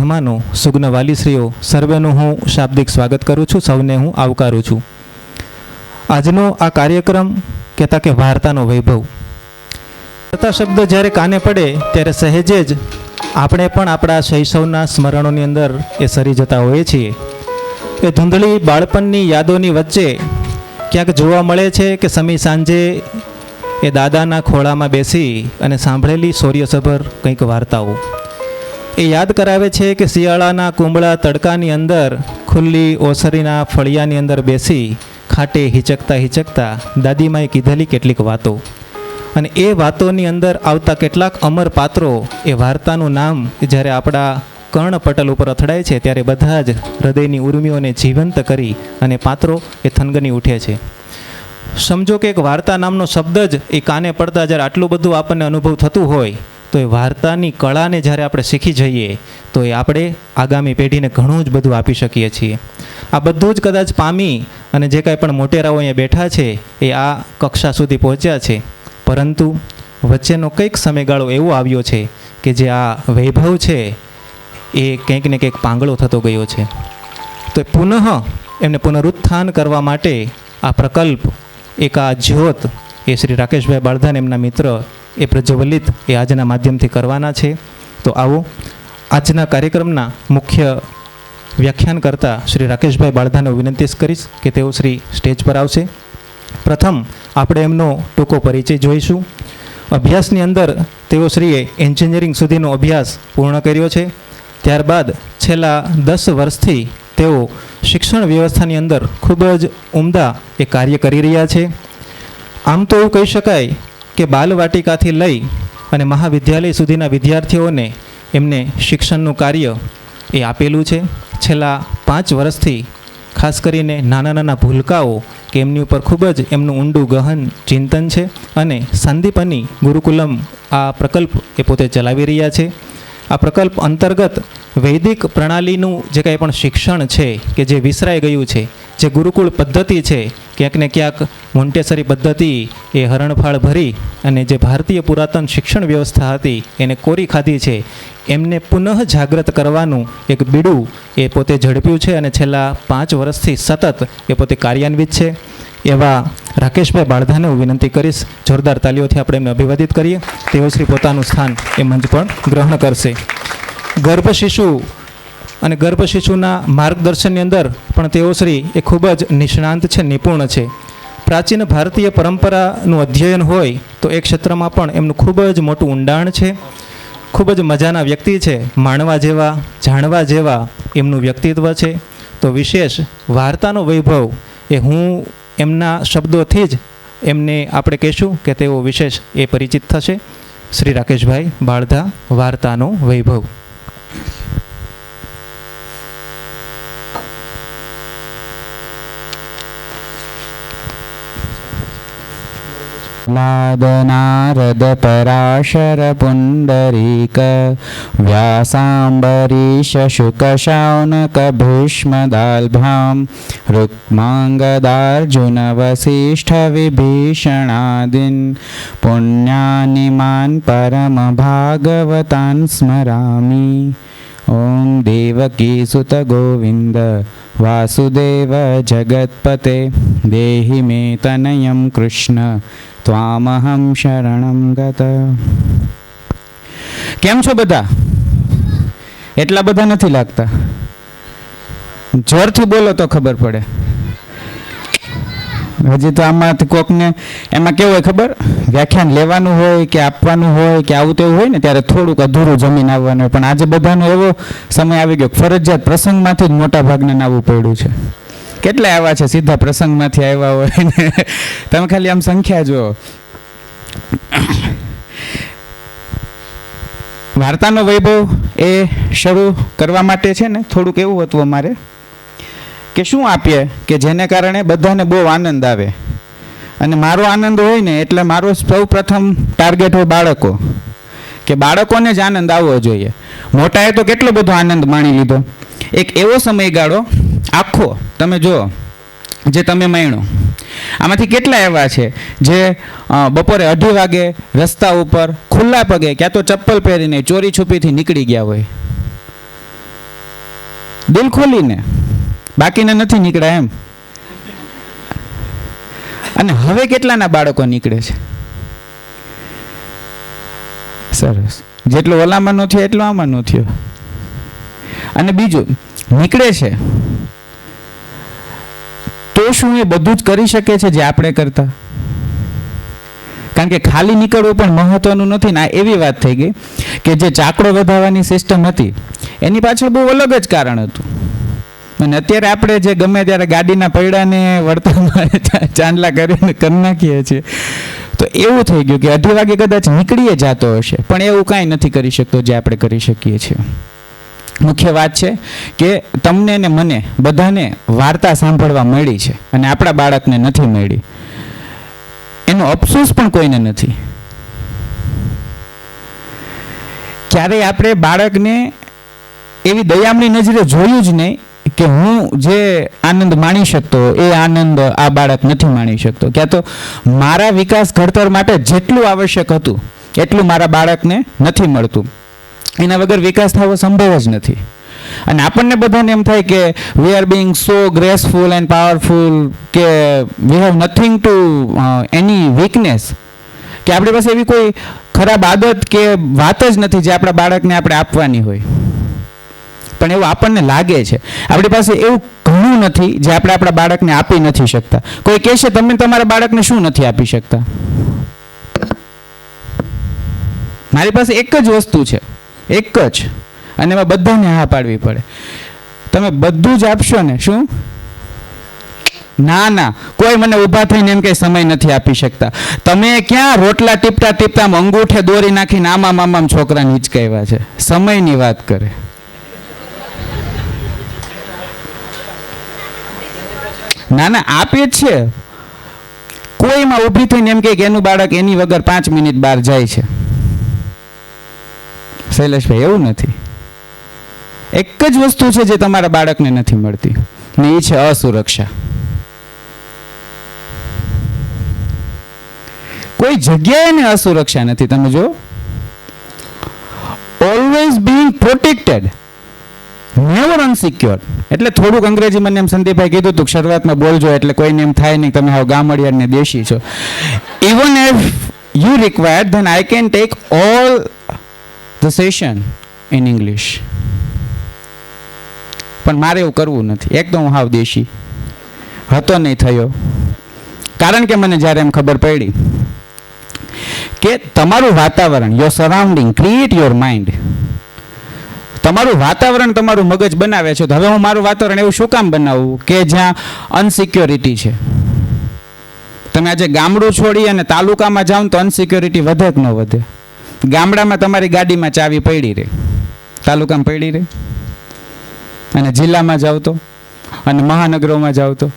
મહેમાનો, સુગ્ન વાલીશ્રીઓ, સર્વેનું હું શાબ્દિક સ્વાગત કરું છું, સૌને હું આવકારું છું. આજનો આ કાર્યક્રમ કહેતા કે વાર્તાનો વૈભવ. વાર્તા શબ્દ જ્યારે કાને પડે ત્યારે સહેજે જ આપણે પણ આપણા શૈશવના સ્મરણોની અંદર એ સરી જતા હોઈએ છીએ. એ ધૂંધળી બાળપણની યાદોની વચ્ચે ક્યાંક જોવા મળે છે કે સમી સાંજે એ દાદાના ખોળામાં બેસી અને સાંભળેલી શૌર્યસભર કંઈક વાર્તાઓ એ યાદ કરાવે છે કે શિયાળાના કુંબળા તડકાની અંદર ખુલ્લી ઓસરીના ફળિયાની અંદર બેસી ખાટે હિચકતા હિચકતા દાદીમાએ કીધેલી કેટલીક વાતો, અને એ વાતોની અંદર આવતા કેટલાક અમર પાત્રો, એ વાર્તાનું નામ જ્યારે આપણા કર્ણપટલ ઉપર અથડાય છે ત્યારે બધા જ હૃદયની ઉર્મિઓને જીવંત કરી અને પાત્રો એ થનગની ઉઠે છે. સમજો કે એક વાર્તા નામનો શબ્દ જ એ કાને પડતા જ્યારે આટલું બધું આપણને અનુભવ થતું હોય તો એ વાર્તાની કળાને જ્યારે આપણે શીખી જઈએ તો એ આપણે આગામી પેઢીને ઘણું જ બધું આપી શકીએ છીએ. આ બધું જ કદાચ પામી અને જે કાંઈ પણ મોટેરાઓ અહીંયા બેઠા છે એ આ કક્ષા સુધી પહોંચ્યા છે, પરંતુ વચ્ચેનો કંઈક સમયગાળો એવો આવ્યો છે કે જે આ વૈભવ છે એ કંઈક ને કંઈક પાંગળો થતો ગયો છે. તો પુનઃ એમને પુનરુત્થાન કરવા માટે આ પ્રકલ્પ, એક આ જ્યોત એ શ્રી રાકેશભાઈ બાળધાન એમના મિત્ર એ પ્રજ્વલિત એ આજના માધ્યમથી કરવાના છે. તો આવો આજના કાર્યક્રમના મુખ્ય વ્યાખ્યાન કરતા શ્રી રાકેશભાઈ બાળધાને વિનંતી કરીશ કે તેઓ શ્રી સ્ટેજ પર આવશે. પ્રથમ આપણે એમનો ટૂંકો પરિચય જોઈશું. અભ્યાસની અંદર તેઓ શ્રીએ એન્જિનિયરિંગ સુધીનો અભ્યાસ પૂર્ણ કર્યો છે. ત્યારબાદ છેલ્લા 10 વર્ષથી તેઓ શિક્ષણ વ્યવસ્થાની અંદર ખૂબ જ ઉમદા એ કાર્ય કરી રહ્યા છે. આમ તો એવું કહી શકાય કે બાલવાટિકાથી લઈ અને મહાવિદ્યાલય સુધીના વિદ્યાર્થીઓને એમને શિક્ષણનું કાર્ય એ આપેલું છે. છેલ્લા 5 વર્ષથી ખાસ કરીને નાના નાના ભૂલકાઓ કે એમની ઉપર ખૂબ જ એમનું ઊંડું ગહન ચિંતન છે, અને સંદીપની ગુરુકુલમ આ પ્રકલ્પ એ પોતે ચલાવી રહ્યા છે. આ પ્રકલ્પ અંતર્ગત વૈદિક પ્રણાલીનું જે કાંઈ પણ શિક્ષણ છે કે જે વિસરાઈ ગયું છે, જે ગુરુકુળ પદ્ધતિ છે, ક્યાંક ને ક્યાંક મોન્ટેસરી પદ્ધતિ એ હરણફાળ ભરી અને જે ભારતીય પુરાતન શિક્ષણ વ્યવસ્થા હતી એને કોરી ખાધી છે, એમને પુનઃ જાગૃત કરવાનું એક બીડું એ પોતે ઝડપ્યું છે અને છેલ્લા 5 વર્ષથી સતત એ પોતે કાર્યાન્વિત છે. એવા રાકેશભાઈ બાળધાને હું વિનંતી કરીશ, જોરદાર તાલીઓથી આપણે એમને અભિવાદિત કરીએ. તેઓ શ્રી પોતાનું સ્થાન એ મંચ પર ગ્રહણ કરશે. ગર્ભ શિશુ અને ગર્ભ શિશુના માર્ગદર્શનની અંદર પણ તેઓ શ્રી એ ખૂબ જ નિષ્ણાંત છે, નિપુણ છે. પ્રાચીન ભારતીય પરંપરાનું અધ્યયન હોય તો એ ક્ષેત્રમાં પણ એમનું ખૂબ જ મોટું ઊંડાણ છે. ખૂબ જ મજાના વ્યક્તિ છે, માણવા જેવા, જાણવા જેવા એમનું વ્યક્તિત્વ છે. તો વિશેષ વાર્તાનો વૈભવ એ હું એમના શબ્દોથી જ એમને આપણે કહેશું કે તેઓ વિશેષ એ પરિચિત થશે. શ્રી રાકેશભાઈ બાળધા, વાર્તાનો વૈભવ. નાદ પરાશર પુંડરીક વ્યાસાંબરીશ શુકશાઉનક ભીષ્મદાલ્ભામ રુક્માંગદાર્જુન વસિષ્ઠ વિભીષણાદિન પુણ્યાનિમાન પરમ ભાગવતાન સ્મરામિ. ઓમ દેવકી સુત ગોવિંદ વાસુદેવ જગત્પતે દેહિ મે તનયં કૃષ્ણ ત્વામહં શરણં ગત. કેમ છો બધા? એટલા બધા નથી લાગતા. જોરથી બોલો તો ખબર પડે. હજી તો આમાંથી કોકને એમાં કેવું હોય ખબર, વ્યાખ્યાન લેવાનું હોય કે આપવાનું હોય કે આવું તેવું હોય ને ત્યારે થોડુંક અધૂરું જમીન આવવાનું હોય, પણ આજે બધાનો એવો સમય આવી ગયો ફરજિયાત પ્રસંગમાંથી જ મોટા ભાગને આવવું પડ્યું છે. કેટલા આવ્યા છે સીધા પ્રસંગમાંથી આવ્યા હોય ને, તમે ખાલી આમ સંખ્યા જુઓ. વાર્તાનો વૈભવ એ શરૂ કરવા માટે છે ને થોડુંક એવું હતું અમારે કે શું આપીએ કે જેને કારણે બધાને બહુ આનંદ આવે. અને મારો આનંદ હોય ને એટલે મારો સૌ પ્રથમ ટાર્ગેટ હોય બાળકો, કે બાળકોને જ આનંદ આવવો જોઈએ. મોટાએ તો કેટલો બધો આનંદ માણી લીધો. એક એવો સમયગાળો આખો તમે જુઓ જે તમે માણ્યો, આમાંથી કેટલા એવા છે જે બપોરે 2:30 વાગે રસ્તા ઉપર ખુલ્લા પગે ક્યાં તો ચપ્પલ પહેરીને ચોરી છુપીથી નીકળી ગયા હોય. દિલ ખોલીને, બાકીના નથી નીકળ્યા એમ. અને હવે કેટલાના બાળકો નીકળે છે? સરસ. જેટલો ઓલામાં નો થયો એટલો આમાં નો થયો. અને બીજું, નીકળે છે તો શું એ બધું જ કરી શકે છે જે આપણે કરતા? કારણ કે ખાલી નીકળવું પણ મહત્વનું નથી ને. આ એવી વાત થઈ ગઈ કે જે ચાકડો વધારવાની સિસ્ટમ હતી એની પાછળ બહુ અલગ જ કારણ હતું. અને અત્યારે આપણે જે ગમે ત્યારે ગાડીના પૈડાને વળતરમાં ચાંદલા કરીને કરી નાખીએ છીએ, તો એવું થઈ ગયું કે 2:30 વાગે કદાચ નીકળીએ જતો હશે પણ એવું કાંઈ નથી કરી શકતો જે આપણે કરી શકીએ છીએ. મુખ્ય વાત છે કે તમને ને મને બધાને વાર્તા સાંભળવા મળી છે અને આપણા બાળકને નથી મળી. એનો અફસોસ પણ કોઈને નથી. ક્યારેય આપણે બાળકને એવી દયામણી નજરે જોયું જ નહીં કે હું જે આનંદ માણી શકતો એ આનંદ આ બાળક નથી માણી શકતો. ક્યાં તો મારા વિકાસ ઘડતર માટે જેટલું આવશ્યક હતું એટલું મારા બાળકને નથી મળતું. એના વગર વિકાસ થવો સંભવ જ નથી. અને આપણને બધાને એમ થાય કે we are being so graceful and powerful, કે we have nothing to any weakness, કે આપણી પાસે એવી કોઈ ખરાબ આદત કે વાત જ નથી જે આપણા બાળકને આપણે આપવાની હોય. પણ એવું આપણને લાગે છે. આપણી પાસે એવું ઘણું નથી જે આપણે આપણા બાળકને આપી નથી શકતા. કોઈ કહેશે તમે તમારા બાળકને શું નથી આપી શકતા? મારી પાસે એક જ વસ્તુ છે, એક જ, અને એમાં બધાને હા પાડવી પડે. તમે બધું જ આપશો ને? શું? ના ના, કોઈ મને ઊભા થઈને એમ કે સમય નથી આપી શકતા. તમે ક્યાં રોટલા ટીપતા ટીપતા અંગૂઠે દોરી નાખીને આમામ આમામ છોકરાને હિચકાવ્યા છે? સમયની વાત કરે. ના ના, આપે જ છે. કોઈમાં ઊભી થઈને એમ કે એનું બાળક એની વગર 5 મિનિટ બહાર જાય છે? શૈલેષભાઈ, એવું નથી. એક જ વસ્તુ છે જે તમારા બાળકને નથી મળતી, ને એ છે અસુરક્ષા. કોઈ જગ્યાએ ને અસુરક્ષા નથી. તમે જો, always being protected, never unsecure. એટલે થોડુંક અંગ્રેજી મને એમ સંદીપભાઈ કીધું હતું શરૂઆતમાં બોલજો એટલે કોઈને એમ થાય નહીં તમે હાવ ગામડિયા ને દેશી છો. Even if you required than I can take all the session in English. પણ મારે એવું કરવું નથી. એક તો હું હાવ દેશી હતો, નહીં થયો. કારણ કે મને જ્યારે એમ ખબર પડી કે તમારું વાતાવરણ, your surrounding create your mind. તમારું વાતાવરણ તમારું મગજ બનાવે છે. તો હવે હું મારું વાતાવરણ એવું શું કામ બનાવવું કે જ્યાં અનસિક્યોરિટી છે? તમે આજે ગામડું છોડી અને તાલુકામાં જાઓ તો અનસિક્યોરિટી વધે કે ન વધે? ગામડામાં તમારી ગાડીમાં ચાવી પડી રહે, તાલુકામાં પડી રહે. અને જિલ્લામાં જાઓ તો, અને મહાનગરોમાં જાઓ તો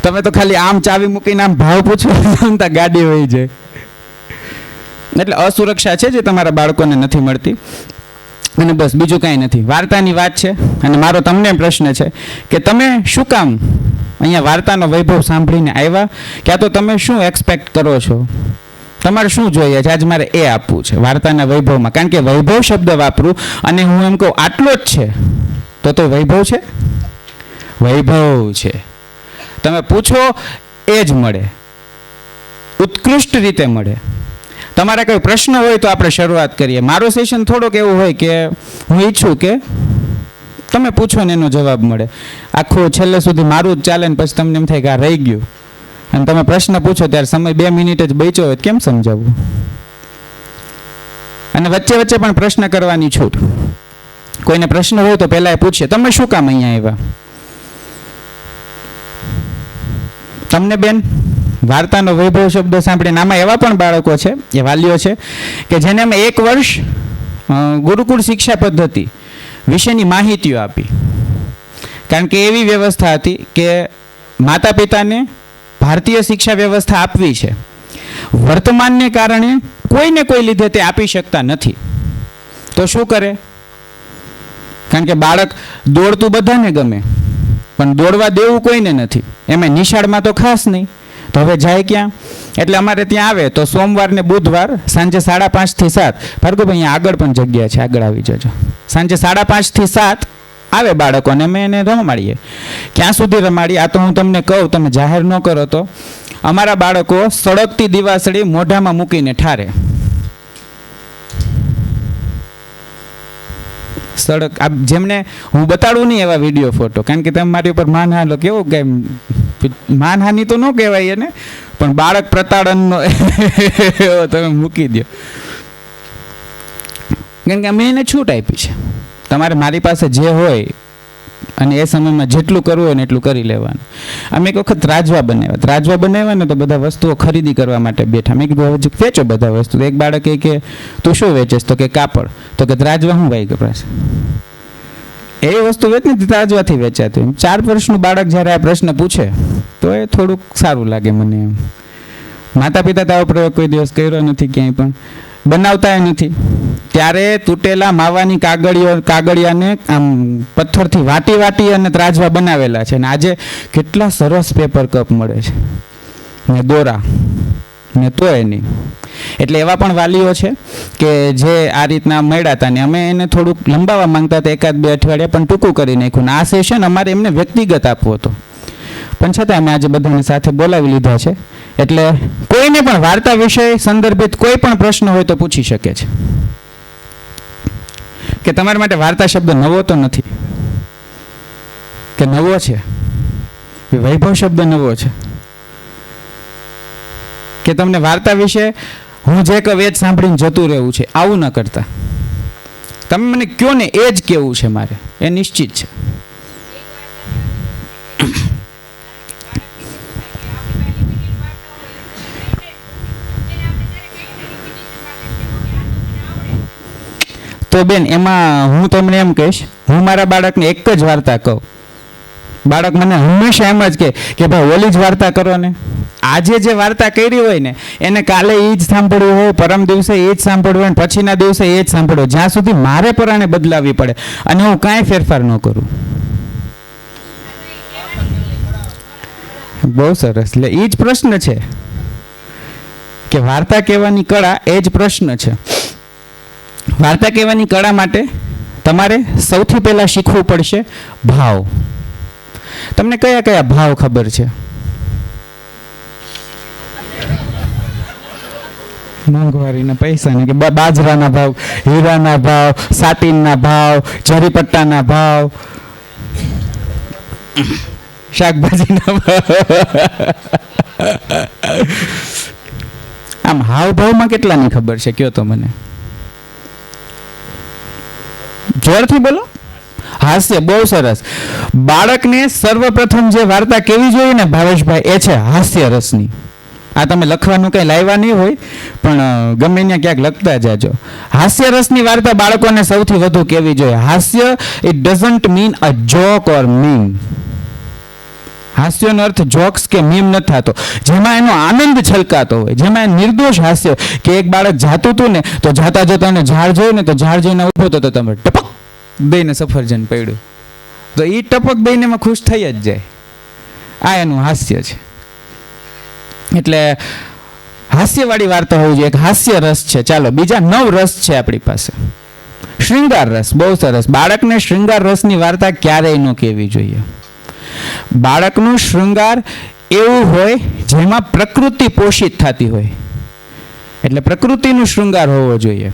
તમે તો ખાલી આમ ચાવી મૂકીને આમ ભાવ પૂછો તો ગાડી વહી જાય. એટલે અસુરક્ષા છે જે તમારા બાળકોને નથી મળતી. અને બસ, બીજું કાંઈ નથી. વાર્તાની વાત છે. અને મારો તમને પ્રશ્ન છે કે તમે શું કામ અહીંયા વાર્તાનો વૈભવ સાંભળીને આવ્યા? ક્યાં તો તમે શું એક્સપેક્ટ કરો છો? તમારે શું જોઈએ છે? આજ મારે એ આપવું છે વાર્તાના વૈભવમાં. કારણ કે વૈભવ શબ્દ વાપરું અને હું એમ કહું આટલો જ છે તો વૈભવ છે? વૈભવ છે. તમે પૂછો એ જ મળે, ઉત્કૃષ્ટ રીતે મળે. તમારા કોઈ પ્રશ્ન હોય તો આપણે શરૂઆત કરીએ. મારો સેશન થોડોક એવું હોય કે હું ઈચ્છું કે તમે પૂછો ને એનો જવાબ મળે. આખું છેલ્લે સુધી મારું જ ચાલે ને પછી તમને એમ થાય કે આ રહી ગયું, અને તમે પ્રશ્ન પૂછો ત્યારે સમય 2 મિનિટ જ બચ્યો હોય કેમ સમજાવવું? અને વચ્ચે વચ્ચે પણ પ્રશ્ન કરવાની છૂટ. કોઈને પ્રશ્ન હોય તો પહેલા એ પૂછીએ તમે શું કામ અહીંયા આવ્યા? તમને બેન વાર્તાનો વૈભવ શબ્દ સાંભળીને આમાં એવા પણ બાળકો છે, એ વાલીઓ છે કે જેને અમે 1 વર્ષ ગુરુકુળ શિક્ષા પદ્ધતિ વિશેની માહિતીઓ આપી. કારણ કે એવી વ્યવસ્થા હતી કે માતા પિતાને ભારતીય શિક્ષા વ્યવસ્થા આપવી છે. વર્તમાનને કારણે કોઈને કોઈ લીધે તે આપી શકતા નથી. તો શું કરે? કારણ કે બાળક દોડતું બધાને ગમે, પણ દોડવા દેવું કોઈને નથી. એમાં નિશાળમાં તો ખાસ નહીં. તો હવે જાય ક્યાં? એટલે અમારે ત્યાં આવે તો સોમવાર ને બુધવાર સાંજે 5:30 થી 7. ભાર્ગવભાઈ અહીંયા આગળ પણ જગ્યા છે, આગળ આવી જજો. સાંજે 5:30 થી 7 આવે બાળકોને અમે એને રમાડીએ. ક્યાં સુધી રમાડીએ આ તો હું તમને કહું, તમે જાહેર ન કરો તો. અમારા બાળકો સળગતી દિવાસળી મોઢામાં મૂકીને ઠારે. સડક આ જેમને હું બતાડું નહીં એવા વિડીયો ફોટો, કારણ કે તમે મારી ઉપર માનહાનિ કેવું કે માનહાનિ તો ન કહેવાય એને, પણ બાળક પ્રતાડનનો એવો તમે મૂકી દો. કારણ કે અમે એને છૂટ આપી છે, તમારે મારી પાસે જે હોય અને એ સમયમાં જેટલું કરવું હોય ને એટલું કરી લેવાનું. અમે એક વખત રાજવા બનાવ્યા ને તો બધા વસ્તુઓ ખરીદી કરવા માટે બેઠા. મેં કીધું હવે વેચો બધા વસ્તુ. એક બાળકે કે તું શું વેચેસ? તો કે કાપડ. તો કે રાજવા હું ભાઈ કપડાશ એ વસ્તુ વેચ ને રાજવાથી વેચાતી. 4 વર્ષનું બાળક જ્યારે આ પ્રશ્ન પૂછે તો એ થોડુંક સારું લાગે મને એમ. માતા પિતા તો આવો પ્રયોગ કોઈ દિવસ કર્યો નથી ક્યાંય, પણ બનાવતા નથી. ત્યારે તૂટેલા માવાની કાગળિયાને આમ પથ્થરથી વાટી અને ત્રાજવા બનાવેલા છે. અને આજે કેટલા સરસ પેપર કપ મળે છે ને દોરા ને તો એની. એટલે એવા પણ વાલીઓ છે કે જે આ રીતના મળ્યા હતા ને અમે એને થોડુંક લંબાવવા માંગતા હતા, 1-2 અઠવાડિયા, પણ ટૂંકું કરી નાખ્યું. ને આ સેશન અમારે એમને વ્યક્તિગત આપવો હતો, પણ છતાં અમે આજે બધાને સાથે બોલાવી લીધા છે. એટલે કોઈને પણ વાર્તા વિષય સંદર્ભિત કોઈ પણ પ્રશ્ન હોય તો પૂછી શકે છે. કે તમારા માટે વાર્તા શબ્દ નવો તો નથી, કે નવો છે? વૈભવ શબ્દ નવો છે કે તમને વાર્તા વિશે હું જે કહું એ જ સાંભળીને જતું રહેવું છે? આવું ન કરતા. તમે મને કયો ને એ જ કેવું છે મારે, એ નિશ્ચિત છે. તો બેન એમાં હું તમને એમ કહીશ, હું મારા બાળકને એક જ વાર્તા કહું. બાળક મને હંમેશા એમ જ કે ભાઈ ઓલી જ વાર્તા કરો ને. આજે જે વાર્તા કરી હોય ને એને કાલે એ જ સાંભળવું હોય, પરમ દિવસે એ જ સાંભળવું હોય, પછીના દિવસે એ જ સાંભળવું, જ્યાં સુધી મારે પરાણે બદલાવી પડે અને હું કાંઈ ફેરફાર ન કરું. બહુ સરસ. એટલે એ જ પ્રશ્ન છે કે વાર્તા કહેવાની કળા, એ જ પ્રશ્ન છે. વાર્તા કહેવાની કળા માટે તમારે સૌથી પહેલાં શીખવું પડશે ભાવ. તમને કયા કયા ભાવ ખબર છે? મોંઘવારીના પૈસાના કે બાજરાના ભાવ, હીરાના ભાવ, સાટીનના ભાવ, જરીપટ્ટાના ભાવ, શાકભાજીના ભાવ. આમ હાવભાવમાં કેટલાની ખબર છે કયો તો મને? જોરથી બોલો. હાસ્ય. બહુ સરસ. બાળકને સર્વપ્રથમ જે વાર્તા કેવી જોઈએ ને ભાવેશભાઈ, એ છે હાસ્ય રસની. આ તમે લખવાનું કંઈ લાવ્યા નહીં હોય, પણ ગમે ત્યાં ક્યાંક લખતા જાજો. હાસ્ય રસની વાર્તા બાળકોને સૌથી વધુ કેવી જોઈએ. હાસ્ય it doesn't mean a joke or meme. હાસ્યનો અર્થ જોક્સ કે મીમ નથી થતો, જેમાં એનો આનંદ છલકાતો હોય, જેમાં નિર્દોષ હાસ્ય. કે એક બાળક જાતું હતું ને તો જાતા જતા એને ઝાડ જોયું ને તો ઝાડ જોઈને ઊભો તો તમે ટપક દઈને સફરજન પડ્યું તો એ ટપક દઈને એમાં ખુશ થઈ જ જાય. આ એનું હાસ્ય છે. એટલે હાસ્યવાળી વાર્તા હોવી જોઈએ. એક હાસ્ય રસ છે. ચાલો બીજા 9 રસ છે આપણી પાસે. શૃંગાર રસ. બહુ સરસ. બાળકને શૃંગાર રસની વાર્તા ક્યારેય ન કહેવી જોઈએ. બાળકનું શૃંગાર એવું હોય જેમાં પ્રકૃતિ પોષિત થતી હોય. એટલે પ્રકૃતિનું શૃંગાર હોવો જોઈએ.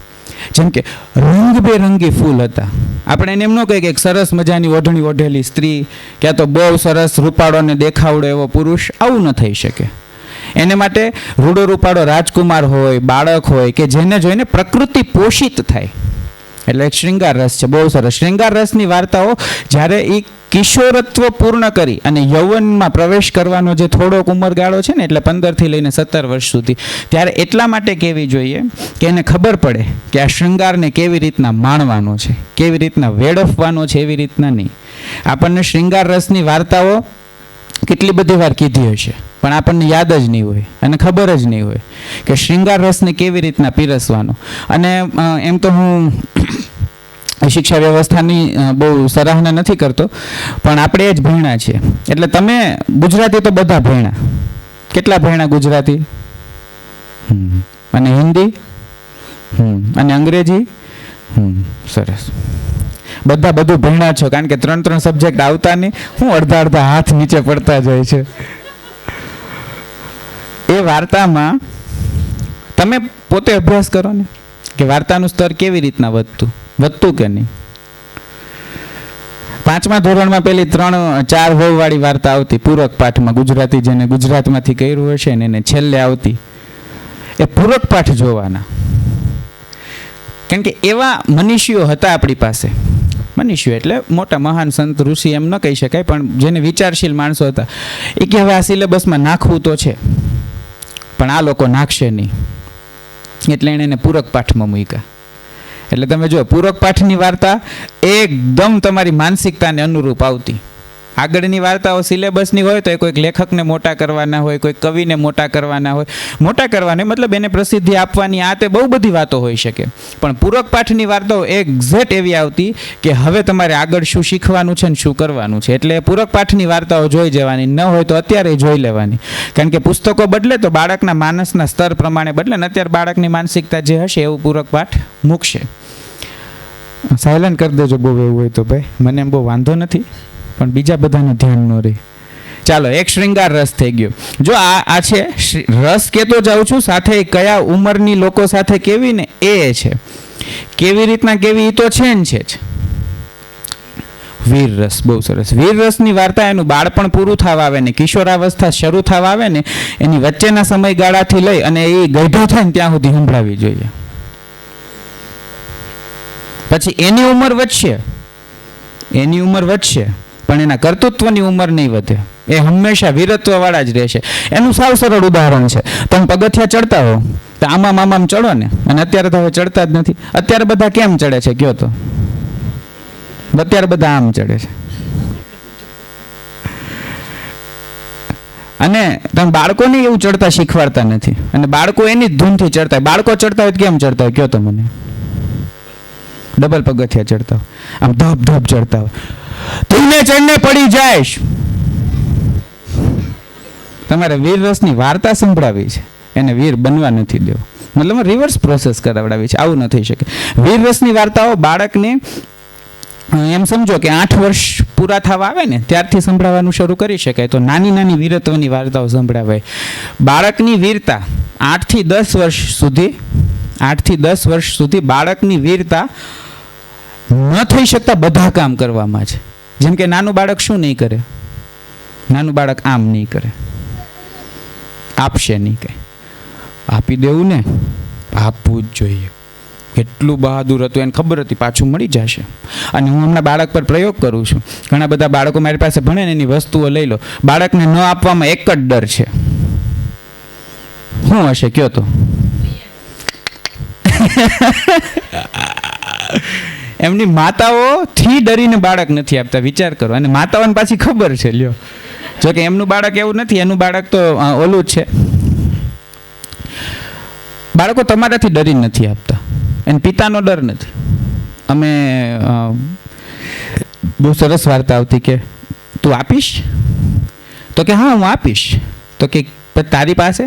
જેમ કે રંગબેરંગી ફૂલ હતા. આપણે એને એમ ન કહીએ કે એક સરસ મજાની ઓઢણી ઓઢેલી સ્ત્રી, ક્યાં તો બહુ સરસ રૂપાળો ને દેખાવડો એવો પુરુષ, આવું ન થઈ શકે. એને માટે રૂડો રૂપાળો રાજકુમાર હોય, બાળક હોય કે જેને જોઈને પ્રકૃતિ પોષિત થાય. એટલે એક શૃંગાર રસ છે. બહુ સરસ. શૃંગાર રસની વાર્તાઓ જ્યારે એ કિશોરત્વ પૂર્ણ કરી અને યૌવનમાં પ્રવેશ કરવાનો જે થોડોક ઉંમરગાળો છે ને, એટલે 15 થી લઈને 17 વર્ષ સુધી, ત્યારે એટલા માટે કહેવી જોઈએ કે એને ખબર પડે કે આ શૃંગારને કેવી રીતના માણવાનો છે, કેવી રીતના વેડફવાનો છે, એવી રીતના નહીં. આપણને શૃંગાર રસની વાર્તાઓ કેટલી બધી વાર કીધી હશે, પણ આપણને યાદ જ નહીં હોય અને ખબર જ નહીં હોય કે શૃંગાર રસને કેવી રીતના પીરસવાનો. અને એમ તો હું શિક્ષા વ્યવસ્થાની બહુ સરાહના નથી કરતો, પણ આપણે એ જ ભણ્યા છીએ. એટલે તમે ગુજરાતી તો બધા ભણ્યા. કેટલા ભણ્યા ગુજરાતી? અને હિન્દી અને અંગ્રેજી? સરસ. બધા બધું ભણ્યા છો, કારણ કે 3 સબ્જેક્ટ આવતા નહીં, હું અડધા હાથ નીચે પડતા જાય છે. એ વાર્તામાં તમે પોતે અભ્યાસ કરો ને કે વાર્તાનું સ્તર કેવી રીતના વધતું કે નહીં. 5મા ધોરણમાં પેલી 3-4 વાળી વાર્તા આવતી પૂરક પાઠમાં, ગુજરાતી જેને ગુજરાતમાંથી કર્યું હશે ને એને છેલ્લે આવતી, એ પૂરક પાઠ જોવાના. કારણ કે એવા મનીષીઓ હતા આપણી પાસે. મનીષીઓ એટલે મોટા મહાન સંત ઋષિ એમ ન કહી શકાય, પણ જેને વિચારશીલ માણસો હતા. એ કે હવે આ સિલેબસમાં નાખવું તો છે, પણ આ લોકો નાખશે નહીં, એટલે એણે એને પૂરક પાઠમાં મૂક્યા. એટલે તમે જો પૂરક પાઠની વાર્તા એકદમ તમારી માનસિકતાને અનુરૂપ આવતી. આગળની વાર્તાઓ સિલેબસની હોય તો એ કોઈક લેખકને મોટા કરવાના હોય, કોઈ કવિને મોટા કરવાના હોય. મોટા કરવાને મતલબ એને પ્રસિદ્ધિ આપવાની, આ તે બહુ બધી વાતો હોઈ શકે. પણ પૂરક પાઠની વાર્તાઓ એક્ઝેક્ટ એવી આવતી કે હવે તમારે આગળ શું શીખવાનું છે ને શું કરવાનું છે. એટલે પૂરક પાઠની વાર્તાઓ જોઈ જવાની, ન હોય તો અત્યારે જોઈ લેવાની. કારણ કે પુસ્તકો બદલે તો બાળકના માનસના સ્તર પ્રમાણે બદલે ને અત્યારે બાળકની માનસિકતા જે હશે એવું પૂરક પાઠ મૂકશે. સાયલન્ટ કરી દેજો બહુ એવું હોય તો ભાઈ, મને એમ બહુ વાંધો નથી, પણ બીજા બધાને ધ્યાન ન રહે. ચાલો, એક શૃંગાર રસ થઈ ગયો. જો આ છે રસ કહેતો જાઉં છું, સાથે કયા ઉંમરની લોકો સાથે કેવી ને એ છે. કેવી રીતના કેવી તો છે ને છે જ. વીર રસ બહુ સરસ. વીર રસની વાર્તા એનું બાળપણ પૂરું થવા આવે ને કિશોરાવસ્થા શરૂ થવા આવે ને એની વચ્ચેના સમયગાળાથી લઈ અને એ ગઈઢો થાય ને ત્યાં સુધી સંભળાવી જોઈએ. પછી એની ઉંમર વધશે પણ એના કર્તૃત્વની ઉંમર નહીં વધે. એ હંમેશા વીરત્વવાળા જ રહેશે. એનું સાવ સરળ ઉદાહરણ છે. તમે પગથિયા ચડતા હો તો આમામ ચડો ને, અને અત્યારે તો હવે ચડતા જ નથી. અત્યારે બધા કેમ ચડે છે કયો તો? અત્યારે બધા આમ ચડે છે. અને તમે બાળકોને એવું ચડતા શીખવાડતા નથી, અને બાળકો એની જ ધૂનથી ચડતા હોય. બાળકો ચડતા હોય કેમ ચડતા હોય કયો તો મને? ડબલ પગથિયા ચડતા હોય, આમ ધબ ચડતા હોય. તીને ચડને પડી જાયશ. તમારે વીર રસની વાર્તા સંભળાવી છે, એને વીર બનવા નથી દેવો. મતલબ રિવર્સ પ્રોસેસ કરાવડાવી છે. આવું ન થઈ શકે. વીર રસની વાર્તાઓ બાળકને એમ સમજો કે 8 વર્ષ પૂરા થવા આવે ને ત્યારથી સંભળાવવાનું શરૂ કરી શકાય. તો નાની વીરત્વની વાર્તાઓ સંભળાવાય. બાળકની વીરતા 8 થી 10 વર્ષ સુધી બાળકની વીરતા ન થઈ શકતા બધા કામ કરવામાં છે. જેમ કે નાનું બાળક શું નહીં કરે? નાનું બાળક આમ નહીં કરે, આપશે નહીં કંઈ. આપી દેવું ને, આપવું જ જોઈએ. કેટલું બહાદુર હતું, એને ખબર હતી પાછું મળી જશે. અને હું હમણાં બાળક પર પ્રયોગ કરું છું. ઘણા બધા બાળકો મારી પાસે ભણે ને એની વસ્તુઓ લઈ લો. બાળકને ન આપવામાં એક જ ડર છે. શું હશે કયો તો? એમની માતાઓથી ડરીને બાળક નથી આપતા. વિચાર કરો. અને માતાઓને પાછી ખબર છે. લ્યો, જો કે એમનું બાળક એવું નથી, એનું બાળક તો ઓલું જ છે. બાળકો તમારાથી ડરીને નથી આપતા, એને પિતાનો ડર નથી. અમે બહુ સરસ વાર્તા આવતી કે તું આપીશ? તો કે હા હું આપીશ. તો કે તારી પાસે?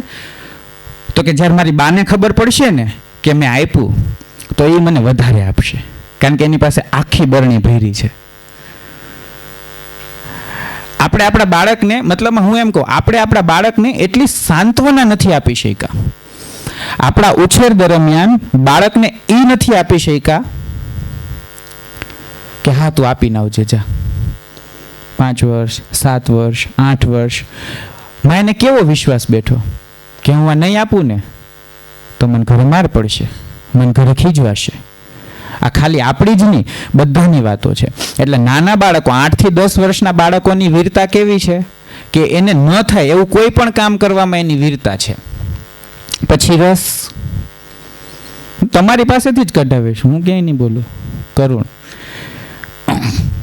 તો કે જ્યારે મારી બાને ખબર પડશે ને કે મેં આપ્યું તો એ મને વધારે આપશે, કારણ કે એની પાસે આખી બરણી ભરી છે. આપણે આપણા બાળકને, મતલબ હું એમ કહું, આપણે આપણા બાળકને એટલી સાંત્વના નથી આપી શક્યા. આપણા ઉછેર દરમિયાન બાળકને એ નથી આપી શક્યા કે હા તું આપીને આવજે જા. 5 વર્ષ, 7 વર્ષ, 8 વર્ષ માં એને કેવો વિશ્વાસ બેઠો કે હું આ નહીં આપું ને તો મને ઘરે માર પડશે, મને ઘરે ખીજવાશે. આ ખાલી આપણી જ નહીં, બધાની વાતો છે. એટલે નાના બાળકો, 8 થી 10 વર્ષના બાળકોની વીરતા કેવી છે કે એને ન થાય એવું કોઈ પણ કામ કરવામાં એની વીરતા છે. પછી રસ તમારી પાસેથી જ કઢાવીશ, હું ક્યાંય નહીં બોલું.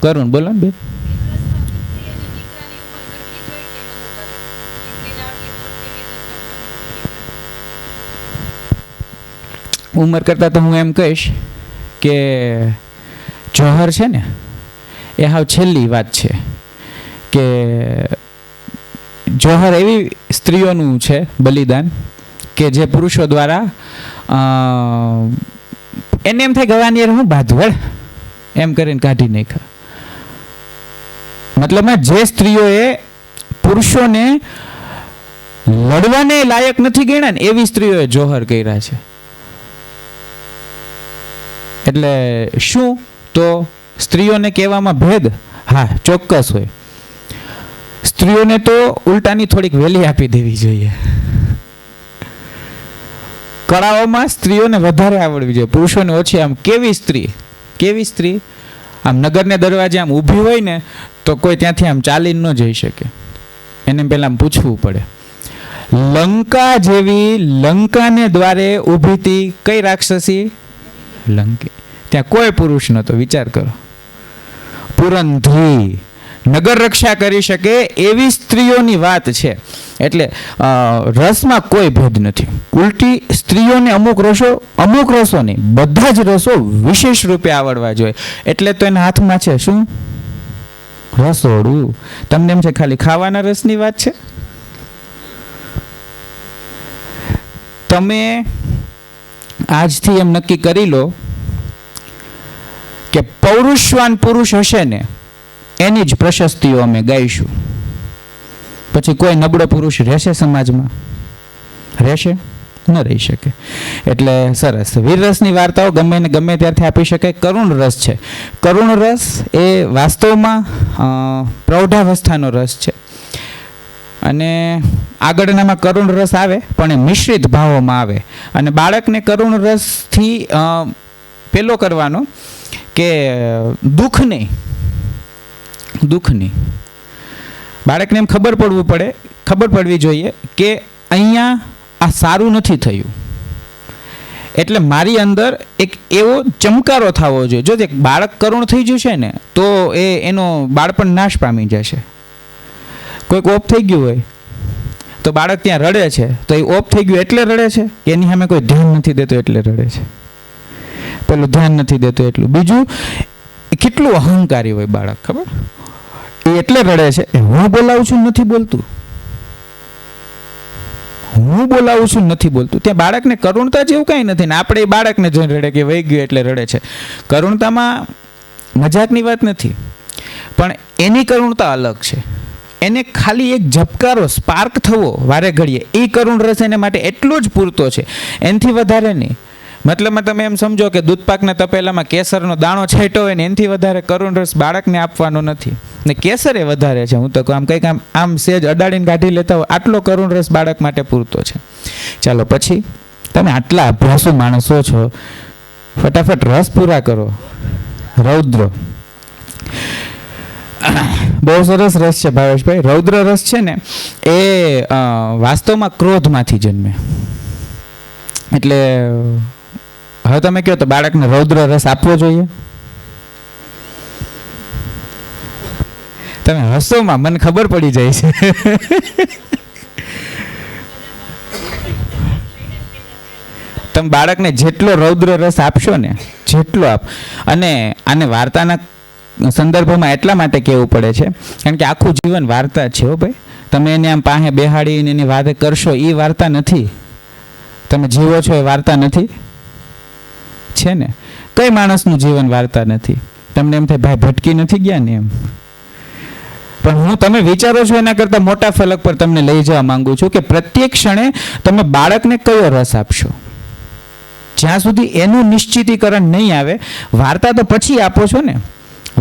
કરુણ બોલો ને બેન. ઉંમર કરતાં તો હું એમ કહીશ કે જોહર છે ને એ હાવ છેલ્લી વાત છે. કે જોહર એવી સ્ત્રીઓનું છે બલિદાન કે જે પુરુષો દ્વારા એને એમ થાય ગવાની હું બાંધવડ, એમ કરીને કાઢી નાખ્યા. મતલબમાં જે સ્ત્રીઓએ પુરુષોને લડવાને લાયક નથી ગણ્યા ને એવી સ્ત્રીઓએ જોહર કર્યા છે. એટલે શું તો સ્ત્રીઓને કહેવામાં ભેદ હા ચોક્કસ હોય. સ્ત્રીઓને તો ઉલટાની થોડીક વેલી આપી દેવી જોઈએ. કળાઓમાં સ્ત્રીઓને વધારે આવડવી જોઈએ, પુરુષોને ઓછી. આમ કેવી સ્ત્રી આમ નગરને દરવાજે આમ ઊભી હોય ને તો કોઈ ત્યાંથી આમ ચાલીને ન જઈ શકે, એને પહેલા આમ પૂછવું પડે. લંકા જેવી લંકાને દ્વારે ઊભી હતી કઈ રાક્ષસી? લંકી. ત્યાં કોઈ પુરુષ નહોતો. વિચાર કરો. પુરંધરી નગર રક્ષા કરી શકે એવી સ્ત્રીઓની વાત છે. એટલે રસમાં કોઈ ભેદ નથી. ઉલટી સ્ત્રીઓને અમુક રસો નહીં, બધા જ રસો વિશેષ રૂપે આવડવા જોઈએ. એટલે તો એના હાથમાં છે શું? રસોડું. તમને એમ છે ખાલી ખાવાના રસની વાત છે? તમે આજથી એમ નક્કી કરી લો કે પૌરુષવાન પુરુષ હશે ને એની જ પ્રશસ્તિઓ અમે ગાઈશું. પછી કોઈ નબળો પુરુષ રહેશે સમાજમાં? રહેશે? ન રહી શકે. એટલે સરસ. વીરરસની વાર્તાઓ ગમે ને ગમે ત્યારથી આપી શકાય. કરુણ રસ છે. કરુણ રસ એ વાસ્તવમાં પ્રૌઢાવસ્થાનો રસ છે. અને આગળનામાં કરુણ રસ આવે પણ એ મિશ્રિત ભાવોમાં આવે. અને બાળકને કરુણ રસથી પેલો કરવાનો કે દુઃખ નહીં. બાળકને એમ ખબર પડવી જોઈએ કે અહીંયા આ સારું નથી થયું, એટલે મારી અંદર એક એવો ચમકારો થવો જોઈએ. જો બાળક કરુણ થઈ જશે ને તો એનો બાળપણ નાશ પામી જશે. કોઈક ઓફ થઈ ગયું હોય તો બાળક ત્યાં રડે છે તો એ ઓફ થઈ ગયું એટલે રડે છે, એની સામે કોઈ ધ્યાન નથી દેતો એટલે રડે છે. પેલું ધ્યાન નથી દેતો એટલું. બીજું કેટલું અહંકારી હોય બાળક, ખબર? એ એટલે રડે છે હું બોલાવું છું નથી બોલતું. ત્યાં બાળકને કરુણતા જેવું કાંઈ નથી ને આપણે એ બાળકને જોઈને રડે કે વહી ગયું એટલે રડે છે. કરુણતામાં મજાકની વાત નથી, પણ એની કરુણતા અલગ છે. એને ખાલી એક ઝબકારો સ્પાર્ક થવો વારે ઘડીએ એ કરુણ રસ એને માટે એટલો જ પૂરતો છે, એનાથી વધારે નહીં. મતલબમાં તમે એમ સમજો કે દૂધપાકના તપેલામાં કેસરનો દાણો છાંટ્યો હોય ને એનાથી વધારે કરુણ રસ બાળકને આપવાનો નથી. ને કેસર એ વધારે છે. હું તો આમ કંઈક આમ સેજ અડાડીને કાઢી લેતા હોય આટલો કરુણ રસ બાળક માટે પૂરતો છે. ચાલો પછી તમે આટલા અભ્યાસુ માણસો છો, ફટાફટ રસ પૂરા કરો. રૌદ્ર બહુ સરસ રસ છે ભાવેશભાઈ. રૌદ્ર રસ છે ને એ વાસ્તવમાં ક્રોધમાંથી જન્મે. એટલે હવે તમે કહો તો બાળકને રૌદ્ર રસ આપવો જોઈએ? તમે હસોમાં મને ખબર પડી જાય છે. તમે બાળકને જેટલો રૌદ્ર રસ આપશો ને જેટલો આપ. અને આને વાર્તાના સંદર્ભમાં એટલા માટે કહેવું પડે છે કારણ કે આખું જીવન વાર્તા છે. હો ભાઈ, તમે એને આમ પાસે બેહાડીને એની વાત કરશો એ વાર્તા નથી. તમે જીવો છો એ વાર્તા નથી છે ને? કઈ માણસનું જીવન વાર્તા નથી? તમને એમ થાય ભાઈ ભટકી નથી ગયા ને એમ. પણ હું તમે વિચારો છો એના કરતાં મોટા ફલક પર તમને લઈ જવા માંગુ છું કે પ્રત્યેક ક્ષણે તમે બાળકને કયો રસ આપશો. જ્યાં સુધી એનું નિશ્ચિતીકરણ નહીં આવે, વાર્તા તો પછી આપો છો ને.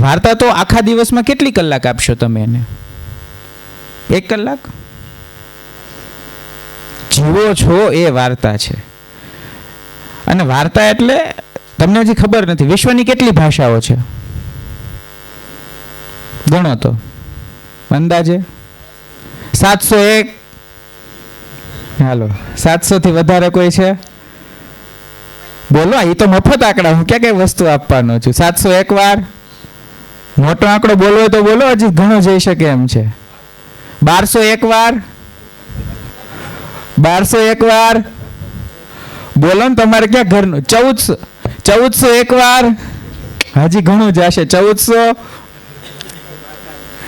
વાર્તા તો આખા દિવસમાં કેટલી કલાક આપશો તમે એને? 1 કલાક? જીવો છો એ વાર્તા છે. અને વાર્તા એટલે તમને હજી ખબર નથી વિશ્વની કેટલી ભાષાઓ છે? ગણો તો અંદાજે 701. હાલો, 700 થી વધારે કોઈ છે? બોલો, એ તો મફત આંકડા, હું ક્યાં કઈ વસ્તુ આપવાનો છું. 701 વાર મોટો આંકડો બોલવો તો બોલો, હજી ઘણો જઈ શકે એમ છે. 1201 વાર, 1201 વાર બોલો ને. તમારે ક્યાં ઘરનું? 1401 વાર, હજી ઘણું જશે. 1400,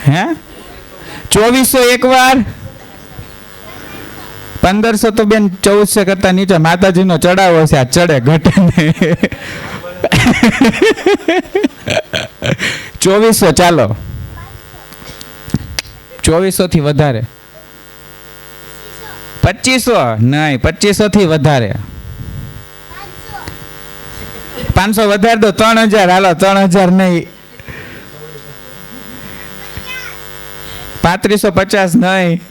હે 2401 વાર, 1500 તો બેન 1400 કરતા નીચે માતાજીનો ચડાવો છે. આ ચડે ઘટે ને. ₹2400 ચાલો, 2400 થી વધારે, 2500 નહીં, 2500 થી વધારે, 500 વધારે દો, 3000 હાલો, 3000 નહીં, 3550 નહીં,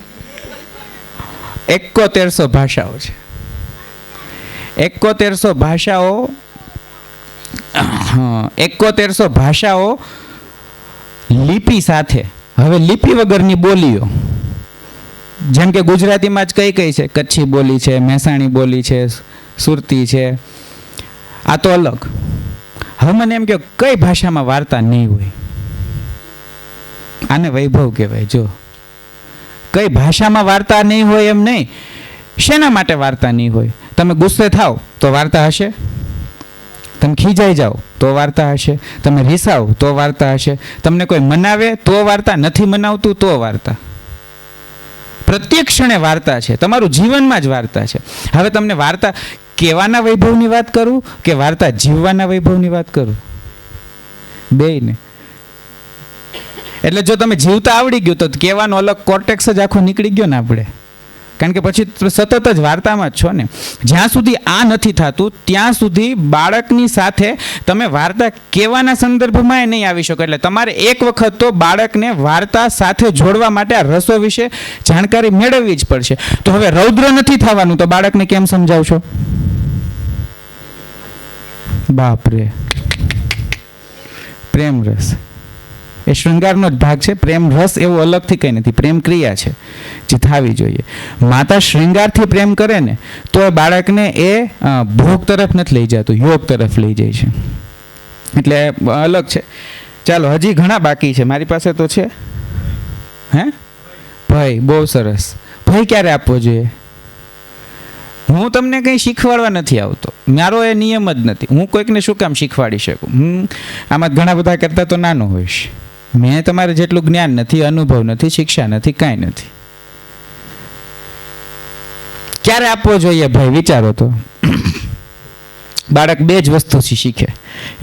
7100 ભાષાઓ છે. 7100 ભાષાઓ, 7100 ભાષાઓ લિપિ સાથે. હવે લિપિ વગરની બોલીઓ, જેમ કે ગુજરાતીમાં જ કઈ કઈ છે, કચ્છી બોલી છે, મહેસાણી બોલી છે, સુરતી છે, આ તો અલગ. હવે મને એમ કહો, કઈ ભાષામાં વાર્તા નહીં હોય? આને વૈભવ કહેવાય. જો કઈ ભાષામાં વાર્તા નહીં હોય એમ નહીં, શેના માટે વાર્તા નહીં હોય? તમે ગુસ્સે થાવ તો વાર્તા હશે, તમે ખીજાઈ જાઓ તો વાર્તા હશે, તમે રીસાવ તો વાર્તા હશે, તમને કોઈ મનાવે તો વાર્તા, નથી મનાવતું તો વાર્તા. પ્રત્યેક ક્ષણે વાર્તા છે, તમારું જીવનમાં જ વાર્તા છે. હવે તમને વાર્તા કહેવાના વૈભવની વાત કરું કે વાર્તા જીવવાના વૈભવની વાત કરું? બેયને. એટલે જો તમે જીવતા આવડી ગયું તો કહેવાનો અલગ કોર્ટેક્સ જ આખો નીકળી ગયો ને આપણે. કારણ કે પછી સતત જ વાર્તામાં જ છો ને. જ્યાં સુધી આ નથી થતું ત્યાં સુધી બાળકની સાથે તમે વાર્તા કહેવાના સંદર્ભમાં નહીં આવી શકો. એટલે તમારે એક વખત તો બાળકને વાર્તા સાથે જોડવા માટે આ રસો વિશે જાણકારી મેળવવી જ પડશે. તો હવે રૌદ્ર નથી થવાનું તો બાળકને કેમ સમજાવશો? બાપરે, પ્રેમ રસ એ શૃંગારનો જ ભાગ છે. પ્રેમ રસ એવો અલગથી કંઈ નથી, પ્રેમ ક્રિયા છે જે થવી જોઈએ. માતા શૃંગારથી પ્રેમ કરે ને તો એ બાળકને એ ભોગ તરફ નથી લઈ જતું, યોગ તરફ લઈ જાય છે. એટલે અલગ છે. ચાલો, હજી ઘણા બાકી છે મારી પાસે તો છે. હે ભાઈ, બહુ સરસ. ભાઈ ક્યારે આપવો જોઈએ? હું તમને કંઈ શીખવાડવા નથી આવતો, મારો એ નિયમ જ નથી. હું કોઈકને શું કામ શીખવાડી શકું? આમાં ઘણા બધા કરતાં તો નાનો હોઈશ. મેં તમારે જેટલું જ્ઞાન નથી, અનુભવ નથી, શિક્ષા નથી, કાંઈ નથી. ક્યારે આપવો જોઈએ ભાઈ? વિચારો તો. બાળક બે જ વસ્તુથી શીખે,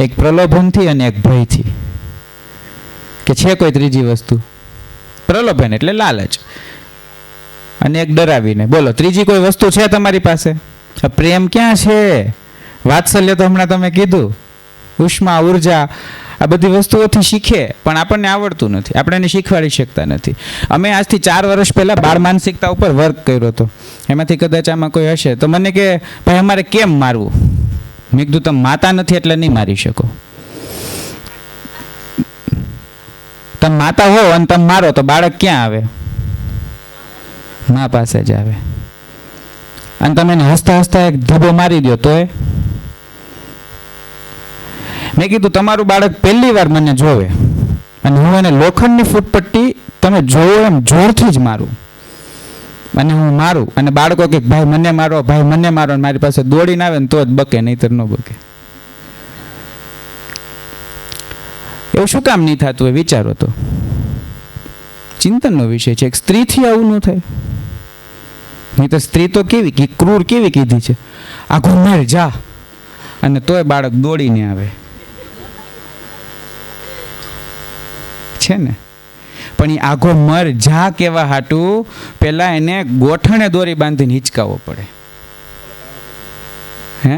એક પ્રલોભનથી અને એક ભયથી. કે છે કોઈ ત્રીજી વસ્તુ? પ્રલોભન એટલે લાલચ, અને એક ડરાવીને. બોલો, ત્રીજી કોઈ વસ્તુ છે તમારી પાસે? પ્રેમ ક્યાં છે? વાત્સલ્ય તો હમણાં તમે કીધું, ઉષ્મા, ઉર્જા, આ બધી વસ્તુઓથી શીખે, પણ આપણને આવડતું નથી, આપણે એને શીખવાડી શકતા નથી. અમે આજથી 4 વર્ષ પહેલાં બાળ માનસિકતા ઉપર વર્ક કર્યો હતો. એમાંથી કદાચ આમાં કોઈ હશે તો મને કે, ભાઈ અમારે કેમ મારવું? મેં કીધું, તમે માતા નથી એટલે નહીં મારી શકો. તમે માતા હો અને તમે મારો તો બાળક ક્યાં આવે? મા પાસે જ આવે. અને તમે એને હસતા હસતા એક ધબ્બો મારી દો તોય? મેં કીધું, તમારું બાળક પહેલી વાર મને જોવે અને હું એને લોખંડની ફૂટપટ્ટી તમે જોવો એમ જોરથી જ મારું, અને હું મારું, અને બાળકો કે ભાઈ મને મારો, ભાઈ મને મારો, અને મારી પાસે દોડીને આવે ને તો જ બકે, નહીતર ન બકે. એવું શું કામ નહીં થતું એ વિચારો તો. ચિંતનનો વિષય છે. એક સ્ત્રીથી આવું ન થાય. નહીં તો સ્ત્રી તો કેવી ક્રૂર કેવી કીધી છે, આખું મર જા, અને તોય બાળક દોડીને આવે છે ને. પણ એ આઘો મર જા કેવા હાટું પેલા એને ગોઠણે દોરી બાંધીને હિંચકાવવો પડે. હે,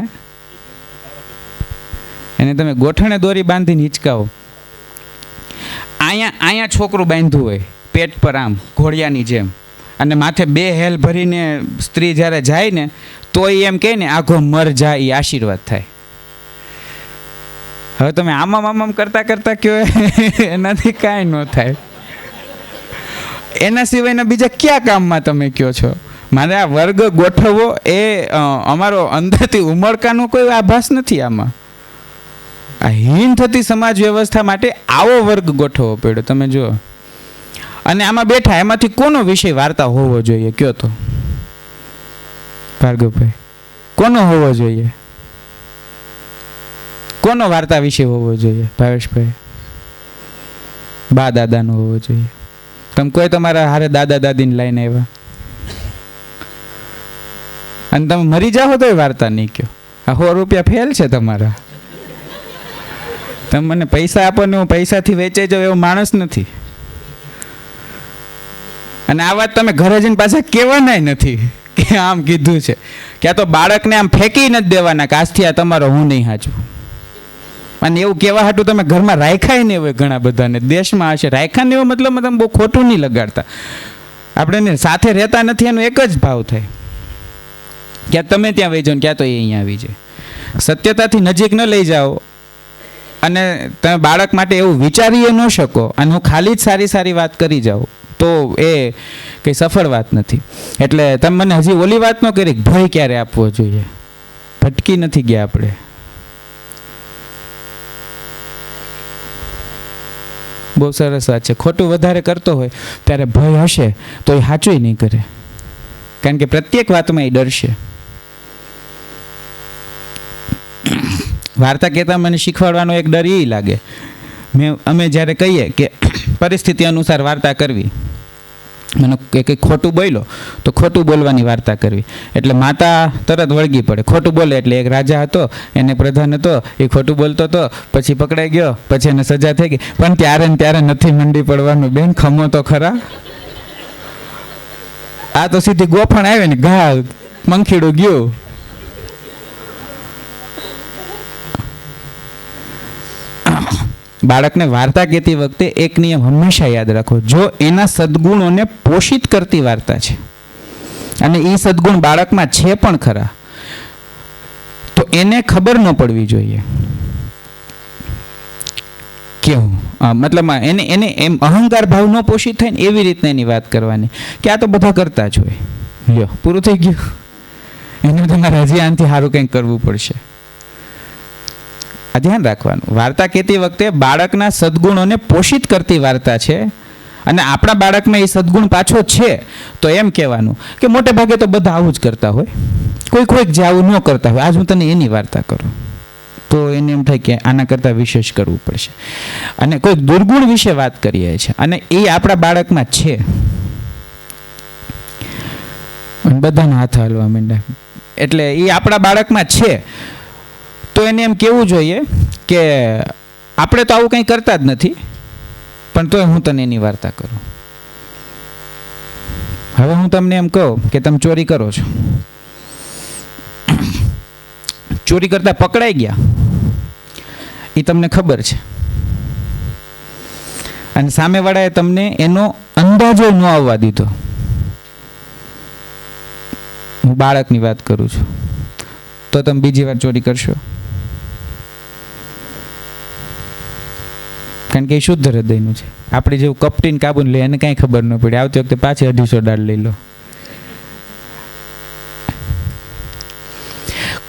એને તમે ગોઠણે દોરી બાંધીને હિંચકાવો. અહીંયા છોકરું બાંધ્યું હોય પેટ પર આમ ઘોડિયાની જેમ, અને માથે 2 હેલ ભરીને સ્ત્રી જ્યારે જાય ને તો એમ કહે ને આઘો મર જા, એ આશીર્વાદ થાય. હવે તમે આમામ કરતા કરતા કયો એનાથી કાંઈ ન થાય. એના સિવાયના બીજા કયા કામમાં તમે કયો છો? મારે આ વર્ગ ગોઠવવો એ અમારો અંદરથી ઉમળકાનો કોઈ આભાસ નથી. આમાં આ હીન થતી સમાજ વ્યવસ્થા માટે આવો વર્ગ ગોઠવવો પડ્યો. તમે જુઓ, અને આમાં બેઠા એમાંથી કોનો વિષય વાર્તા હોવો જોઈએ? કયો તો ભાર્ગવભાઈ, કોનો હોવો જોઈએ? કોનો વાર્તા વિષય હોવો જોઈએ? ભાવેશભાઈ, બા દાદાનો હોવો જોઈએ. તમે કોઈ તમારા હારે દાદા દાદીને લઈને આવ્યા અને તમે મરી જાઓ તો વાર્તા નહીં કયો. આ ₹100 ફેલ છે તમારા. તમે મને પૈસા આપો ને હું પૈસાથી વેચાઈ જાઉં એવો માણસ નથી. અને આ વાત તમે ઘરે જઈને પાછા કહેવાનાય નથી કે આમ કીધું છે, કે આ તો બાળકને આમ ફેંકી નથી દેવાના કે આજથી આ તમારો હું નહીં સાચું. અને એવું કહેવા હાટું તમે ઘરમાં રાખ્યા નહીં હોય ઘણા બધાને દેશમાં હશે રાખ્યા નહીં હોય મતલબ તમે બહુ ખોટું નહીં લગાડતા. આપણે સાથે રહેતા નથી એનો એક જ ભાવ થાય, ક્યાં તમે ત્યાં વહી જાઓ ને ક્યાં તો એ અહીંયા આવી જાય. સત્યતાથી નજીક ન લઈ જાઓ અને તમે બાળક માટે એવું વિચારી ન શકો અને હું ખાલી જ સારી સારી વાત કરી જાઉં તો એ કંઈ સફળ વાત નથી. એટલે તમે મને હજી ઓલી વાત ન કરી ભય ક્યારે આપવો જોઈએ, ભટકી નથી ગયા આપણે. બહુ સરસ વાત છે. ખોટું વધારે કરતો હોય ત્યારે ભય હશે તો એ સાચું નહીં કરે, કારણ કે પ્રત્યેક વાતમાં એ ડરશે. વાર્તા કહેતા મને શીખવાડવાનો એક ડર એ લાગે, અમે જ્યારે કહીએ કે પરિસ્થિતિ અનુસાર વાર્તા કરવી, મને કંઈક ખોટું બોલ્યો તો ખોટું બોલવાની વાર્તા કરવી, એટલે માતા તરત વળગી પડે. ખોટું બોલે એટલે એક રાજા હતો, એને પ્રધાન હતો, એ ખોટું બોલતો હતો, પછી પકડાઈ ગયો, પછી એને સજા થઈ ગઈ. પણ ત્યારે ને ત્યારે નથી મંડી પડવાનું, બેન ખમો તો ખરા. આ તો સીધી ગોફણ આવે ને ઘા મંખીડું ગયું. બાળકને વાર્તા કહેતી વખતે એક નિયમ હંમેશા યાદ રાખો, જો એના સદગુણોને પોષિત કરતી વાર્તા છે અને એ સદગુણ બાળકમાં છે પણ ખરા, તો એને ખબર ન પડવી જોઈએ. કેવું મતલબ એને એને એમ અહંકાર ભાવ ન પોષિત થાય ને એવી રીતના એની વાત કરવાની કે આ તો બધા કરતા જ હોય, લ્યો પૂરું થઈ ગયું, એને તમારે હજી આનાથી સારું કંઈક કરવું પડશે. આ ધ્યાન રાખવાનું. વાર્તા કહેતી વખતે બાળકના સદગુણોને પોષિત કરતી વાર્તા છે અને આપણા બાળકમાં એ સદગુણ પાછો છે તો એમ કહેવાનું કે મોટે ભાગે તો બધા આવું જ કરતા હોય, કોઈક જે આવું ન કરતા હોય, આજ હું તને એની વાર્તા કરું, તો એને એમ થાય કે આના કરતાં વિશેષ કરવું પડશે. અને કોઈ દુર્ગુણ વિશે વાત કરીએ છીએ અને એ આપણા બાળકમાં છે, બધાના હાથ હાલવા માંડ્યા, એટલે એ આપણા બાળકમાં છે તો એને એમ કહેવું જોઈએ કે આપણે તો આવું કંઈ કરતા જ નથી, પણ તોય હું તને એની વાર્તા કરું. હવે હું તમને એમ કહું કે તમે ચોરી કરો છો, ચોરી કરતા પકડાઈ ગયા એ તમને ખબર છે અને સામેવાળાએ તમને એનો અંદાજો ન આવવા દીધો. હું બાળકની વાત કરું છું, તો તમે બીજી વાર ચોરી કરશો? કારણ કે એ શુદ્ધ હૃદયનું છે. આપણે જેવું કપટીને કાબૂને લે એને કાંઈ ખબર ન પડી, આવતી વખતે પાછી 250 દાળ લઈ લો.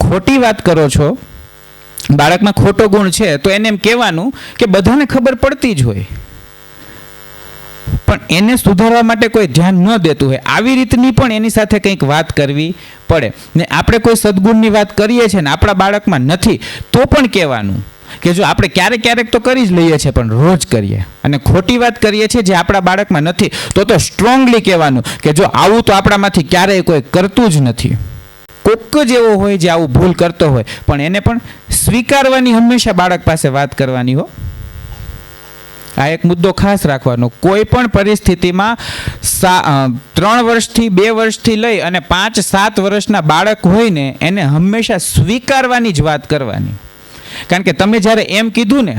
ખોટી વાત કરો છો, બાળકમાં ખોટો ગુણ છે તો એને એમ કહેવાનું કે બધાને ખબર પડતી જ હોય પણ એને સુધારવા માટે કોઈ ધ્યાન ન દેતું હોય, આવી રીતની પણ એની સાથે કંઈક વાત કરવી પડે. ને આપણે કોઈ સદગુણની વાત કરીએ છીએ ને આપણા બાળકમાં નથી તો પણ કહેવાનું કે જો આપણે ક્યારેક ક્યારેક તો કરી જ લઈએ છીએ પણ રોજ કરીએ અને ખોટી વાત કરીએ છીએ જે આપણા બાળકમાં નથી તો સ્ટ્રોંગલી કહેવાનું કે જો આવું તો આપણામાંથી ક્યારેય કોઈ કરતું જ નથી. કોક જ એવો હોય જે આવું ભૂલ કરતો હોય પણ એને પણ સ્વીકારવાની હંમેશા બાળક પાસે વાત કરવાની હો. આ એક મુદ્દો ખાસ રાખવાનો. કોઈ પણ પરિસ્થિતિમાં 3 વર્ષથી 2 વર્ષથી લઈ અને 5-7 વર્ષના બાળક હોય ને એને હંમેશા સ્વીકારવાની જ વાત કરવાની. કારણ કે તમે જ્યારે એમ કીધું ને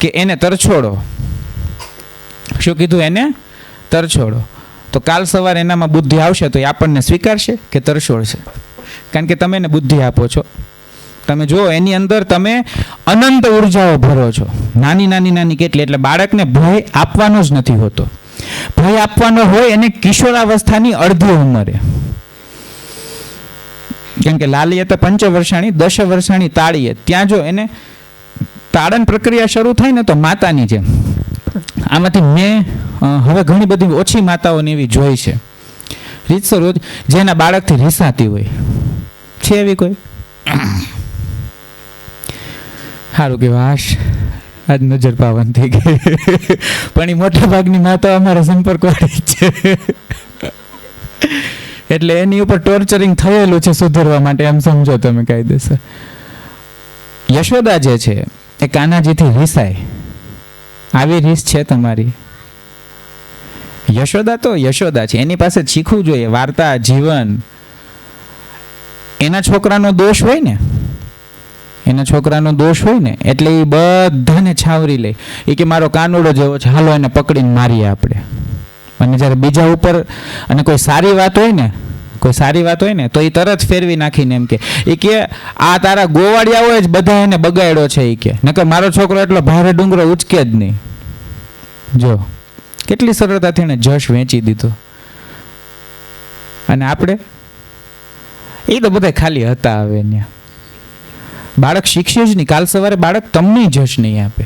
કે એને તરછોડો, શું કીધું? એને તરછોડો, તો કાલ સવારે એનામાં બુદ્ધિ આવશે તો એ આપણને સ્વીકારશે કે તરછોડશે? કારણ કે તમે એને બુદ્ધિ આપો છો. તમે જો એની અંદર તમે અનંત ઉર્જાઓ ભરો છો, નાની નાની કેટલી. એટલે બાળકને ભય આપવાનો જ નથી હોતો. ભય આપવાનો હોય એને કિશોરાવસ્થાની અડધી ઉંમરે. કેમ કે લાલીએ તો 5 વર્ષાની 10 વર્ષાની તાળીએ, ત્યાં જો એને તાળન પ્રક્રિયા શરૂ થાય ને તો માતાની જેમ. આમાંથી મેં હવે ઘણી બધી ઓછી માતાઓને એવી જોઈ છે રીતસર જેના બાળકથી રીસાતી હોય છે. એવી કોઈ? સારું કે વાશ આજ નજર પાવન થઈ ગઈ. પણ એ મોટા ભાગની માતાઓ અમારા સંપર્કવાળી છે એટલે એની ઉપર ટોર્ચરિંગ થયેલું છે સુધારવા માટે, એમ સમજો તમે કાયદેસર. યશોદા જે છે એ કાનાજીથી રીસાય, આવી રીસ છે તમારી? યશોદા તો યશોદા છે, એની પાસે શીખવું જોઈએ વાર્તા, જીવન. એના છોકરાનો દોષ હોય ને, એના છોકરાનો દોષ હોય ને એટલે એ બધાને છાવરી લે. એ કે મારો કાનુડો જેવો છે, હાલો એને પકડીને મારીએ આપણે. અને જ્યારે બીજા ઉપર અને કોઈ સારી વાત હોય ને, કોઈ સારી વાત હોય ને તો એ તરત ફેરવી નાખીને એમ કે આ તારા ગોવાળિયાઓએ જ બધા એને બગાડ્યો છે. એ કે નકર મારો છોકરો એટલો ભારે ડુંગરો ઉચકે જ નહીં. જો કેટલી સરળતાથી એને જશ વેચી દીધો. અને આપણે એ તો બધા ખાલી હતા. હવે ત્યાં બાળક શીખશે જ નહીં. કાલ સવારે બાળક તમને જશ નહીં આપે.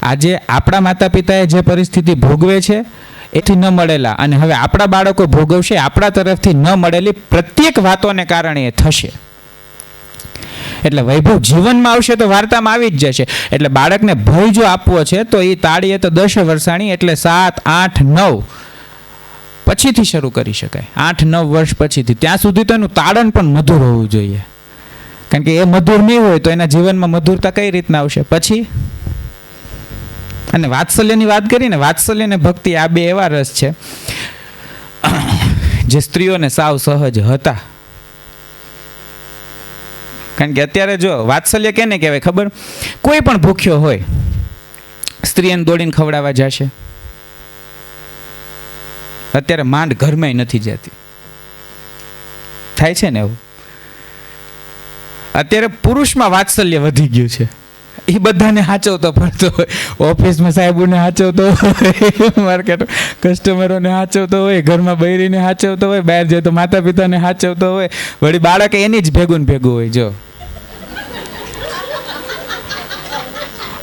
આજે આપણા માતા પિતાએ જે પરિસ્થિતિ ભોગવે છે એથી ન મળેલા, અને હવે આપણા બાળકો ભોગવશે આપણા તરફથી ન મળેલી પ્રત્યેક વાતોને કારણે એ થશે. એટલે વૈભવ જીવનમાં આવશે તો વાર્તામાં આવી જ જશે. એટલે બાળકને ભય જો આપવો છે તો એ તાળીએ તો 10 વર્ષાણી, એટલે 7, 8, 9 પછીથી શરૂ કરી શકાય. 8, 9 વર્ષ પછીથી. ત્યાં સુધી તો એનું તાળન પણ મધુર હોવું જોઈએ. કારણ કે એ મધુર નહીં હોય તો એના જીવનમાં મધુરતા કઈ રીતના આવશે પછી? અને વાત્સલ્યની વાત કરીને, વાત્સલ્ય અને ભક્તિ આ બે એવા રસ છે જે સ્ત્રીઓને સાવ સહજ હતા. કારણ કે અત્યારે જો વાત્સલ્ય કેને કહેવાય ખબર? કોઈ પણ ભૂખ્યો હોય, સ્ત્રી એને દોડીને ખવડાવવા જશે? અત્યારે માંડ ઘરમાં નથી જતી. થાય છે ને એવું? અત્યારે પુરુષમાં વાત્સલ્ય વધી ગયું છે. એ બધાને હાચવતો પડતો હોય, ઓફિસમાં સાહેબોને હાચવતો હોય, માર્કેટ કસ્ટમરોને હાચવતો હોય, ઘરમાં બૈરીને હાચવતો હોય, બહાર જાય તો માતા પિતાને હાચવતો હોય, વળી બાળક એની જ ભેગું ને ભેગું હોય. જો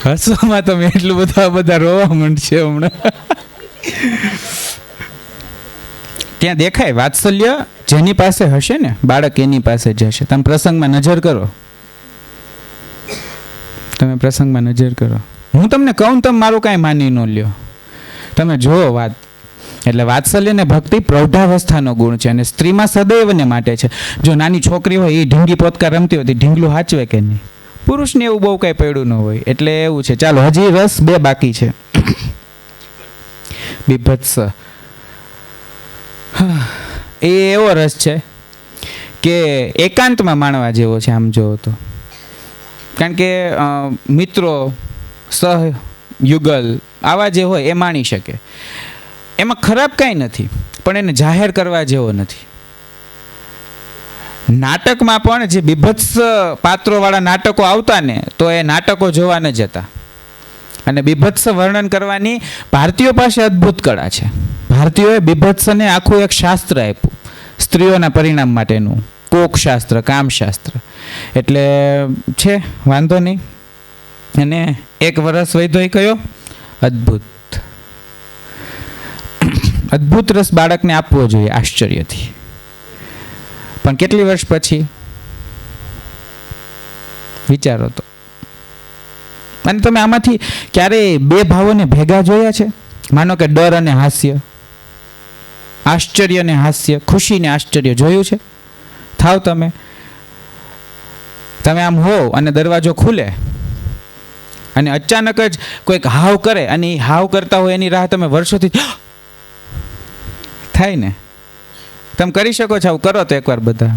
હસવામાં તમે એટલું બધા રોવા માંડશે હમણાં. ત્યાં દેખાય વાત્સલ્ય જેની પાસે હશે ને બાળક એની પાસે જ હશે. તમે પ્રસંગમાં નજર કરો, તમે પ્રસંગમાં નજર કરો. હું તમને કહું તમે મારું કાંઈ માની ન લ્યો, તમે જુઓ વાત. એટલે વાત્સલ્ય ને ભક્તિ પ્રૌઢાવસ્થાનો ગુણ છે અને સ્ત્રીમાં સદૈવને માટે છે. જો નાની છોકરી હોય એ ઢીંગી પોતકા રમતી હોય ઢીંગલું હાચવે કે નહીં? પુરુષને એવું બહુ કાંઈ પડ્યું ન હોય. એટલે એવું છે. ચાલો હજી રસ 2 બાકી છે. બીભત્સ એ એવો રસ છે કે એકાંતમાં માણવા જેવો છે આમ જોવો તો. કારણ કે મિત્રો, સહયુગલ આવા જે હોય એ માણી શકે. એમાં ખરાબ કાંઈ નથી, પણ એને જાહેર કરવા જેવો નથી. નાટકમાં પણ જે બીભત્સ પાત્રોવાળા નાટકો આવતા ને તો એ નાટકો જોવા ન જતા. અને બીભત્સ વર્ણન કરવાની ભારતીયો પાસે અદ્ભુત કળા છે. ભારતીયોએ બીભત્સને આખું એક શાસ્ત્ર આપ્યું સ્ત્રીઓના પરિણામ માટેનું, કોકશાસ્ત્ર, કામશાસ્ત્ર. એટલે છે વાંધો નહીં. અને 1 વર્ષ વૈધો એ કયો અદ્ભુત અદ્ભુત રસ બાળકને આપવો જોઈએ આશ્ચર્યથી. પણ કેટલી વર્ષ પછી વિચારો તો. અને તમે આમાંથી ક્યારેય 2 ભાવોને ભેગા જોયા છે? માનો કે ડર અને હાસ્ય, આશ્ચર્ય ને હાસ્ય, ખુશી ને આશ્ચર્ય જોયું છે? થાવ તમે આમ હો અને દરવાજો ખુલે અને અચાનક જ કોઈક હાવ કરે અને એ હાવ કરતા હોય એની રાહ તમે વર્ષોથી થાય ને? તમે કરી શકો છો? આવું કરો તો એકવાર બધા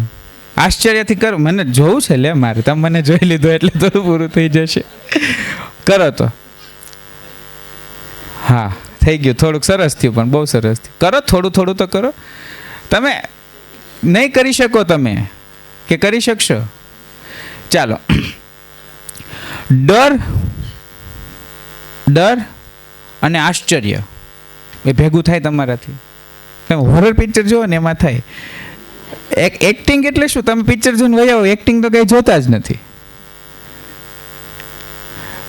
આશ્ચર્યથી કરો. મને જોવું છે લે મારે, તમે મને જોઈ લીધો એટલે થોડું પૂરું થઈ જશે. કરો તો. હા થઈ ગયું, થોડુંક સરસ થયું, પણ બહુ સરસ થયું. કરો થોડું તો કરો. તમે નહીં કરી શકો તમે કે કરી શકશો? ચાલો. ડર અને આશ્ચર્ય એ ભેગું થાય તમારાથી. તમે હોરર પિક્ચર જુઓ ને એમાં થાય. એક્ટિંગ એટલે શું? તમે પિક્ચર જોઈને વહી આવો, એક્ટિંગ તો કંઈ જોતા જ નથી.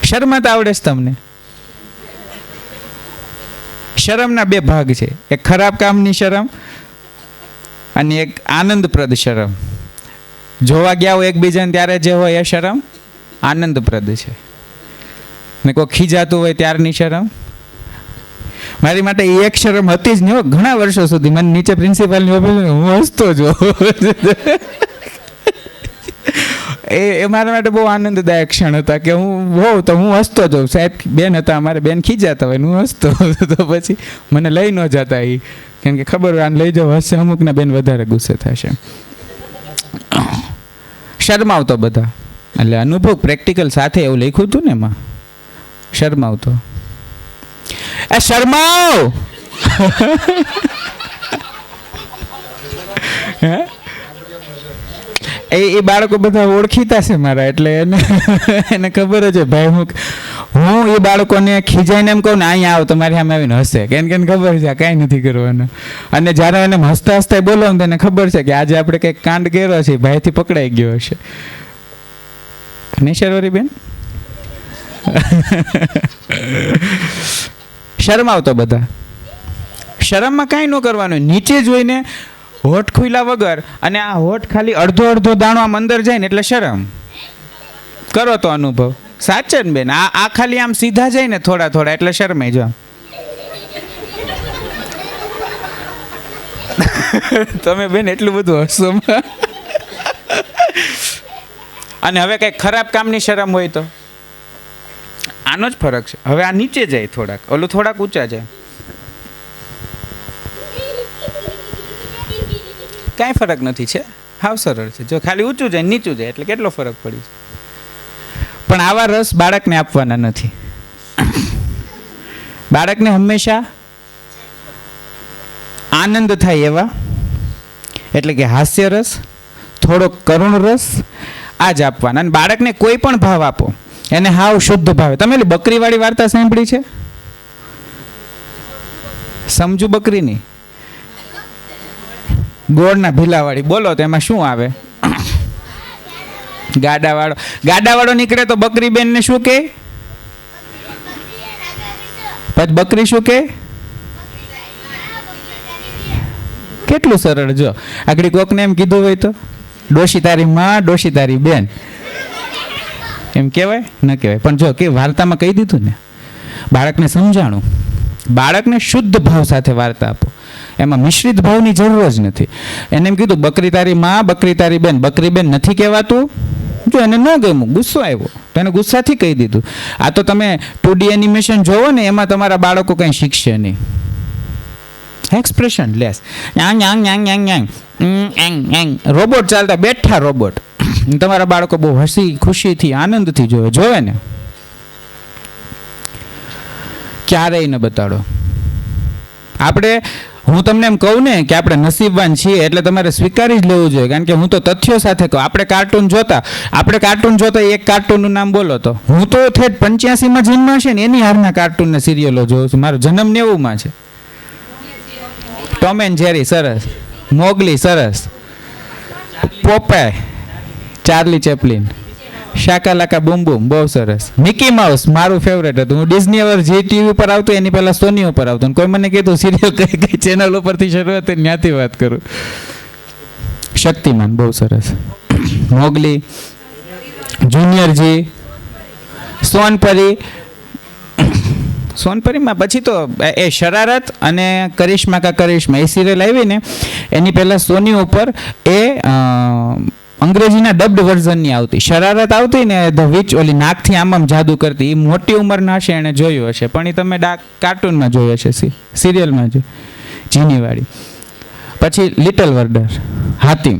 શરમાતા આવડે છે તમને? શરમના 2 ભાગ છે. એક ખરાબ કામની શરમ અને એક આનંદપ્રદ શરમ. જોવા ગયા હોય એકબીજાને ત્યારે જે હોય એ શરમ આનંદપ્રદ છે. ને કોઈ ખીજાતું હોય ત્યારની શરમ. મારી માટે એ એક શરમ હતી જ નહીં ઘણા વર્ષો સુધી. મને નીચે પ્રિન્સિપાલની ઓફિસ હું હસતો જો એ મારા માટે બહુ આનંદદાયક ક્ષણ હતા કે હું હસતો જાઉં. સાહેબ બેન હતા અમારે, બેન ખીજાતા હોય ને હું હસતો તો પછી મને લઈ ન જતા એ, કેમ કે ખબર હોય આને લઈ જાવ હશે અમુકને બેન વધારે ગુસ્સે થશે. શરમાવતો બધા, એટલે અનુભવ પ્રેક્ટિકલ સાથે એવું લખ્યું હતું ને એમાં, શરમાવતો. એ શરમાવ એ બાળકો બધા ઓળખીતા છે મારા, એટલે એને ખબર જ છે ભાઈ હું એ બાળકોને ખીજાઈને એમ કહું ને અહીંયા આવો તમારી સામે આવીને હસે, કેમ કે ખબર છે કાંઈ નથી કરવાનું. અને જ્યારે એને હસતા હસતા બોલો ને એને ખબર છે કે આજે આપણે કંઈક કાંડ કર્યો છે, ભાઈથી પકડાઈ ગયો હશે. નહીં શર્વરી બેન? શરમાવતો બધા. શરમમાં કાંઈ ન કરવાનું, નીચે જોઈને હોઠ ખુલ્લા વગર, અને આ હોઠ ખાલી અડધો દાણો આમ અંદર જાય ને એટલે શરમ કરો તો અનુભવ. સાચે ને બેન? આ ખાલી આમ સીધા જાય ને થોડા એટલે શરમાઈ જો. તમે બેન એટલું બધું હસો. અને હવે કંઈક ખરાબ કામની શરમ હોય તો આનો જ ફરક છે. હવે આ નીચે જાય થોડાક, ઓલું થોડાક ઊંચા જાય, કાંઈ ફરક નથી છે, હાવ સરળ છે. જો ખાલી ઊંચું જાય નીચું જાય એટલે કેટલો ફરક પડી છે. પણ આવા રસ બાળકને આપવાના નથી. બાળકને હંમેશા આનંદ થાય એવા, એટલે કે હાસ્ય રસ, થોડો કરુણ રસ, આ જ આપવાના. અને બાળકને કોઈ પણ ભાવ આપો, એને હાવ શુદ્ધ ભાવે. તમે બકરીવાળી વાર્તા સાંભળી છે? સમજુ બકરીની, ગોળના ભીલાવાળી. બોલો તો એમાં શું આવે? ગાડાવાળો નીકળે તો બકરી બેનને શું કહે? પછી બકરી શું કહે? કેટલું સરળ. જો આગળ કોકને એમ કીધું હોય તો ડોશી તારી માં, ડોશી તારી બેન, એમ કહેવાય? ન કહેવાય. પણ જો કે વાર્તામાં કહી દીધું ને, બાળકને સમજાણું. બાળકને શુદ્ધ ભાવ સાથે વાર્તા આપો, એમાં મિશ્રિત ભાવની જરૂર જ નથી. એને એમ કીધું બકરી તારી માં, બકરી તારી બેન. બકરી બેન નથી કહેવાતું. જો એને ન ગમ્યું, ગુસ્સો આવ્યો તો એને ગુસ્સાથી કહી દીધું. આ તો તમે 2D એનિમેશન જોવો ને, એમાં તમારા બાળકો કંઈ શીખશે નહીં. એક્સપ્રેશન લેસ, રોબોટ ચાલતા બેઠા રોબોટ. તમારા બાળકો બહુ હસી ખુશીથી આનંદથી જોવે ને, ક્યારેય ન બતાડો. હું તમને એમ કહું ને કે આપણે નસીબવાન છીએ, એટલે તમારે સ્વીકારી જ લેવું જોઈએ. કારણ કે હું તો તથ્યો સાથે કહું. આપણે કાર્ટૂન જોતા એક કાર્ટૂનનું નામ બોલો તો. હું તો ઠેઠ 85માં જન્મ હશે ને એની હારના કાર્ટૂન ને સિરિયલો જોઉં છું. મારો જન્મ 90માં છે. ટોમ એન્ડ જેરી સરસ, મોગલી સરસ, પોપાય, ચાર્લી ચેપ્લિન, શાકાલાકા બૂમ બૂમ બહુ સરસ. મિકી માઉસ મારું ફેવરેટ હતું. હું ડિઝની અવર જે ટીવી ઉપર આવતું એની પહેલાં સોની ઉપર આવતું. કોઈ મને કીધું સિરિયલ કઈ ચેનલ ઉપરથી શરૂઆત થઈ, ત્યાંથી વાત કરું. શક્તિમાન બહુ સરસ, મોગલી, જુનિયરજી, સોનપરીમાં પછી તો એ શરારત અને કરિશ્મા કા કરિશ્મા એ સિરિયલ આવી ને એની પહેલાં સોની ઉપર એ અંગ્રેજીના ડબ્ડ વર્ઝનની આવતી. શરારત આવતી ને ધ વિચ, ઓલી નાકથી આમ જાદુ કરતી. એ મોટી ઉંમરના હશે, એણે જોયું હશે, પણ એ તમે કાર્ટૂનમાં જોયું હશે, સિરિયલમાં જો ઝીનીવાળી. પછી લિટલ વર્ડર, હાતિમ.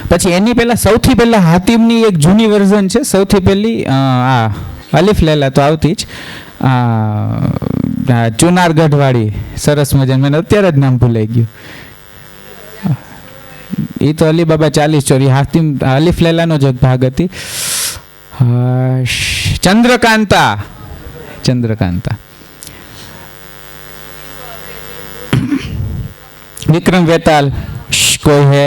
પછી એની સૌથી પહેલાં હાતિમની એક જૂની વર્ઝન છે. સૌથી પહેલી આ અલીફ લૈલા તો આવતી જ, ચુનારગઢવાળી સરસ મજાની. મને અત્યારે જ નામ ભૂલાઈ ગયું. એ તો અલી બાબા 40 ચોરી. હાતિમ અલીફ લૈલાનો જ ભાગ હતી. ચંદ્રકાંતા વિક્રમ વેતાલ, કોઈ હે.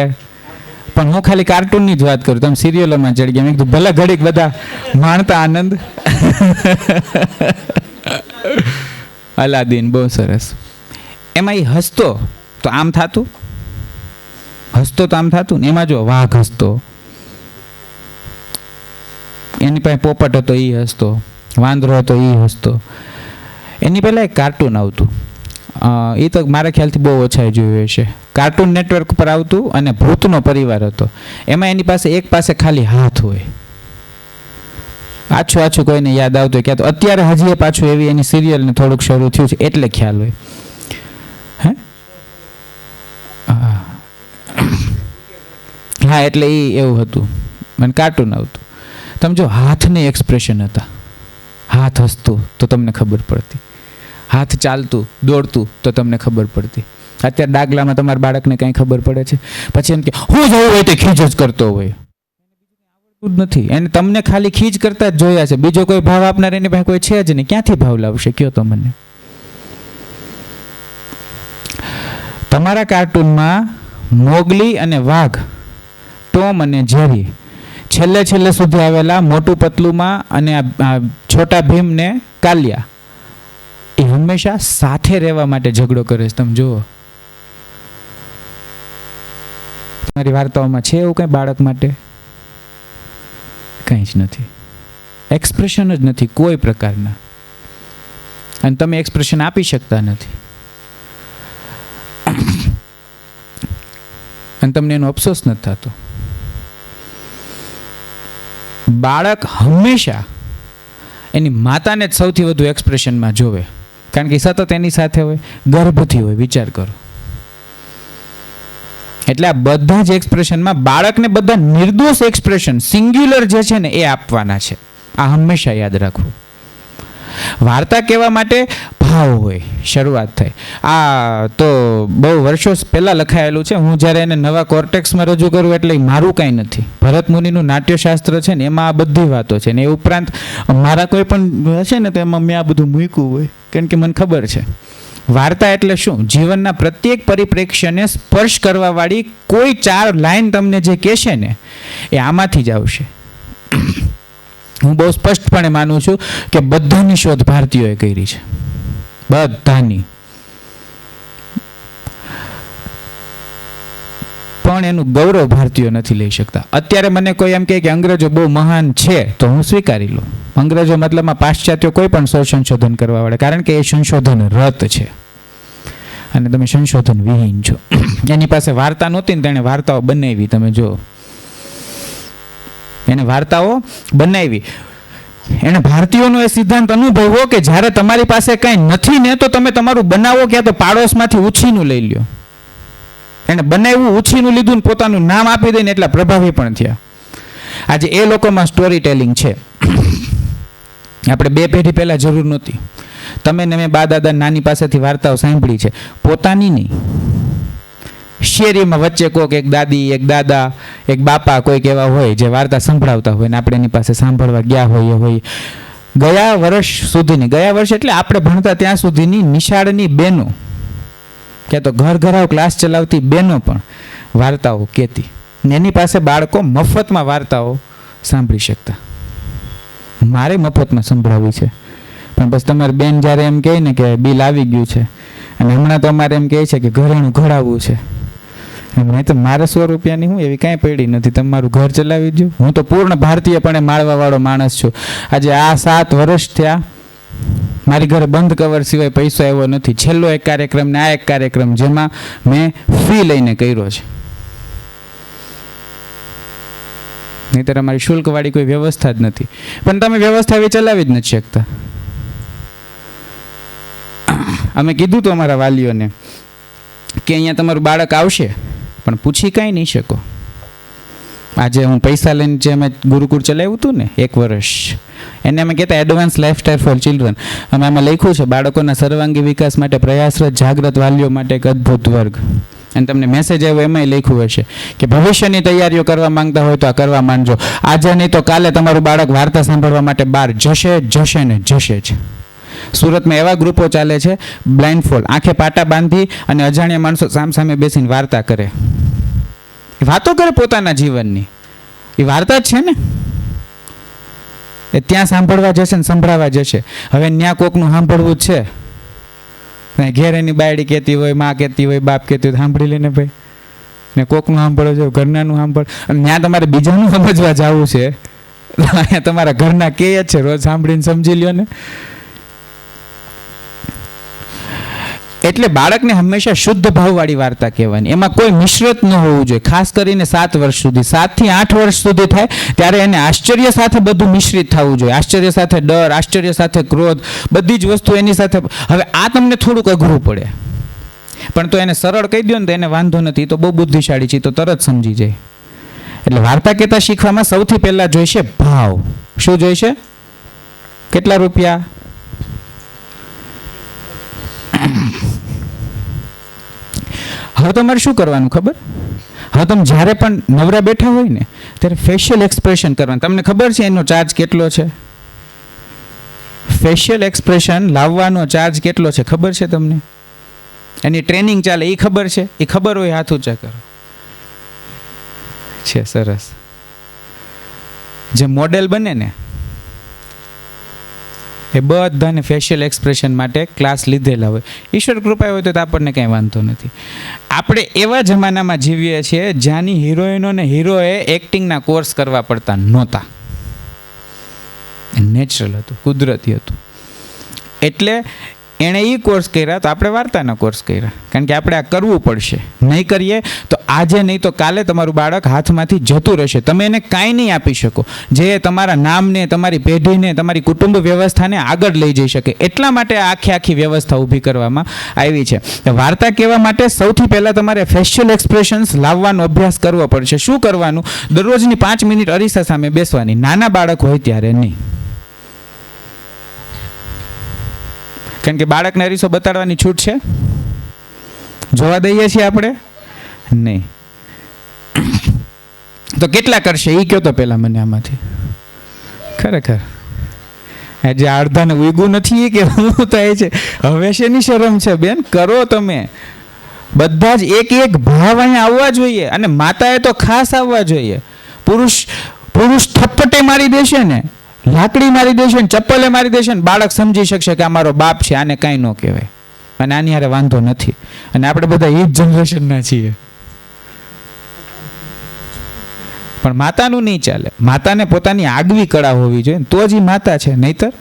પણ હું ખાલી કાર્ટૂનની જ વાત કરું, તમે સિરિયલોમાં ચડી ગયા. મેં કીધું ભલે ઘડીક બધા માણતા આનંદ. અલાદીન બહુ સરસ. એમાં એ હસતો તો આમ થતું ને. એમાં જો વાઘ હસતો, એની પાસે પોપટ હતો એ હસતો, વાંદરો હતો એ હસતો. એની પહેલાં એક કાર્ટૂન આવતું, એ તો મારા ખ્યાલથી બહુ ઓછા જોયું હશે. કાર્ટૂન નેટવર્ક પર આવતું અને ભૂતનો પરિવાર હતો. એમાં એની પાસે એક પાસે ખાલી હાથ હોય. આછું આછું કોઈને યાદ આવતું હોય ક્યાં તો અત્યારે હજી એ પાછું એવી એની સિરિયલને થોડુંક શરૂ થયું છે એટલે ખ્યાલ હોય. હે હા એટલે એ એવું હતું અને કાર્ટૂન આવતું. તમે જો હાથને એક્સપ્રેશન હતા, હાથ હસતું તો તમને ખબર પડતી, હાથ ચાલતું દોડતું તો તમને ખબર પડતી. અત્યારે ડાગલામાં તમારા બાળકને કંઈ ખબર પડે છે? પછી એમ કે હું જવું હોય તે ખીજ જ કરતો હોય, નથી એને તમને ખાલી ખીજ કરતા જ જોયા છે, બીજો કોઈ ભાવ આપનાર એની પાસે કોઈ છે જ નહીં. ક્યાંથી ભાવ લાવશે કયો તો મને? તમારા કાર્ટૂનમાં મોગલી અને વાઘ, ટોમ અને જેરી, છેલ્લે સુધી આવેલા મોટું પતલુમાં અને આ છોટા ભીમ ને કાલિયા, એ હંમેશા સાથે રહેવા માટે ઝઘડો કરે છે. તમે જુઓ તમારી વાર્તાઓમાં છે એવું કંઈ બાળક માટે? કંઈ જ નથી. એક્સપ્રેશન જ નથી કોઈ પ્રકારના, અને તમે એક્સપ્રેશન આપી શકતા નથી અને તમને એનો અફસોસ નથી થતો. બાળક હંમેશા એની માતાને જ સૌથી વધુ એક્સપ્રેશનમાં જોવે, કારણ કે સતત એની સાથે હોય, ગર્ભથી હોય. વિચાર કરો. એટલે આ બધા જ એક્સપ્રેશનમાં બાળકને બધા નિર્દોષ એક્સપ્રેશન સિંગ્યુલર જે છે ને એ આપવાના છે. આ હંમેશા યાદ રાખવું. વાર્તા કહેવા માટે ભાવ હોય, શરૂઆત થાય. આ તો બહુ વર્ષો પહેલાં લખાયેલું છે. હું જ્યારે એને નવા કોર્ટેક્સમાં રજૂ કરું એટલે મારું કાંઈ નથી. ભરત મુનિનું નાટ્યશાસ્ત્ર છે ને એમાં આ બધી વાતો છે ને એ ઉપરાંત મારા કોઈ પણ હશે ને તો એમાં મેં આ બધું મૂક્યું હોય, કારણ કે મને ખબર છે વાર્તા એટલે શું. જીવનના પ્રત્યેક પરિપ્રેક્ષ્યને સ્પર્શ કરવાવાળી કોઈ 4 લાઈન તમને જે કહેશે ને એ આમાંથી જ આવશે. હું બહુ સ્પષ્ટપણે માનું છું કે બધાની શોધ ભારતીયોએ કરી છે, બધાની. પણ એનું ગૌરવ ભારતીયો નથી લઈ શકતા. અત્યારે મને કોઈ એમ કહે કે અંગ્રેજો બહુ મહાન છે તો હું સ્વીકારી લઉં. અંગ્રેજો મતલબમાં પાશ્ચાત્યો કોઈ પણ સંશોધન કરવા વાળા, કારણ કે એ સંશોધન રત છે અને તમે સંશોધન વિહીન છો. એની પાસે વાર્તા નહોતી ને તેણે વાર્તાઓ બનાવી. તમે જો એને વાર્તાઓ બનાવી. એને ભારતીયોનો એ સિદ્ધાંત અનુભવ્યો કે જ્યારે તમારી પાસે કાંઈ નથી ને તો તમે તમારું બનાવો, ક્યાં તો પાડોશમાંથી ઉછીનું લઈ લ્યો. એને બનાવ્યું, ઉછીનું લીધું ને પોતાનું નામ આપી દઈને એટલા પ્રભાવી પણ થયા. આજે એ લોકોમાં સ્ટોરી ટેલિંગ છે. આપણે 2 પેઢી પહેલાં જરૂર નહોતી. તમે ને મેં બા દાદા નાની પાસેથી વાર્તાઓ સાંભળી છે, પોતાની નહીં. શેરીમાં વચ્ચે કોઈક એક દાદી, એક દાદા, એક બાપા કોઈક એવા હોય જે વાર્તા સંભળાવતા હોય ને આપણે એની પાસે સાંભળવા ગયા હોય. ગયા વર્ષ એટલે આપણે ભણતા ત્યાં સુધીની નિશાળની બહેનો, કે તો ઘરાવ ક્લાસ ચલાવતી બહેનો પણ વાર્તાઓ કહેતી ને એની પાસે બાળકો મફતમાં વાર્તાઓ સાંભળી શકતા. મારે મફતમાં સંભળાવી છે, પણ બસ તમારી બેન જ્યારે એમ કહે ને કે બિલ આવી ગયું છે અને હમણાં તો અમારે એમ કહે છે કે ઘરેણું ઘડાવવું છે, નહીં તો મારે 100 રૂપિયાની હું એવી કાંઈ પડી નથી, તમારું ઘર ચલાવી દઉં. હું તો પૂર્ણ ભારતીયપણે માળવાવાળો માણસ છું. આજે આ 7 વર્ષ થયા મારી ઘરે બંધ કવર સિવાય પૈસો આવ્યો નથી. છેલ્લો એક કાર્યક્રમ ને આ એક કાર્યક્રમ જેમાં મેં ફી લઈને કર્યો છે, નહીંતર અમારી શુલ્કવાળી કોઈ વ્યવસ્થા જ નથી. પણ તમે વ્યવસ્થા એવી ચલાવી જ નથી શકતા. અમે કીધું તો અમારા વાલીઓને કે અહીંયા તમારું બાળક આવશે પણ પૂછી કાંઈ નહીં શકો. આજે હું પૈસા લઈને જે અમે ગુરુકુળ ચલાવ્યું હતું ને 1 વર્ષ, એને અમે કહેતા એડવાન્સ લાઈફસ્ટાઈલ ફોર ચિલ્ડ્રન. અમે આમાં લખ્યું છે બાળકોના સર્વાંગી વિકાસ માટે પ્રયાસરત જાગૃત વાલીઓ માટે એક અદ્ભુત વર્ગ. અને તમને મેસેજ આવ્યો એમાંય લખ્યું હશે કે ભવિષ્યની તૈયારીઓ કરવા માંગતા હોય તો આ કરવા માંડજો. આજે નહીં તો કાલે તમારું બાળક વાર્તા સાંભળવા માટે બહાર જશે ને જશે જ. સુરતમાં એવા ગ્રુપો ચાલે છે, બ્લાઇન્ડફોલ્ડ, આંખે પાટા બાંધી અને અજાણ્યા માણસો સામસામે બેસીને વાર્તા કરે, વાતો કરે પોતાના જીવનની. એ વાર્તા જ છે ને. એ ત્યાં સાંભળવા જશે ને સંભળાવા જશે. હવે ત્યાં કોકનું સાંભળવું જ છે. ઘેર એની બાયડી કહેતી હોય, માં કહેતી હોય, બાપ કહેતી હોય, સાંભળી લેને ભાઈ. ને કોકનું સાંભળો છો, ઘરનાનું સાંભળ. અને ત્યાં તમારે બીજાનું સમજવા જવું છે, અહીંયા તમારા ઘરના કહે જ છે, રોજ સાંભળીને સમજી લ્યો ને. એટલે બાળકને હંમેશા શુદ્ધ ભાવવાળી વાર્તા કહેવાની, એમાં કોઈ મિશ્રિત ન હોવું જોઈએ. ખાસ કરીને 7 વર્ષ સુધી, 7 થી 8 વર્ષ સુધી થાય ત્યારે એને આશ્ચર્ય સાથે બધું મિશ્રિત થવું જોઈએ. આશ્ચર્ય સાથે ડર, આશ્ચર્ય સાથે ક્રોધ, બધી જ વસ્તુ એની સાથે. હવે આ તમને થોડુંક અઘરું પડે, પણ તો એને સરળ કહી દો ને તો એને વાંધો નથી, તો બહુ બુદ્ધિશાળી છે, તો તરત સમજી જાય. એટલે વાર્તા કહેતા શીખવામાં સૌથી પહેલા જોઈશે ભાવ. શું જોઈશે? કેટલા રૂપિયા? હવે તમારે શું કરવાનું ખબર? હવે તમે જ્યારે પણ નવરા બેઠા હોય ને ત્યારે ફેશિયલ એક્સપ્રેશન કરવાનું. તમને ખબર છે એનો ચાર્જ કેટલો છે? ફેશિયલ એક્સપ્રેશન લાવવાનો ચાર્જ કેટલો છે ખબર છે તમને? એની ટ્રેનિંગ ચાલે એ ખબર છે? એ ખબર હોય હાથ ઊંચા કરો. છે સરસ. જે મોડેલ બને ને એ બધાને ફેશિયલ એક્સપ્રેશન માટે ક્લાસ લીધેલા હોય. ઈશ્વર કૃપા હોય તો આપણને કંઈ વાંધો નથી. આપણે એવા જમાનામાં જીવીએ છીએ જ્યાંની હિરોઈનો ને હીરોએ એક્ટિંગના કોર્સ કરવા પડતા નહોતા. નેચરલ હતું, કુદરતી હતું. એટલે એણે એ કોર્સ કર્યા તો આપણે વાર્તાના કોર્સ કર્યા, કારણ કે આપણે આ કરવું પડશે. નહીં કરીએ તો આજે નહીં તો કાલે તમારું બાળક હાથમાંથી જતું રહેશે. તમે એને કાંઈ નહીં આપી શકો જે તમારા નામને, તમારી પેઢીને, તમારી કુટુંબ વ્યવસ્થાને આગળ લઈ જઈ શકે. એટલા માટે આખી વ્યવસ્થા ઊભી કરવામાં આવી છે. વાર્તા કહેવા માટે સૌથી પહેલાં તમારે ફેશિયલ એક્સપ્રેશન્સ લાવવાનો અભ્યાસ કરવો પડશે. શું કરવાનું? દરરોજની 5 મિનિટ અરીસા સામે બેસવાની. નાના બાળક હોય ત્યારે નહીં, કારણ કે બાળકને અરીસો બતાડવાની છૂટ છે? જોવા દઈએ છીએ આપણે? નહીં. તો કેટલા કરશે એ કહો તો પહેલાં મને આમાંથી. ખરેખર જે અડધાને ઉગ્યું નથી એ કે હું થાય છે. હવે શેની શરમ છે બેન? કરો તમે. બધા જ એક ભાવ અહીંયા આવવા જોઈએ, અને માતાએ તો ખાસ આવવા જોઈએ. પુરુષ થપ્પટે મારી દેશે ને, લાકડી મારી દેશે ને, ચપ્પલે મારી દેશે ને, બાળક સમજી શકશે કે આ મારો બાપ છે, આને કાંઈ ન કહેવાય અને આની હારે વાંધો નથી. અને આપણે બધા એ જ જનરેશનના છીએ. પણ માતાનું નહીં ચાલે. માતાને પોતાની આગવી કળા હોવી જોઈએ, તો જ એ માતા છે. નહીતર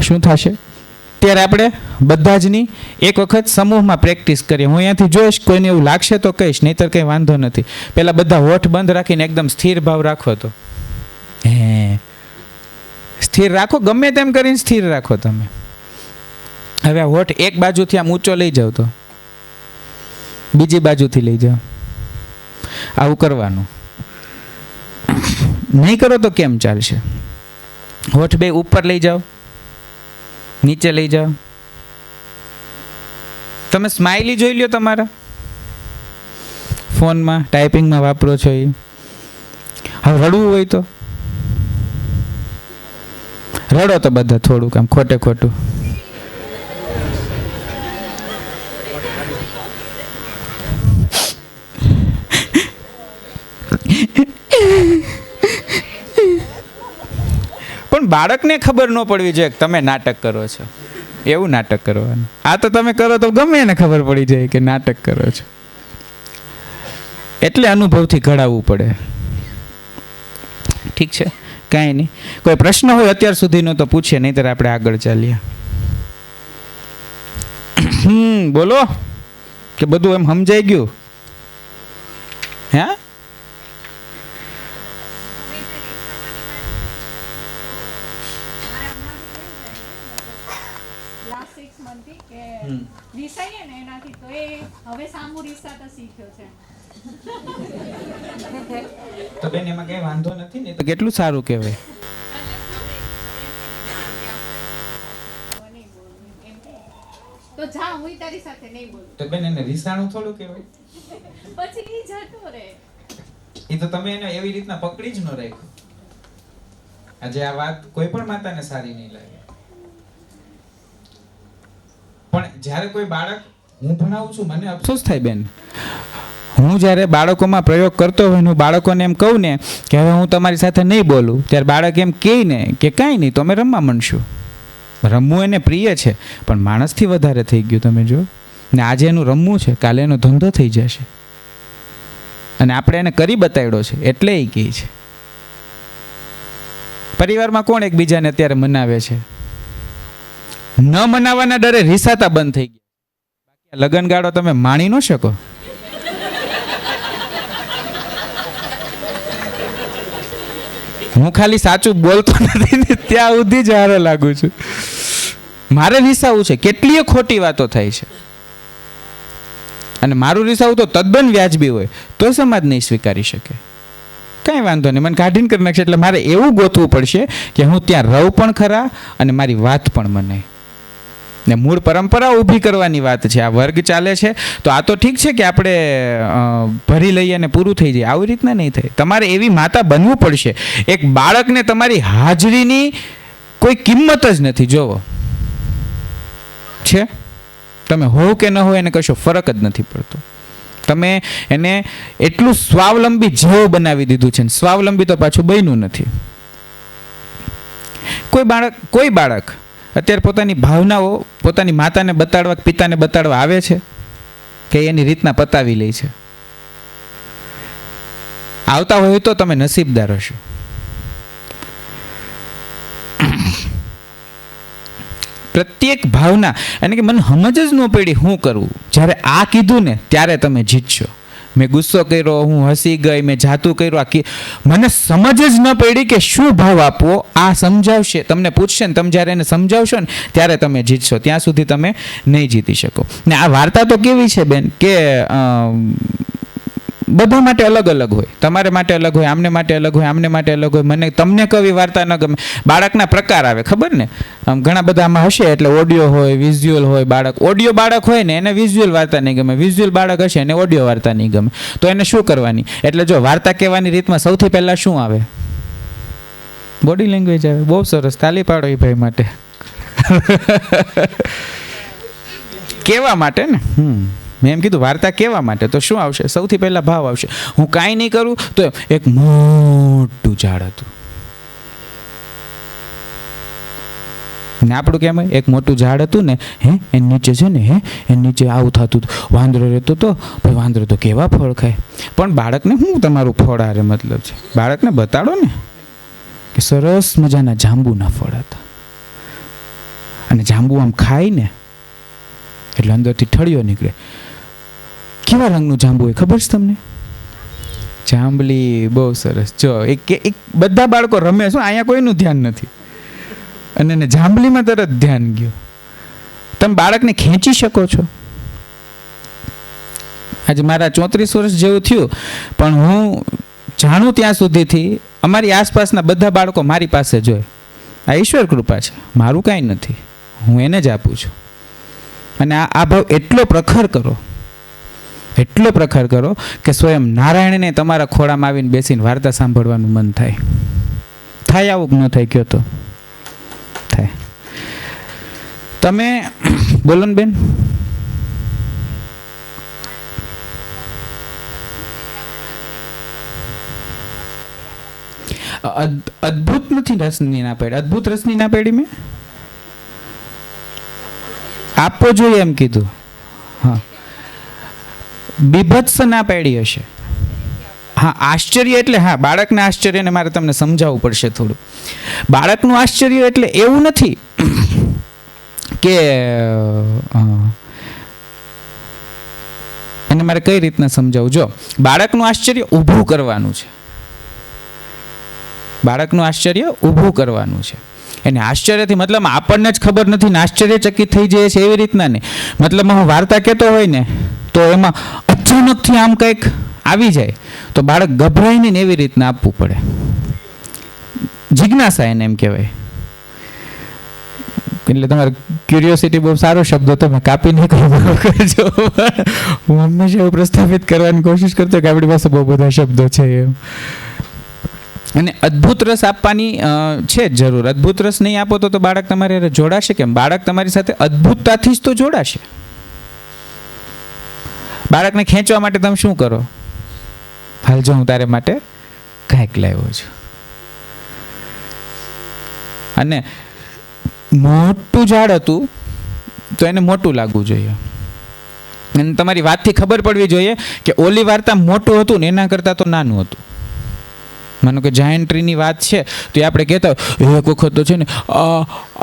શું થશે? ત્યારે આપણે બધા જની એક વખત સમૂહમાં પ્રેક્ટિસ કરીએ. હું અહીંયાથી જોઈશ, કોઈને એવું લાગશે તો કહીશ, નહીતર કંઈ વાંધો નથી. પહેલાં બધા હોઠ બંધ રાખીને એકદમ સ્થિર ભાવ રાખો. તો સ્થિર રાખો, ગમે તેમ કરીને સ્થિર રાખો તમે. હવે આ હોઠ એક બાજુથી આમ ઊંચો લઈ જાઓ તો બીજી બાજુથી લઈ જાઓ. આવું કરવાનું. નહીં કરો તો કેમ ચાલશે? હોઠ બે ઉપર લઈ જાઓ, નીચે લઈ જાઓ. તમે સ્માઇલી જોઈ લ્યો તમારા ફોનમાં, ટાઈપિંગમાં વાપરો છો એ. હવે રડવું હોય તો રડો તો બધા થોડુંક આમ ખોટે ખોટું. પણ બાળકને ખબર ન પડવી જોઈએ કે તમે નાટક કરો છો. એવું નાટક કરવાનું. આ તો તમે કરો તો ગમે એને ખબર પડી જાય કે નાટક કરો છો. એટલે અનુભવથી ઘડાવવું પડે. ઠીક છે, કાંઈ નહીં. કોઈ પ્રશ્ન હોય અત્યાર સુધીનો તો પૂછીએ, નહીંતર આપણે આગળ ચાલીએ. બોલો, કે બધું એમ સમજાઈ ગયું? હે? તો બેન એમાં કઈ વાંધો નથી ને, તો કેટલું સારું કહેવાય. તો જા, હું તારી સાથે નહીં બોલું. તો બેન એને રીસાણું થોડું કહેવાય. પછી ઈ જતો રહે. એ તો તમે એને એવી રીતના પકડી જ ન રાખ્યો. આજે આ વાત કોઈ પણ માતાને સારી નહીં લાગે. પણ જ્યારે કોઈ બાળક, હું ભણાવું છું, મને અફસોસ થાય બેન. હું જ્યારે બાળકોમાં પ્રયોગ કરતો હોય, હું બાળકોને એમ કહું ને કે હવે હું તમારી સાથે નહીં બોલું, ત્યારે બાળક એમ કહે ને કે કાંઈ નહીં, તો અમે રમવા માંડશું. રમવું એને પ્રિય છે, પણ માણસથી વધારે થઈ ગયું. તમે જો ને, આજે એનું રમવું છે, કાલે એનો ધંધો થઈ જશે. અને આપણે એને કરી બતાવ્યો છે એટલે એ કહે છે. પરિવારમાં કોણ એકબીજાને અત્યારે મનાવે છે? ન મનાવવાના ડરે રીસાતા બંધ થઈ ગયા. લગનગાળો તમે માણી ન શકો. હું ખાલી સાચું બોલતો નથી ને ત્યાં સુધી જ હારો લાગુ છું. મારે રીસાવું છે, કેટલીય ખોટી વાતો થાય છે, અને મારું રીસાવું તો તદ્દન વ્યાજબી હોય તો સમાજ નહીં સ્વીકારી શકે. કાંઈ વાંધો નહીં, મને કાઢીને કરી નાખશે. એટલે મારે એવું ગોતવું પડશે કે હું ત્યાં રહું પણ ખરા અને મારી વાત પણ મને ને મૂળ પરંપરા ઊભી કરવાની વાત છે. આ વર્ગ ચાલે છે તો આ તો ઠીક છે કે આપણે ભરી લઈએ અને પૂરું થઈ જાય, આવી રીતના નહીં થાય. તમારે એવી માતા બનવું પડશે. એક બાળકને તમારી હાજરીની કોઈ કિંમત જ નથી. જોવો છે, તમે હો કે ન હોય એને કશો ફરક જ નથી પડતો. તમે એને એટલું સ્વાવલંબી જેવું બનાવી દીધું છે, સ્વાવલંબી તો પાછું બન્યું નથી. કોઈ બાળક અત્યારે પોતાની ભાવનાઓ પોતાની માતાને બતાડવા, પિતાને બતાડવા આવે છે કે એની રીતના પતાવી લે છે? આવતા હોય તો તમે નસીબદાર હશો. પ્રત્યેક ભાવના, અને કે મને સમજ જ ન પડી શું કરવું, જ્યારે આ કીધું ને ત્યારે તમે જીતશો. મેં ગુસ્સો કર્યો, હું હસી ગઈ, મેં જાતું કર્યું, મને સમજ જ ન પડી કે શું ભાવ આપવો. આ સમજાવશે, તમને પૂછશે ને તમે જ્યારે એને સમજાવશો ને ત્યારે તમે જીતશો. ત્યાં સુધી તમે નહીં જીતી શકો. ને આ વાર્તા તો કેવી છે બેન કે બધા માટે અલગ અલગ હોય. તમારે માટે અલગ હોય, આમને માટે અલગ હોય, આમને માટે અલગ હોય. મને તમને કવી વાર્તા ન ગમે. બાળકના પ્રકાર આવે, ખબર ને? ઘણા બધા આમાં હશે એટલે ઓડિયો હોય, વિઝ્યુઅલ હોય. ઓડિયો બાળક હોય ને એને વિઝ્યુઅલ વાર્તા નહીં ગમે, વિઝ્યુઅલ બાળક હશે એને ઓડિયો વાર્તા નહીં ગમે. તો એને શું કરવાની? એટલે જો વાર્તા કહેવાની રીતમાં સૌથી પહેલાં શું આવે? બોડી લેંગ્વેજ આવે. બહુ સરસ, તાલી પાડો એ ભાઈ માટે. કહેવા માટે ને. મેં એમ કીધું વાર્તા કહેવા માટે, તો શું આવશે? સૌથી પહેલા ભાવ આવશે. હું કાંઈ નહીં કરું તો એક મોટું ઝાડ હતું ને આપણું કેમ હોય? એક મોટું ઝાડ હતું ને એની નીચે છે ને એની નીચે આવું થતું હતું, વાંદરો રહેતો હતો. ભાઈ વાંદરો તો કેવા ફળ ખાય. પણ બાળકને શું તમારું ફળ હારે મતલબ છે? બાળકને બતાડો ને કે સરસ મજાના જાંબુના ફળ હતા, અને જાંબુ આમ ખાય ને એટલે અંદરથી ઠળિયો નીકળે. કેવા રંગનું જાંબુ હોય ખબર છે તમને? જાંબલી. બહુ સરસ. જો એક બધા બાળકો રમે શું, અહીંયા કોઈનું ધ્યાન નથી, અને એને જાંબલીમાં તરત ધ્યાન ગયું. તમે બાળકને ખેંચી શકો છો. આજે મારા 34 વર્ષ જેવું થયું, પણ હું જાણું ત્યાં સુધીથી અમારી આસપાસના બધા બાળકો મારી પાસે જ હોય. આ ઈશ્વર કૃપા છે, મારું કાંઈ નથી, હું એને જ આપું છું. અને આ ભાવ એટલો પ્રખર કરો કે સ્વયં નારાયણને તમારા ખોળામાં આવીને બેસીને વાર્તા સાંભળવાનું મન થાય. થાય આવું ન થાય? કયો તો થાય. તમે બોલો ને બેન. અદ્ભુત નથી રસની ના પેડી. અદ્ભુત રસની ના પેડી મેં આપવો જોઈએ એમ કીધું. હા, બીભત્સ ના પાડી હશે. હા, આશ્ચર્ય એટલે હા, બાળકના આશ્ચર્યને મારે તમને સમજાવવું પડશે થોડું. બાળકનું આશ્ચર્ય એટલે એવું નથી કે એને મારે કઈ રીતના સમજાવું. જો બાળકનું આશ્ચર્ય ઊભું કરવાનું છે. બાળકનું આશ્ચર્ય ઊભું કરવાનું છે. એને આશ્ચર્યથી મતલબ આપણને જ ખબર નથી ને આશ્ચર્યચકિત થઈ જાય છે એવી રીતના નહીં. મતલબ હું વાર્તા કહેતો હોય ને તો એમાં અચાનકથી આમ કંઈક આવી જાય તો બાળક ગભરાઈને ને એવી રીતના આપવું પડે. જિજ્ઞાસા એને એમ કહેવાય. એટલે તમારે ક્યુરિયોસિટી બહુ સારો શબ્દ તમે કાપી નહીં કરજો. હું હંમેશા એવું પ્રસ્થાપિત કરવાની કોશિશ કરતો કે આપણી પાસે બહુ બધા શબ્દો છે એમ. અને અદ્ભુત રસ આપવાની છે જ જરૂર. અદ્ભુત રસ નહીં આપો તો બાળક તમારી જોડાશે કેમ? બાળક તમારી સાથે અદ્ભુતતાથી જ તો જોડાશે. બાળકને ખેંચવા માટે તમે શું કરો? હાલ જો હું તારે માટે કાંઈક લાવ્યો છું. અને મોટું ઝાડ હતું તો એને મોટું લાગવું જોઈએ. અને તમારી વાતથી ખબર પડવી જોઈએ કે ઓલી વાર્તા મોટું હતું ને એના કરતાં તો નાનું હતું. માનો કે જાયન્ટ ટ્રીની વાત છે તો એ આપણે કહેતા હોય એક વખત તો છે ને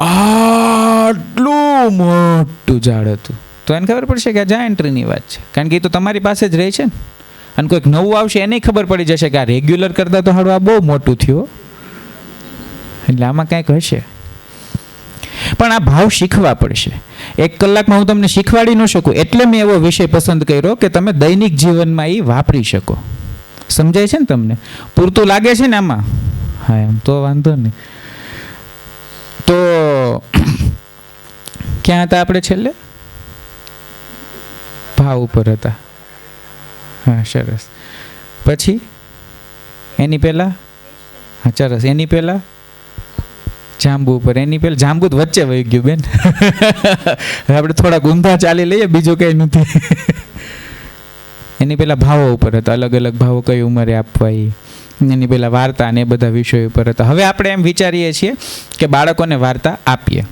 આટલું મોટું ઝાડ હતું, તો તો એને ખબર પડશે કે આ જા એન્ટ્રીની વાત છે, કારણ કે એ તો તમારી પાસે જ રહે છે ને. અને કોઈક નવું આવશે એને ખબર પડી જશે કે આ રેગ્યુલર કરતાં તો હાડું આ બહુ મોટું થયું, એટલે આમાં કંઈક હશે. પણ આ ભાવ શીખવા પડશે. 1 કલાકમાં હું તમને શીખવાડી ન શકું, એટલે મેં એવો વિષય પસંદ કર્યો કે તમે દૈનિક જીવનમાં એ વાપરી શકો. સમજાય છે ને તમને? પૂરતું લાગે છે ને આમાં? હા, એમ તો વાંધો નહીં. તો ક્યાં હતા આપણે છેલ્લે? ભાવ ઉપર હતા. હા, સરસ. પછી એની પહેલા, હા સરસ, એની પહેલા જાંબુ ઉપર, એની પહેલા જાંબુ જ વચ્ચે વહી ગયું બેન. આપણે થોડા ઊંધા ચાલી લઈએ, બીજું કંઈ નથી. એની પહેલા ભાવો ઉપર હતા, અલગ અલગ ભાવો કઈ ઉંમરે આપવા, એની પહેલા વાર્તા અને એ બધા વિષયો ઉપર હતા. હવે આપણે એમ વિચારીએ છીએ કે બાળકોને વાર્તા આપીએ,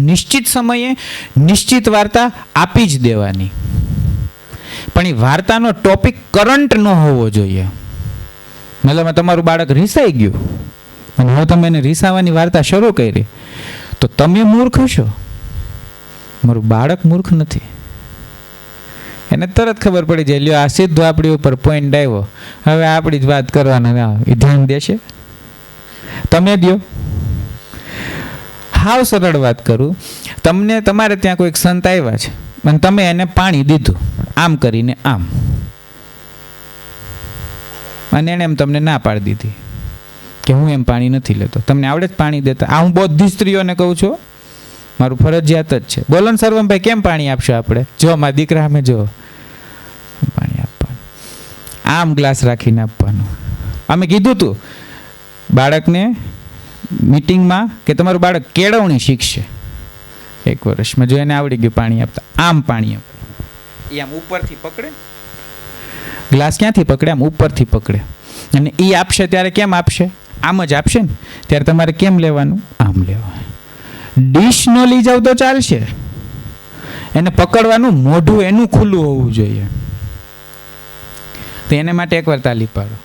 નિશ્ચિત સમયે નિશ્ચિત વાર્તા આપી જ દેવાની, પણ એ વાર્તાનો ટોપિક કરંટ ન હોવો જોઈએ. મતલબ તમારું બાળક રીસાઈ ગયું અને હવે તમે એને રીસાવાની વાર્તા શરૂ કરી, તો તમે મૂર્ખ છો, મારું બાળક મૂર્ખ નથી. એને તરત ખબર પડી જાય, લ્યો આ સીધો આપણી ઉપર પોઈન્ટ આવ્યો, હવે આપણી જ વાત કરવાના, એ ધ્યાન દેશે. તમે દો. હાવ સરળ વાત કરું, તમને તમારે ત્યાં કોઈક સંત આવ્યા છે અને તમે એને પાણી દીધું આમ કરીને આમ, અને એને એમ તમને ના પાડી દીધી કે હું એમ પાણી નથી લેતો. તમને આવડે જ પાણી દેતા? આ હું બધી સ્ત્રીઓને કહું છું, મારું ફરજિયાત જ છે. બોલો ને સર્વમભાઈ, કેમ પાણી આપશો આપણે? જો મારા દીકરા અમે જો પાણી આપવાનું, આમ ગ્લાસ રાખીને આપવાનું. અમે કીધું તું બાળકને મીટિંગમાં કે તમારું બાળક કેળવણી શીખશે 1 વર્ષમાં, જો એને આવડી ગયું પાણી આપતા. આમ પાણી આપે, એ આમ ઉપરથી પકડે, ગ્લાસ ક્યાંથી પકડે? આમ ઉપરથી પકડે. અને એ આપશે ત્યારે કેમ આપશે? આમ જ આપશે ને. ત્યારે તમારે કેમ લેવાનું? આમ લેવાનું. ડીશ ન લઈ જાવ તો ચાલશે, એને પકડવાનું મોઢું એનું ખુલ્લું હોવું જોઈએ. તો એને માટે એકવાર તાલી પાડો,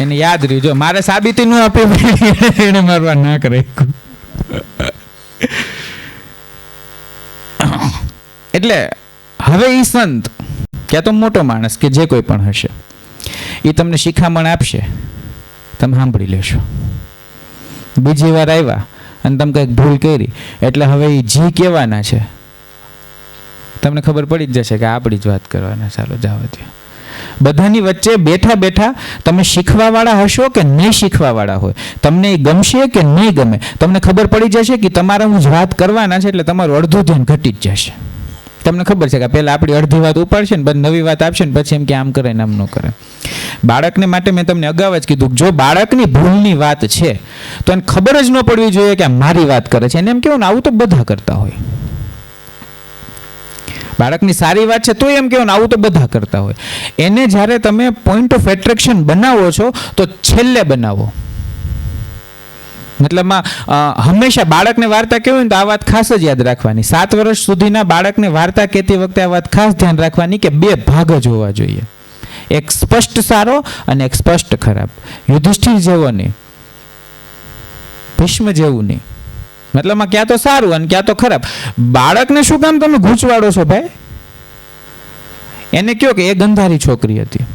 એને યાદ રહ્યું. જો મારે સાબિતી ન આપી, એને મારવા ના કરે. એટલે હવે એ સંત ક્યાં તો મોટો માણસ કે જે કોઈ પણ હશે, એ તમને શિખામણ આપશે, તમે સાંભળી લેશો. બીજી વાર આવ્યા અને તમે કંઈક ભૂલ કરી એટલે હવે એ જી કહેવાના છે, તમને ખબર પડી જ જશે કે આપણી જ વાત કરવાના. ચાલો જાવા દો. બધાની વચ્ચે બેઠા બેઠા તમે શીખવાવાળા હશો કે નહીં શીખવાવાળા હોય, તમને એ ગમશે કે નહીં ગમે, તમને ખબર પડી જશે કે તમારા હું જ વાત કરવાના છે, એટલે તમારું અડધું ધ્યાન ઘટી જ જશે. તમને ખબર છે કે પહેલાં આપણી અડધી વાત ઉપાડશે ને પછી નવી વાત આપશે ને પછી એમ કે આમ કરે ને આમ ન કરે. બાળકને માટે મેં તમને અગાઉ જ કીધું, જો બાળકની ભૂલની વાત છે તો એને ખબર જ ન પડવી જોઈએ કે આ મારી વાત કરે છે. એને એમ કહેવું ને આવું તો બધા કરતા હોય. બાળકની સારી વાત છે તો એમ કહેવું ને આવું તો બધા કરતા હોય. એને જ્યારે તમે પોઈન્ટ ઓફ એટ્રેક્શન બનાવો છો તો છેલ્લે બનાવો. મતલબમાં હંમેશા બાળકને વાર્તા કહેવું ને તો આ વાત ખાસ જ યાદ રાખવાની. 7 વર્ષ સુધીના બાળકને વાર્તા કહેતી વખતે આ વાત ખાસ ધ્યાન રાખવાની કે 2 ભાગ જ હોવા જોઈએ, એક સ્પષ્ટ સારો અને એક સ્પષ્ટ ખરાબ. યુધિષ્ઠિર જેવો નહીં, ભીષ્મ જેવું નહીં. મતલબમાં ક્યાં તો સારું અને ક્યાં તો ખરાબ. બાળકને શું કામ તમે ગૂંચવાડો છો ભાઈ? એને કહો કે એ ગંધારી છોકરી હતી,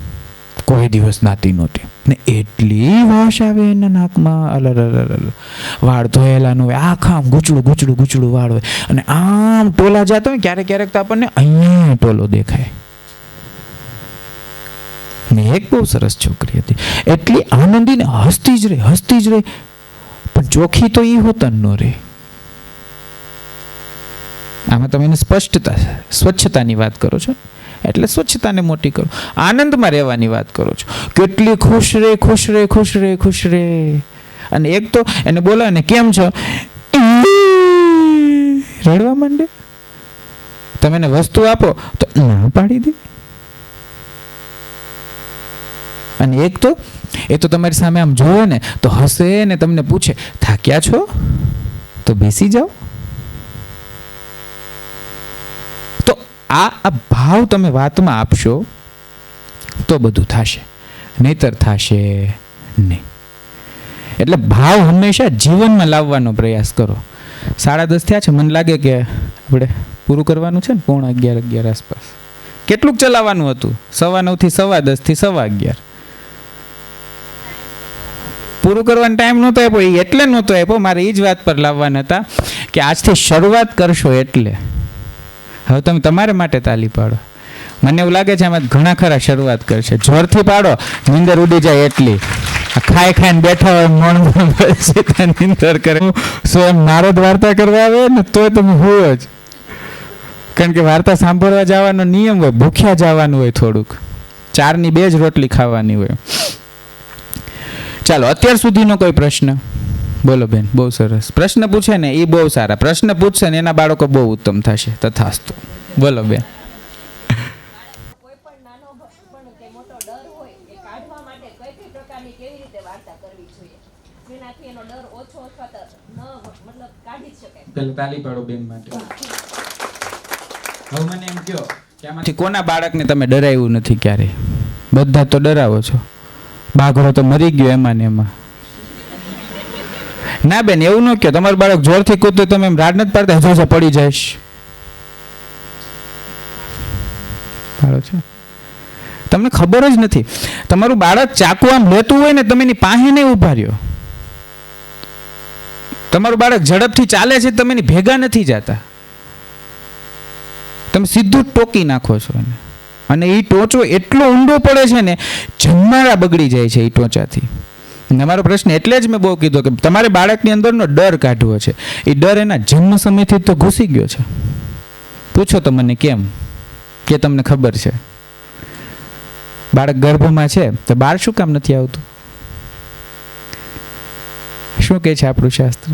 કોઈ દિવસ નાતી નહોતી ને એટલી વાસ આવે એના નાકમાં, અલર વાળ ધોયેલા ન હોય, આખા આમ ગૂંચડું ગૂંચડું ગૂંચડું વાળ હોય અને આમ ટોલા જતો હોય, ક્યારેક ક્યારેક તો આપણને અહીંયા ટોલો દેખાય. ને એક બહુ સરસ છોકરી હતી, એટલી આનંદી ને હસતી જ રહે, પણ ચોખ્ખી તો એ હોતા ન રહે. આમાં તમે એને સ્પષ્ટતા, સ્વચ્છતાની વાત કરો છો, એટલે સ્વચ્છતાને મોટી કરો. આનંદમાં રહેવાની વાત કરો છો, કેટલી ખુશ રહે. અને એક તો એને બોલાવે ને કેમ છો, રડવા માંડે. તમે એને વસ્તુ આપો તો ના પાડી દે. અને એક તો એ તો તમારી સામે આમ જોવે ને તો હસે ને તમને પૂછે થાક્યા છો તો બેસી જાઓ. તો આ ભાવ તમે વાતમાં આપશો તો બધું થશે, નહીતર થશે નહીં. એટલે ભાવ હંમેશા જીવનમાં લાવવાનો પ્રયાસ કરો. 10:30 થયા છે, મને લાગે કે આપણે પૂરું કરવાનું છે ને 11:30 આસપાસ. કેટલુંક ચલાવવાનું હતું? 9:15 થી 10:15 થી 11:15. પૂરું કરવાનો ટાઈમ નહોતો આપ્યો. એ એટલે નહોતો આપ્યો, મારે એ જ વાત પર લાવવાના હતા કે આજથી શરૂઆત કરશો એટલે. હવે તમે તમારા માટે તાલી પાડો. મને એવું લાગે છે આમાં ઘણા ખરા શરૂઆત કરશે. જોરથી પાડો, નીંદર ઉડી જાય એટલી. આ ખાઈ ખાઈને બેઠા હોય મૌન નીંદર કરે. સો એમ નારદ વાર્તા કરવા આવે ને તોય તમે હોય જ. કારણ કે વાર્તા સાંભળવા જવાનો નિયમ હોય, ભૂખ્યા જવાનું હોય, થોડુંક 4ની 2 જ રોટલી ખાવાની હોય. ચાલો, અત્યાર સુધીનો કોઈ પ્રશ્ન? બોલો બેન, બહુ સરસ પ્રશ્ન પૂછે ને એ બહુ સારા પ્રશ્ન પૂછશે ને એના બાળકો બહુ ઉત્તમ થશે. તથાસ્તુ. બોલો બેન. કોઈ પણ નાનો પણ કે મોટો ડર હોય એ કાઢવા માટે કઈ કઈ પ્રકારની કેવી રીતે વાર્તા કરવી જોઈએ જેનાથી એનો ડર ઓછો અથવા તો ન મતલબ કાઢી શકાય. પેલા તાલી પાડો બેન માટે. હવે મને એમ કહો કે આમાંથી કોના બાળકને તમે ડરાવ્યું નથી ક્યારેય? બધા તો ડરાવો છો. બાઘડો તો મરી ગયો એમાં ને એમાં. ના બેન, એવું ન કહો. તમારું બાળક જોરથી કૂદતું તમે એમ રાડ નથી પાડતા, હજુ પડી જઈશ. પાડો છો. તમને ખબર જ નથી. તમારું બાળક ચાકુ આમ લેતું હોય ને તમે એની પાસે નહીં ઉભા રહ્યો. તમારું બાળક ઝડપથી ચાલે છે તમે એની ભેગા નથી જતા. તમે સીધું જ ટોકી નાખો છો એને. અને એ ટોચો એટલો ઊંડો પડે છે ને, જન્મારા બગડી જાય છે એ ટોચાથી. તમારો પ્રશ્ન એટલે જ મેં બહુ કીધો કે તમારે બાળકની અંદરનો ડર કાઢવો છે. એ ડર એના જન્મ સમયથી તો ઘૂસી ગયો છે. પૂછો તો મને કેમ, કે તમને ખબર છે? બાળક ગર્ભમાં છે તો બહાર શું કામ નથી આવતું? શું કહે છે આપણું શાસ્ત્ર?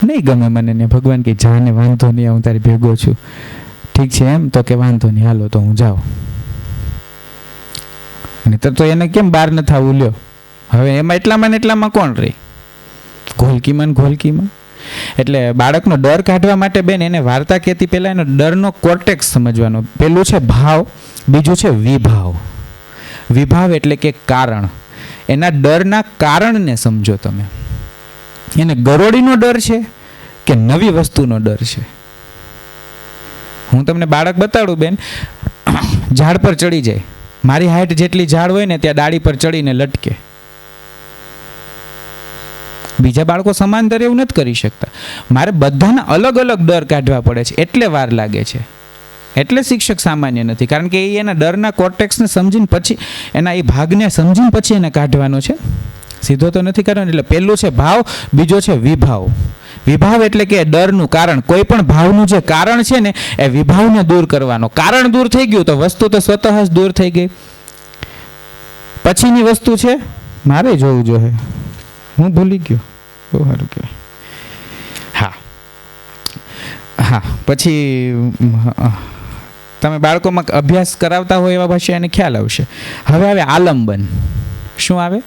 નહીં ગમે મને ને ભગવાન કે જાને વાંધો નહીં, હું તારી ભેગો છું. ઠીક છે એમ તો કે વાંધો નહીં, હાલો તો હું જાઉં. નહીતર તો એને કેમ બહાર નથી આવવું? લ્યો, હવે એમાં એટલામાં કોણ રહી? ઘોલકીમાં. એટલે બાળકનો ડર કાઢવા માટે બેન એને વાર્તા કહેતી પહેલા એનો ડરનો કોર્ટેક્સ સમજવાનો. પેલું છે ભાવ, બીજું છે વિભાવ. વિભાવ એટલે કે કારણ. એના ડરના કારણને સમજો તમે. એને ગરોળીનો ડર છે કે નવી વસ્તુનો ડર છે? હું તમને બાળક બતાડું બેન, ઝાડ પર ચડી જાય. મારી હાઈટ જેટલી ઝાડ હોય ને ત્યાં ડાળી પર ચડીને લટકે. બીજા બાળકો સમાંતર એવું નથી કરી શકતા. મારે બધાના અલગ અલગ ડર કાઢવા પડે છે, એટલે વાર લાગે છે. એટલે શિક્ષક સામાન્ય નથી, કારણ કે એ એના ડરના કોર્ટેક્સને સમજીને પછી, એના એ ભાગને સમજીને પછી એને કાઢવાનો છે. સીધો તો નથી કરવાનો. એટલે પહેલું છે ભાવ, બીજો છે વિભાવ. વિભાવ એટલે કે ડરનું કારણ. કોઈ પણ ભાવનું જે કારણ છે ને એ વિભાવને દૂર કરવાનો. કારણ દૂર થઈ ગયું તો વસ્તુ તો સ્વતઃ જ દૂર થઈ ગઈ. પછીની વસ્તુ છે, મારે જોવું જોઈએ, હું ભૂલી ગયો. બહુ સારું કહેવાય. હા, પછી તમે બાળકોમાં અભ્યાસ કરાવતા હોય એવા ભાષા એને ખ્યાલ આવશે. હવે આવે આલંબન. શું આવે?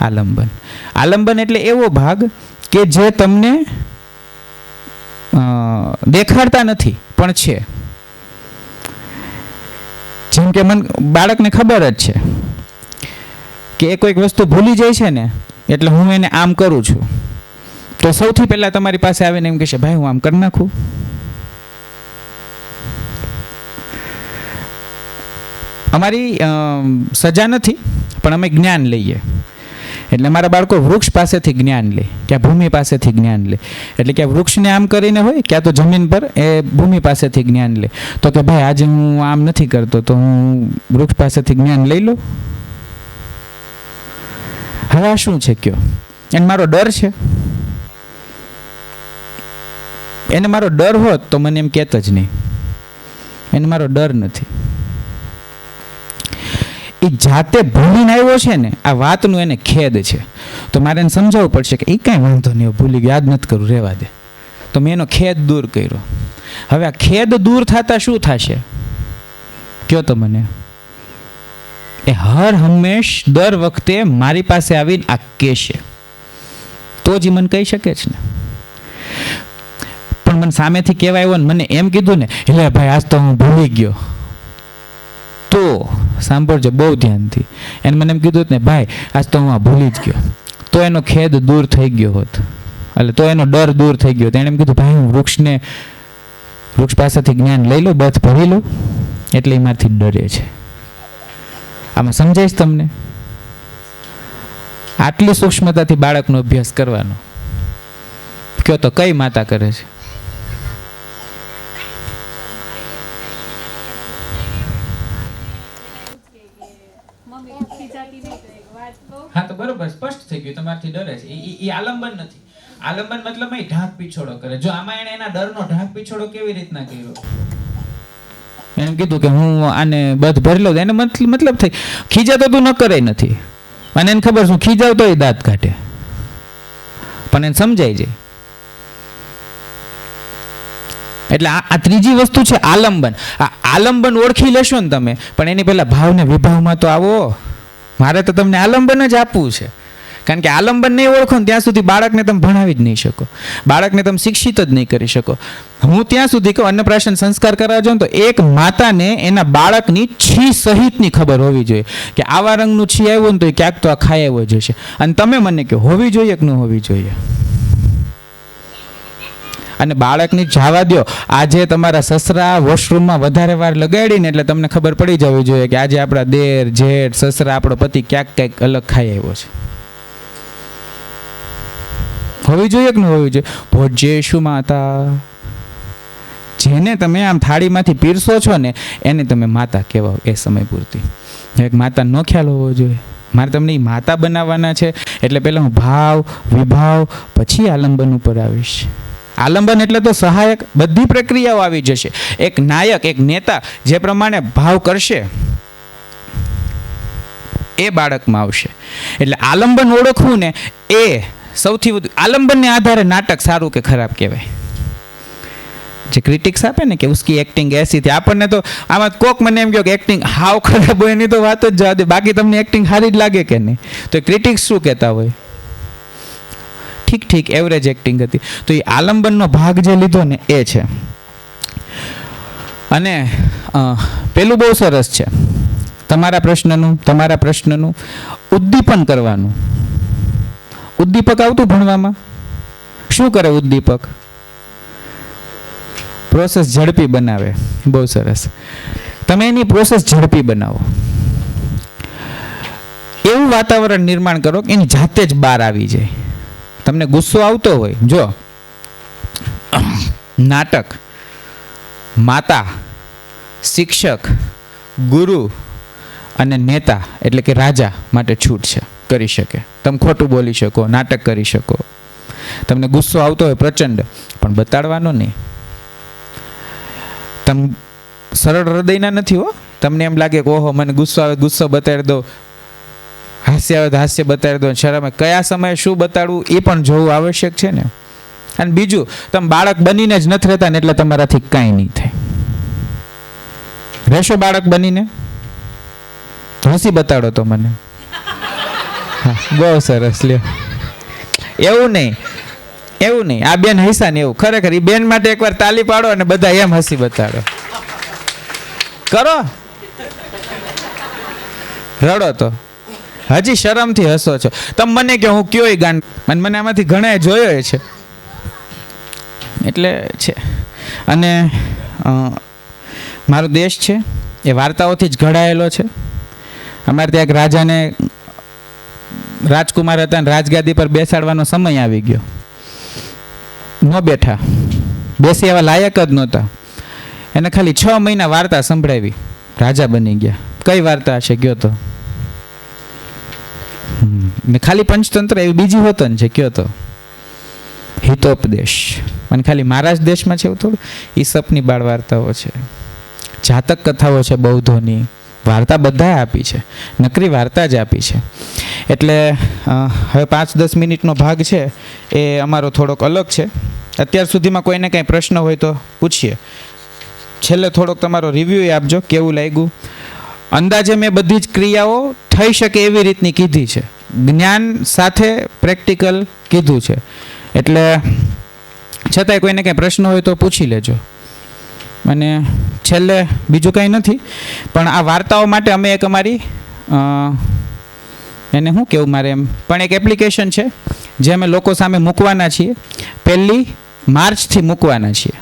આલંબન. આલંબન એટલે એવો ભાગ કે જે તમને દેખાડતા નથી પણ છે. જેમ કે બાળકને ખબર જ છે કે એ કોઈક વસ્તુ ભૂલી જાય છે ને, એટલે હું એને આમ કરું છું, તો સૌથી પહેલા તમારી પાસે આવીને એમ કહેશે, ભાઈ હું આમ કરી નાખું. અમારી સજા નથી, પણ અમે જ્ઞાન લઈએ. એટલે મારા બાળકો વૃક્ષ પાસેથી જ્ઞાન લે, ક્યાં ભૂમિ પાસેથી જ્ઞાન લે. એટલે કે વૃક્ષને આમ કરીને હોય, ક્યાં તો જમીન પર એ ભૂમિ પાસેથી જ્ઞાન લે. તો કે ભાઈ આજે હું આમ નથી કરતો, તો હું વૃક્ષ પાસેથી જ્ઞાન લઈ લઉં. હવે આ શું છે કયો? એને મારો ડર છે. એને મારો ડર હોત તો મને એમ કહેત જ નહીં. એને મારો ડર નથી. એ જાતે ભૂલીને આવ્યો છે ને, આ વાતનું એને ખેદ છે. તો મારે એને સમજાવવું પડશે કે એ કાંઈ વાંધો નહીં, ભૂલી ગયો, યાદ નથી કરું, રહેવા દે. તો મેં એનો ખેદ દૂર કર્યો. હવે આ ખેદ દૂર થતા શું થશે કયો તો મને? એ હર હંમેશ દર વખતે મારી પાસે આવીને આ કહેશે, તો જ મને કહી શકે છે ને. પણ મને સામેથી કહેવાય આવ્યો ને મને એમ કીધું ને, એટલે ભાઈ આજ તો હું ભૂલી ગયો, તો સાંભળજો બહુ ધ્યાનથી. એને મને એમ કીધું ને, ભાઈ આજ તો હું આ ભૂલી જ ગયો, તો એનો ખેદ દૂર થઈ ગયો હોત. એટલે તો એનો ડર દૂર થઈ ગયો. તેણે એમ કીધું ભાઈ હું વૃક્ષ પાસેથી જ્ઞાન લઈ લો, બથ ભરી લો, એટલે એ મારથી ડરે છે. આમાં સમજાય છે તમને? આટલી સૂક્ષ્મતાથી બાળકનો અભ્યાસ કરવાનો. કયો તો કઈ માતા કરે છે? મમ્મી ખીજાતી નહીં તો એક વાત કહું. હા તો બરોબર, સ્પષ્ટ થઈ ગયું તમારથી ડરે છે. ઈ આલંબન નથી. આલંબન મતલબ એ ઢાંક પીછોડો કરે. જો આમાં એને એના ડરનો ઢાંક પીછોડો કેવી રીતના કર્યો? એને કીધું કે હું આને બધ ભરી લઉં. એને મતલબ થઈ ખીજાતો તું ન કરે નથી, અને એને ખબર શું ખીજાવતો એ દાંત કાઢે, પણ એને સમજાય જાય. એટલે આ ત્રીજી વસ્તુ છે આલંબન. આ આલંબન ઓળખી લેશો ને તમે, પણ એની પહેલા ભાવને વિભાવમાં તો આવો. મારે તો તમને આલંબન જ આપવું છે, કારણ કે આલંબન નહીં ઓળખો ને ત્યાં સુધી બાળકને તમે ભણાવી જ નહીં શકો, બાળકને તમે શિક્ષિત જ નહીં કરી શકો. હું ત્યાં સુધી કહું અન્નપ્રાશન સંસ્કાર કરાવવા જાઉં તો એક માતાને એના બાળકની છી સહિતની ખબર હોવી જોઈએ કે આવા રંગનું છી આવ્યું ને તો એ ક્યાંક તો આ ખાઈ આવ્યો જ હશે. અને તમે મને કહો હોવી જોઈએ કે ન હોવી જોઈએ? અને બાળકની જવા દો. આજે તમારા સસરા વોશરૂમમાં વધારે વાર લગાડીને એટલે તમને ખબર પડી જવી જોઈએ કે આજે આપણા દેર જેઠ સસરા આપણો પતિ ક્યાંક કંઈક અલગ ખાઈ આવ્યો છે. હોવી જોઈએ કે ન હોવી જોઈએ? ભોજ્યેશુ માતા. જેને તમે આમ થાળીમાંથી પીરસો છો ને એને તમે માતા કહેવાઓ એ સમય પૂરતી. એક માતા નો ખ્યાલ હોવો જોઈએ. મારે તમને એ માતા બનાવવાના છે, એટલે પહેલાં હું ભાવ વિભાવ પછી આલંબન ઉપર આવીશ. આલંબન એટલે તો સહાયક, બધી પ્રક્રિયાઓ આવી જશે. એક નાયક, એક નેતા જે પ્રમાણે ભાવ કરશે એ બાળકમાં આવશે. એટલે આલંબન ઓળખવું ને એ સૌથી વધુ. આલંબનને આધારે નાટક સારું કે ખરાબ કહેવાય. જે ક્રિટિક્સ આપે ને કે ઉસકી એક્ટિંગ એસી થી, આપણને તો આમાં કોક મને એમ કહ્યું કે એક્ટિંગ હાવ ખરાબ હોય એની તો વાત જ જવા દે, બાકી તમને એક્ટિંગ સારી જ લાગે કે નહીં? તો ક્રિટિક્સ શું કહેતા હોય? ઠીક ઠીક એવરેજ એક્ટિંગ હતી. તો એ આલંબનનો ભાગ જે લીધો ને એ છે. અને પેલું બહુ સરસ છે, તમારા પ્રશ્નનું ઉદ્દીપન કરવાનું. ઉદ્દીપક આવતું ભણવામાં? શું કરે ઉદ્દીપક? પ્રોસેસ ઝડપી બનાવે. બહુ સરસ. તમે એની પ્રોસેસ ઝડપી બનાવો, એવું વાતાવરણ નિર્માણ કરો કે એની જાતે જ બહાર આવી જાય. તમને ગુસ્સો આવતો હોય, જો નાટક, માતા, શિક્ષક, ગુરુ અને નેતા એટલે કે રાજા માટે છૂટ છે, કરી શકે. તમે ખોટું બોલી શકો, નાટક કરી શકો. તમને ગુસ્સો આવતો હોય પ્રચંડ, પણ બતાડવાનો નહીં. તમે સરળ હૃદયના નથી હો. તમને એમ લાગે કે ઓહો મને ગુસ્સો આવે, ગુસ્સો બતાડી દો, હાસ્ય આવે તો હાસ્ય બતાડી દો, શરમ આવે કયા સમયે શું બતાડવું એ પણ જોવું આવશ્યક છે ને. અને બીજું, તમે બાળક બનીને જ નથી રહેતા ને એટલે તમારાથી કાંઈ નહીં થાય. રહેશો બાળક બનીને? હસી બતાડો તો મને. હા બહુ સરસ. લ્યો એવું નહીં, આ બેન હૈસા ને એવું. ખરેખર એ બેન માટે એકવાર તાલી પાડો અને બધા એમ હસી બતાડો. કરો, રડો તો હજી શરમથી હસો છો. તમે મને કે હું કયો ગાંડ, મને આમાંથી ઘણા જોયો છે એટલે છે. અને મારો દેશ છે એ વાર્તાઓથી જ ઘડાયેલો છે. અમારે ત્યાં એક રાજાને રાજકુમાર હતા અને રાજગાદી પર બેસાડવાનો સમય આવી ગયો. ન બેઠા, બેસી એવા લાયક જ નહોતા. એને ખાલી 6 મહિના વાર્તા સંભળાવી, રાજા બની ગયા. કઈ વાર્તા હશે કયો તો? ને ખાલી પંચતંત્ર એવી બીજી હોતન છે કયો તો? હિતોપદેશ. અને ખાલી મારા જ દેશમાં છે એવું થોડું. ઈસપની બાળ વાર્તાઓ છે, જાતક કથાઓ છે, બૌદ્ધોની વાર્તા બધાએ આપી છે, નકરી વાર્તા જ આપી છે. એટલે હવે 5-10 મિનિટનો ભાગ છે એ અમારો થોડોક અલગ છે. અત્યાર સુધીમાં કોઈને કાંઈ પ્રશ્ન હોય તો પૂછીએ. છેલ્લે થોડોક તમારો રિવ્યૂ આપજો, કેવું લાગ્યું. અંદાજે મેં બધી જ ક્રિયાઓ થઈ શકે એવી રીતની કીધી છે, જ્ઞાન સાથે પ્રેક્ટિકલ કીધું છે. એટલે છતાંય કોઈને કાંઈ પ્રશ્ન હોય તો પૂછી લેજો. અને છેલ્લે બીજું કાંઈ નથી, પણ આ વાર્તાઓ માટે અમે એક અમારી એને શું કહેવું મારે એમ પણ એક એપ્લિકેશન છે જે અમે લોકો સામે મૂકવાના છીએ 1 માર્ચથી મૂકવાના છીએ.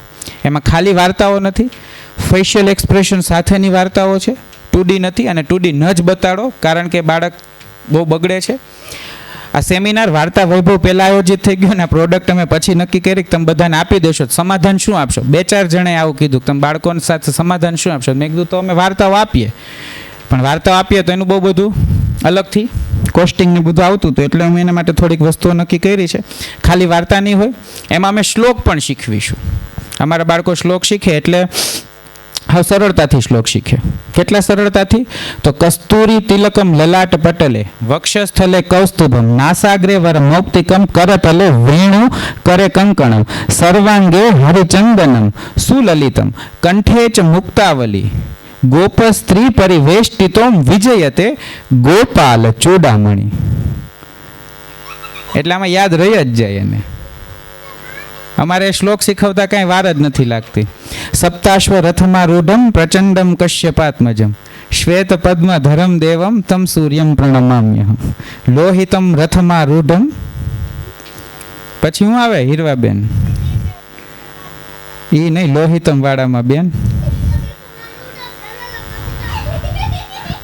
એમાં ખાલી વાર્તાઓ નથી, ફેશિયલ એક્સપ્રેશન સાથેની વાર્તાઓ છે. 2D નથી અને 2D ન જ બતાડો, કારણ કે બાળક બહુ બગડે છે. આ સેમિનાર વાર્તા વૈભવ પહેલાં આયોજિત થઈ ગયો ને આ પ્રોડક્ટ અમે પછી નક્કી કરી કે તમે બધાને આપી દેશો. સમાધાન શું આપશો? 2-4 જણે આવું કીધું કે તમે બાળકોની સાથે સમાધાન શું આપશો? મેં કીધું તો અમે વાર્તાઓ આપીએ, પણ વાર્તાઓ આપીએ તો એનું બહુ બધું અલગથી કોસ્ટિંગ ને બધું આવતું હતું, એટલે અમે એના માટે થોડીક વસ્તુઓ નક્કી કરી છે. ખાલી વાર્તા નહીં હોય, એમાં અમે શ્લોક પણ શીખવીશું. અમારા બાળકો શ્લોક શીખે એટલે હવે સરળતાથી શ્લોક શીખે. કેટલા સરળતાથી? તો કસ્તુરી તિલકમ લલાટ પટલે વક્ષસ્થલે કૌસ્તુભમ નાસાગ્રે વર મૌક્તિકમ કરતલે વેણુ કરે કંકણમ સર્વાંગે હરિચંદનમ સુલલિતમ કંઠે ચ મુક્તાવલી ગોપ સ્ત્રી પરિવેષ્ટિતોમ વિજયતે ગોપાલ ચૂડામણી. એટલે આમાં યાદ રહી જ જાય એને. અમારે શ્લોક શીખવતા કાંઈ વાર જ નથી લાગતી. સપ્તાશ્વ રથમાં રૂઢમ પ્રચંડમ કશ્યપાત્મજમ શ્વેત પદ્મ ધરમ દેવમ તમ સૂર્યમ પ્રણમામ્યહમ લોહિતમ રથમાં રૂઢમ. પછી હું આવે હીરવાબેન? એ નહીં, લોહિતમ વાળામાં બેન.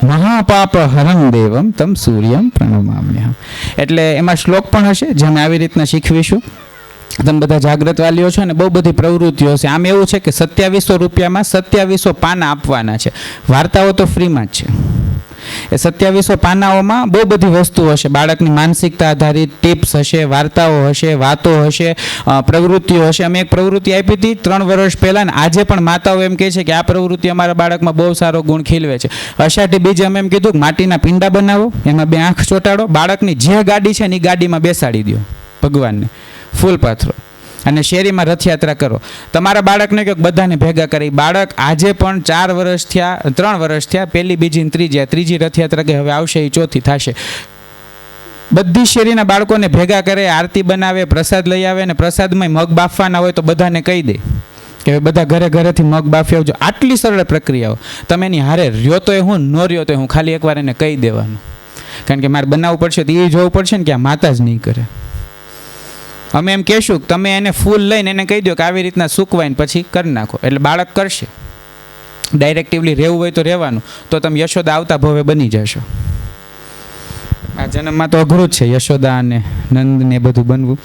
મહાપાપ હરમ દેવમ તમ સૂર્યમ પ્રણમામ્યહમ. એટલે એમાં શ્લોક પણ હશે જે અમે આવી રીતના શીખવીશું. તમે બધા જાગૃત વાલીઓ છો ને, બહુ બધી પ્રવૃત્તિઓ છે. આમ એવું છે કે 2700 રૂપિયામાં 2700 પાના આપવાના છે. વાર્તાઓ તો ફ્રીમાં જ છે. એ 2700 પાનાઓમાં બહુ બધી વસ્તુઓ હશે. બાળકની માનસિકતા આધારિત ટિપ્સ હશે, વાર્તાઓ હશે, વાતો હશે, પ્રવૃત્તિઓ હશે. અમે એક પ્રવૃત્તિ આપી હતી 3 વર્ષ પહેલાં, ને આજે પણ માતાઓ એમ કહે છે કે આ પ્રવૃત્તિ અમારા બાળકમાં બહુ સારો ગુણ ખીલવે છે. અષાઢી બીજે અમે એમ કીધું કે માટીના પિંડા બનાવો, એમાં 2 આંખ ચોંટાડો, બાળકની જે ગાડી છે ને એ ગાડીમાં બેસાડી દો ભગવાનને, ફૂલ પાથરો, અને શેરીમાં રથયાત્રા કરો. તમારા બાળકને કહો બધાને ભેગા કરી. બાળક આજે પણ 3 વર્ષ થયા, પહેલી, બીજી ને ત્રીજી રથયાત્રા કે હવે આવશે એ 4થી થશે. બધી શેરીના બાળકોને ભેગા કરે, આરતી બનાવે, પ્રસાદ લઈ આવે, ને પ્રસાદમાં મગ બાફવાના હોય તો બધાને કહી દે કે બધા ઘરેથી મગ બાફી આવજો. આટલી સરળ પ્રક્રિયાઓ. તમે એની હારે રહ્યો તો હું, ન રહ્યો તો હું, ખાલી એકવાર એને કહી દેવાનું. કારણ કે મારે બનાવવું પડશે તો એ જોવું પડશે ને કે આ માતા જ નહીં કરે. અમે એમ કહેશું કે તમે એને ફૂલ લઈને એને કહી દો કે આવી રીતના સૂકવાઈને પછી કરી નાખો, એટલે બાળક કરશે. ડાયરેક્ટિવલી રહેવું હોય તો રહેવાનું, તો તમે યશોદા આવતા ભવે બની જશો. આ જન્મમાં તો અઘરું જ છે યશોદા અને નંદ ને બધું બનવું.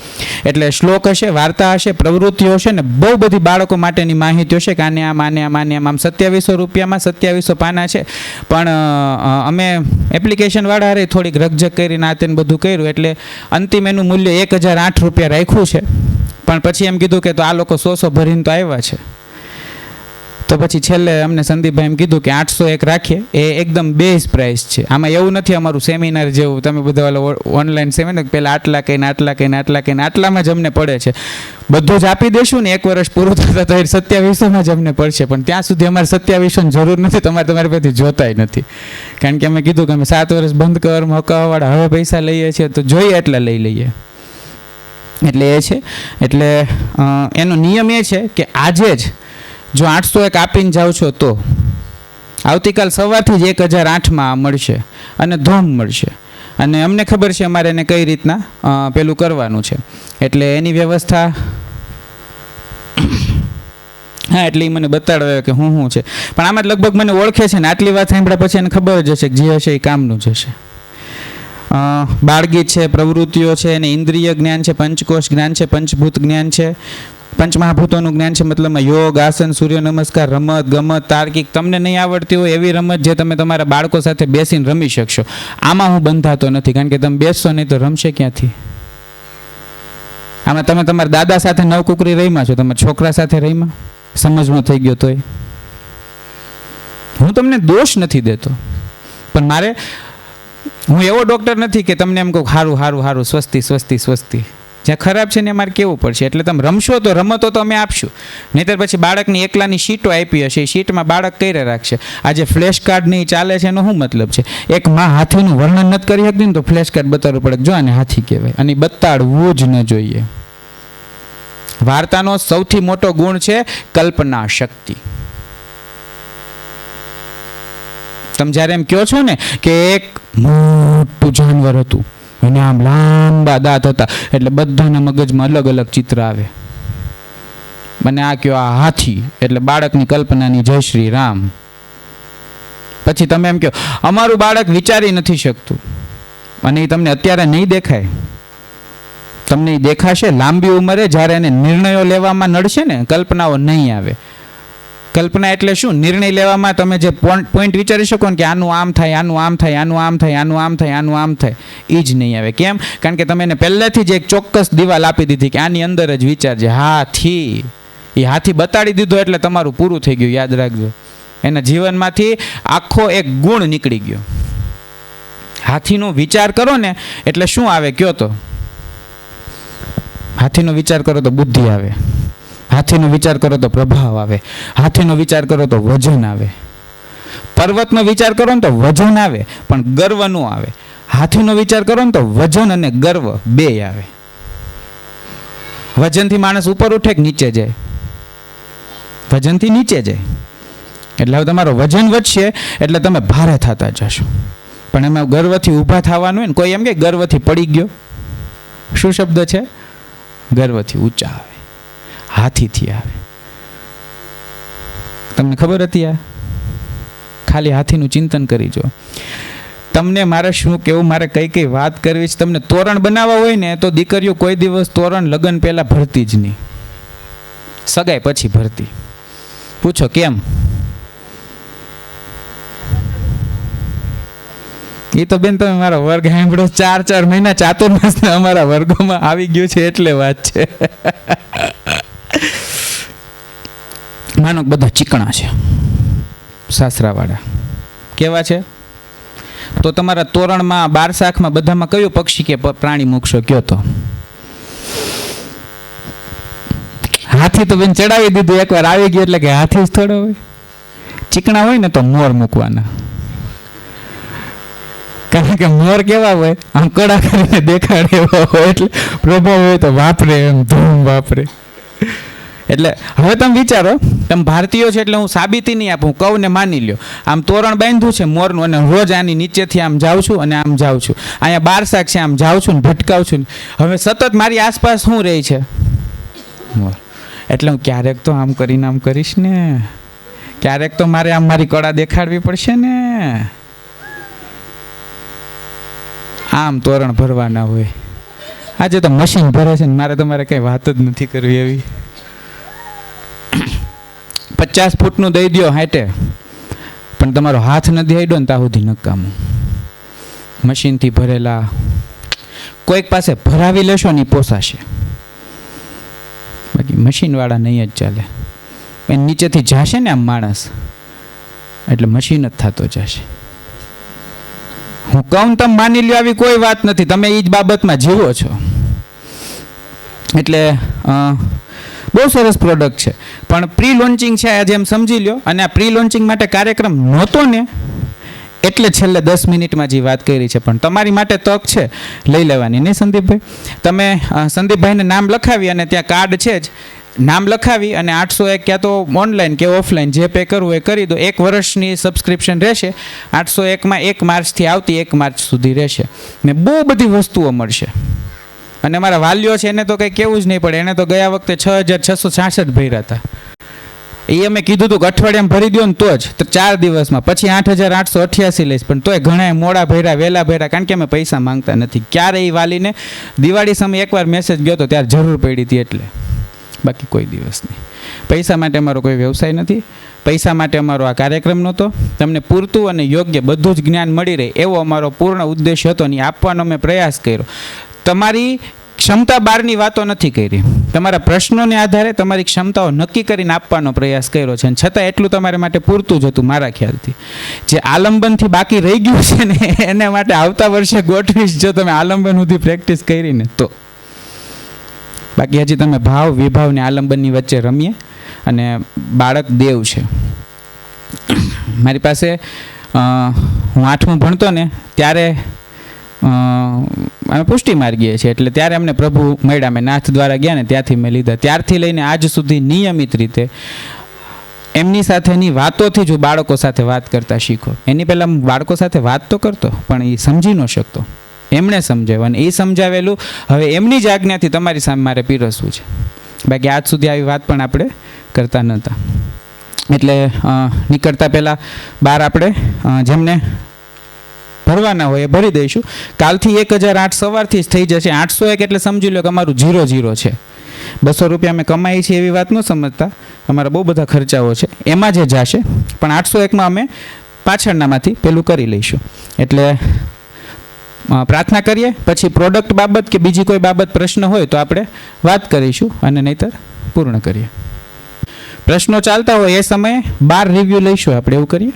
એટલે શ્લોક હશે, વાર્તા હશે, પ્રવૃત્તિઓ હશે, ને બહુ બધી બાળકો માટેની માહિતી હશે કે આને આમ 2700 રૂપિયામાં 2700 પાના છે. પણ અમે એપ્લિકેશનવાળા હારે થોડીક રકઝક કરીને આ તેને બધું કર્યું, એટલે અંતિમ એનું મૂલ્ય 1008 રૂપિયા રાખ્યું છે. પણ પછી એમ કીધું કે તો આ લોકો 100 ભરીને તો આવ્યા છે, તો પછી છેલ્લે અમને સંદીપભાઈ એમ કીધું કે 801 રાખીએ. એ એકદમ બેઝ પ્રાઇસ છે. આમાં એવું નથી અમારું સેમિનાર જેવું તમે બધા ઓનલાઈન સેમિનાર પહેલાં આટલા કહીને આટલામાં જ અમને પડે છે. બધું જ આપી દેશું ને 1 વર્ષ પૂરું થતાં તો 2700માં જ અમને પડશે. પણ ત્યાં સુધી અમારે 2700ની જરૂર નથી, તમારી પાસેથી જોતાય નથી. કારણ કે અમે કીધું કે અમે 7 વર્ષ બંધ કર મકાવાળા હવે પૈસા લઈએ છીએ તો જોઈએ એટલા લઈ લઈએ. એટલે એ છે. એટલે એનો નિયમ એ છે કે આજે જ જો 801 આપીને જાઓ છો તો આવતીકાલ સવારથી જ 1008માં મળશે અને ધોમ મળશે. અને અમને ખબર છે અમારે એને કઈ રીતના પેલું કરવાનું છે, એટલે એની વ્યવસ્થા હા એટલે એ મને બતાડ્યો કે હું છે. પણ આમાં લગભગ મને ઓળખે છે ને, આટલી વાત સાંભળ્યા પછી એને ખબર જ હશે કે જે હશે એ કામનું જ હશે. બાળગીત છે, પ્રવૃત્તિઓ છે, અને ઇન્દ્રિય જ્ઞાન છે, પંચકોશ જ્ઞાન છે, પંચભૂત જ્ઞાન છે, પંચમહાભૂતોનું જ્ઞાન છે. મતલબમાં યોગ, આસન, સૂર્ય નમસ્કાર, રમત ગમત, તાર્કિક, તમને નહીં આવડતી હોય એવી રમત જે તમે તમારા બાળકો સાથે બેસીને રમી શકશો. આમાં હું બંધાતો નથી, કારણ કે તમે બેસશો નહીં તો રમશે ક્યાંથી. આમાં તમે તમારા દાદા સાથે નવકુકરી રહીમાં છો, તમારા છોકરા સાથે રહીમાં સમજમાં થઈ ગયો તોય હું તમને દોષ નથી દેતો. પણ હું એવો ડૉક્ટર નથી કે તમને એમ કહું સારું સ્વસ્તી. જ્યાં ખરાબ છે ને અમારે કેવું પડશે. એટલે તમે રમશો તો રમતો તો અમે આપશું, નહીંતર પછી બાળકની એકલાની શીટો આપી હશે, એ શીટમાં બાળક કઈ રાખશે. આજે ફ્લેશ કાર્ડ નહીં ચાલે છે એનો શું મતલબ છે? એક માં હાથીનું વર્ણન નથી કરી શકતી ને તો ફ્લેશ કાર્ડ બતાવવું પડે, જો આને હાથી કહેવાય, અને બતાડવું જ ન જોઈએ. વાર્તાનો સૌથી મોટો ગુણ છે કલ્પના શક્તિ. તમે જ્યારે એમ કહો છો ને કે એક મોટું જાનવર હતું અને આમ લાંબા દાંત હતા, એટલે બધાના મગજમાં અલગ અલગ ચિત્ર આવે. મને આ કયો આ હાથી, એટલે બાળકની કલ્પનાની જય શ્રી રામ. પછી તમે એમ કહો અમારું બાળક વિચારી નથી શકતું, અને એ તમને અત્યારે નહીં દેખાય, તમને એ દેખાશે લાંબી ઉંમરે, જ્યારે એને નિર્ણયો લેવામાં નડશે ને, કલ્પનાઓ નહીં આવે. કલ્પના એટલે શું? નિર્ણય લેવામાં તમે જે પોઈન્ટ વિચારી શકો ને કે આનું આમ થાય, આનું આમ થાય, આનું આમ થાય, આનું આમ થાય, આનું આમ થાય, એ જ નહીં આવે. કેમ? કારણ કે તમે એને પહેલેથી જ એક ચોક્કસ દિવાલ આપી દીધી કે આની અંદર જ વિચારજે. હાથી, એ હાથી બતાડી દીધો એટલે તમારું પૂરું થઈ ગયું. યાદ રાખજો, એના જીવનમાંથી આખો એક ગુણ નીકળી ગયો. હાથીનો વિચાર કરો ને એટલે શું આવે કયો તો? હાથીનો વિચાર કરો તો બુદ્ધિ આવે, હાથીનો વિચાર કરો તો પ્રભાવ આવે, હાથીનો વિચાર કરો તો વજન આવે. પર્વતનો વિચાર કરો ને તો વજન આવે, પણ ગર્વ ન આવે. હાથીનો વિચાર કરો ને તો વજન અને ગર્વ બે આવે. વજનથી માણસ ઉપર ઉઠે કે નીચે જાય? વજનથી નીચે જાય. એટલે હવે તમારો વજન વધશે એટલે તમે ભારે થતા જશો. પણ એમાં ગર્વથી ઊભા થવાનું હોય ને, કોઈ એમ કે ગર્વથી પડી ગયો, શું શબ્દ છે? ગર્વથી ઊંચા આવે, હાથીથી આવે. તમને ખબર હતી આ? ખાલી હાથીનું ચિંતન કરી જો. તમને મારે શું કેવું, મારે કઈ કઈ વાત કરવી છે. તમને તોરણ બનાવવા હોય ને તો દીકરીઓ કોઈ દિવસ તોરણ લગ્ન પહેલા ભરતી જ નહીં, સગાઈ પછી ભરતી. પૂછો કેમ? એ તો બેન તમે મારો વર્ગ સાંભળો, 4 મહિના ચાતુર્માસના અમારા વર્ગોમાં આવી ગયું છે એટલે વાત છે. માનો બધા ચીકણા છે, સાસરાવાળા કેવા છે, તો તમારા તોરણમાં, બારસાખમાં, બધામાં કયું પક્ષી કે પ્રાણી મૂકશો કયો તો? હાથી તો બેન ચડાવી દીધું, એકવાર આવી ગયું એટલે કે હાથી જ થોડો હોય. ચીકણા હોય ને તો મોર મૂકવાના, કારણ કે મોર કેવા હોય, આમ કડા કરીને દેખાડે એવા હોય, એટલે પ્રભાવ હોય તો વાપરે, એમ ધૂમ વાપરે. એટલે હવે તમે વિચારો, તમે ભારતીયો છે એટલે હું સાબિતી નહીં આપું, કહું ને માની લ્યો. આમ તોરણ બાંધ્યું છે મોરનું, અને રોજ આની નીચેથી આમ જાઉં છું અને આમ જાઉં છું. અહીંયા બારસાક છે, આમ જાઉં છું ને ભટકાવું છું. હવે સતત મારી આસપાસ શું રહે છે? મોર. એટલે હું ક્યારેક તો આમ કરીને આમ કરીશ ને, ક્યારેક તો મારે આમ મારી કળા દેખાડવી પડશે ને. આમ તોરણ ભરવાના હોય. આજે તો મશીન ભરે છે ને, મારે તમારે કઈ વાત જ નથી કરવી એવી. 50 ફૂટનું દઈ દો હાટે, પણ તમારો હાથ નથી હાડ્યો ને ત્યાં સુધી નકામું. મશીનથી ભરેલા કોઈક પાસે ભરાવી લેશો ને પોસાશે, બાકી મશીનવાળા નહીં જ ચાલે. એની નીચેથી જાશે ને આમ માણસ, એટલે મશીન જ થતો જશે. હું કહું તમે માની લ્યો, આવી કોઈ વાત નથી, તમે એ જ બાબતમાં જીવો છો. એટલે બહુ સરસ પ્રોડક્ટ છે, પણ પ્રી લોન્ચિંગ છે આજે એમ સમજી લ્યો. અને આ પ્રી લોન્ચિંગ માટે કાર્યક્રમ નહોતો ને, એટલે છેલ્લે 10 મિનિટમાં જે વાત કરી છે. પણ તમારી માટે તક છે લઈ લેવાની, નહીં સંદીપભાઈ? તમે સંદીપભાઈને નામ લખાવી અને ત્યાં કાર્ડ છે જ, નામ લખાવી અને 801 ક્યાં તો ઓનલાઈન કે ઓફલાઈન જે પે કરવું એ કરી દો. 1 વર્ષની સબસ્ક્રિપ્શન રહેશે. 801માં 1 માર્ચથી આવતી 1 માર્ચ સુધી રહેશે ને બહુ બધી વસ્તુઓ મળશે. અને અમારા વાલીઓ છે એને તો કંઈ કહેવું જ નહીં પડે, એને તો ગયા વખતે 6666 ભર્યા હતા. એ અમે કીધું હતું કે અઠવાડિયામાં ભરી દો ને તો જ, તો 4 દિવસમાં. પછી 8888 લઈશ, પણ તોય ઘણા મોડા ભર્યા, વહેલા ભર્યા, કારણ કે અમે પૈસા માંગતા નથી. ક્યારે એ વાલીને દિવાળી સમયે એકવાર મેસેજ ગયો હતો, ત્યારે જરૂર પડી હતી એટલે, બાકી કોઈ દિવસ નહીં. પૈસા માટે અમારો કોઈ વ્યવસાય નથી, પૈસા માટે અમારો આ કાર્યક્રમ નહોતો. તમને પૂરતું અને યોગ્ય બધું જ જ્ઞાન મળી રહે એવો અમારો પૂર્ણ ઉદ્દેશ હતો, ને આપવાનો મેં પ્રયાસ કર્યો. તમારી ક્ષમતા બહારની વાતો નથી કરી, તમારા પ્રશ્નોને આધારે તમારી ક્ષમતાઓ નક્કી કરીને આપવાનો પ્રયાસ કર્યો છે. અને છતાં એટલું તમારા માટે પૂરતું જ હતું મારા ખ્યાલથી. જે આલંબનથી બાકી રહી ગયું છે ને, એને માટે આવતા વર્ષે ગોઠવીશ, જો તમે આલંબન સુધી પ્રેક્ટિસ કરીને તો. બાકી હજી તમે ભાવ વિભાવ ને આલંબનની વચ્ચે રમીએ. અને બાળક દેવ છે. મારી પાસે હું 8મું ભણતો ને ત્યારે અમે પુષ્ટિ માર્ગીએ છીએ, એટલે ત્યારે અમને પ્રભુ મળ્યા. મેં નાથ દ્વારા ગયા ને ત્યાંથી મેં લીધા. ત્યારથી લઈને આજ સુધી નિયમિત રીતે એમની સાથેની વાતોથી જ હું બાળકો સાથે વાત કરતા શીખો. એની પહેલાં બાળકો સાથે વાત તો કરતો, પણ એ સમજી ન શકતો. એમણે સમજાવ્યું અને એ સમજાવેલું હવે એમની જ આજ્ઞાથી તમારી સામે મારે પીરસવું છે. બાકી આજ સુધી આવી વાત પણ આપણે કરતા નહોતા. એટલે નીકળતા પહેલાં બહાર આપણે જેમને ભરવાના હોય એ ભરી દઈશું. કાલથી 1008 સવારથી જ થઈ જશે. 801 એટલે સમજી લો કે અમારું 0 છે. 200 રૂપિયા અમે કમાઈએ છીએ એવી વાત ન સમજતા, અમારા બહુ બધા ખર્ચાઓ છે એમાં જે જશે. પણ 801માં અમે પાછળનામાંથી પેલું કરી લઈશું. એટલે પ્રાર્થના કરીએ, પછી પ્રોડક્ટ બાબત કે બીજી કોઈ બાબત પ્રશ્ન હોય તો આપણે વાત કરીશું અને નહીંતર પૂર્ણ કરીએ. પ્રશ્નો ચાલતા હોય એ સમયે 12 રિવ્યૂ લઈશું આપણે, એવું કરીએ.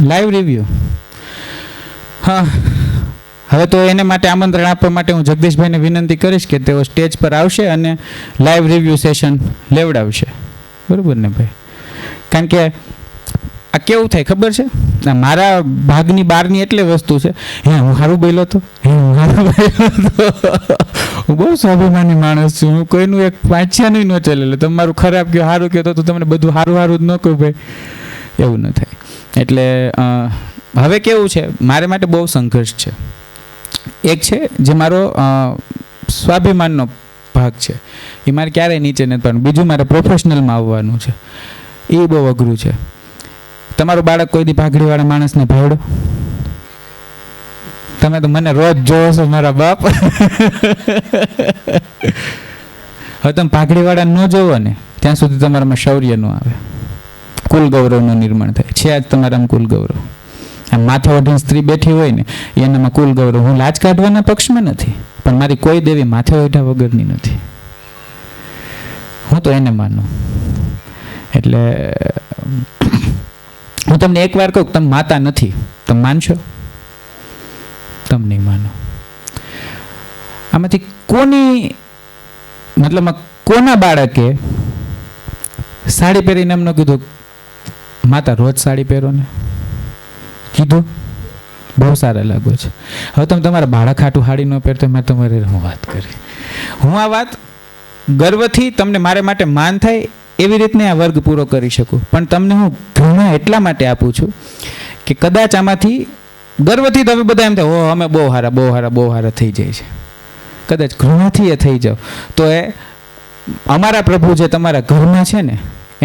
Live review. હા, હવે તો એને માટે આમંત્રણ આપવા માટે હું જગદીશભાઈને વિનંતી કરીશ કે તેઓ સ્ટેજ પર આવશે અને લાઈવ રિવ્યૂ સેશન લેવડાવશે. બરાબર ને ભાઈ? કારણ કે આ કેવું થાય ખબર છે, મારા ભાગની બહારની એટલે વસ્તુ છે, હું સારું બોલ્યો હતો, હું બહુ સ્વાભિમાની માણસ છું, હું કોઈનું એક પાછ્યાનું ન ચાલે, તમારું ખરાબ કહો સારું કહો તો તમને બધું સારું જ ન કહું ભાઈ, એવું ન થાય. એટલે હવે કેવું છે, મારે માટે બહુ સંઘર્ષ છે. એક છે જે મારો સ્વાભિમાનનો ભાગ છે, એ મારે ક્યારેય નીચે નથી પડવાનું. બીજું મારે પ્રોફેશનલમાં આવવાનું છે, એ બહુ અઘરું છે. તમારું બાળક કોઈ દી પાઘડીવાળા માણસને ભાવડો? તમે તો મને રોજ જોવો છો મારા બાપ. હવે તમે પાઘડીવાળા ન જોવો ને ત્યાં સુધી તમારામાં શૌર્ય ન આવે, કુલ ગૌરવનું નિર્માણ થાય છે. આજ તમારામાં કુલ ગૌરવ, આમ માથે ઓઢીને સ્ત્રી બેઠી હોય ને એનામાં કુલ ગૌરવ. હું લાજ કાઢવાના પક્ષમાં નથી, પણ મારી કોઈ દેવી માથે ઓઢ્યા વગરની નથી, હું તો એને માનું. એટલે હું તમને એક વાર કહું, તમે માતા નથી, તમે માનશો? તમે નહીં માનો. આમાંથી કોની મતલબ કોના બાળકે સાડી પહેરીને એમને કીધું માતા રોજ સાડી પહેરો ને? કીધું બહુ સારા લાગો છે. હવે તમે તમારા બાળક હાટું સાડી ન પહેરતો મેં તમારે હું વાત કરી. હું આ વાત ગર્વથી તમને મારે માટે માન થાય એવી રીતને આ વર્ગ પૂરો કરી શકું, પણ તમને હું ઘૃણા એટલા માટે આપું છું કે કદાચ આમાંથી ગર્વથી તમે બધા એમ થાય હો અમે બહુ સારા થઈ જાય છે. કદાચ ઘૃણાથી એ થઈ જાઓ તો એ અમારા પ્રભુ જે તમારા ઘરમાં છે ને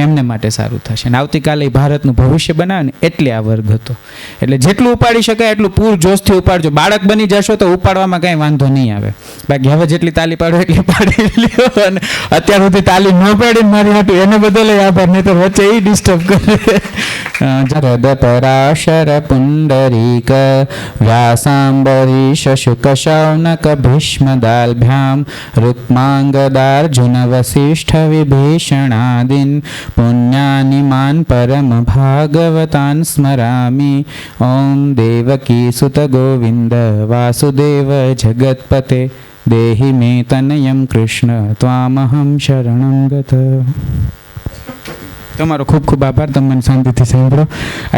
એમને માટે સારું થશે. અને આવતીકાલે ભારતનું ભવિષ્ય બનાવે ને એટલે આ વર્ગ હતો. એટલે જેટલું ઉપાડી શકાય એટલું પૂર જોશથી ઉપાડજો. બાળક બની જશો તો ઉપાડવામાં કાંઈ વાંધો નહીં આવે. બાકી હવે જેટલી તાલી પાડો એટલી પાડી લ્યો. અને અત્યાર સુધી તાલી ન પાડીને મારી હાટું એને બદલે આભાર, નહીં તો વચ્ચે એ ડિસ્ટર્બ કરે. જરદ પરાશર પુંડરીક વ્યાસાંબરીશ શુક શૌનક ભીષ્મદાલ્ભ્યામ રુક્માંગદાર્જુન વસિષ્ઠ વિભીષણાદિન પુણ્યાનિમાન પરમ ભાગવતાન સ્મરામિ. ઓમ દેવકી સુત ગોવિંદ વાસુદેવ જગતપતે દેહી મે તનયમ કૃષ્ણ ત્વામહં શરણં ગત. તમારો ખૂબ ખૂબ આભાર, તમે મને શાંતિથી સાંભળો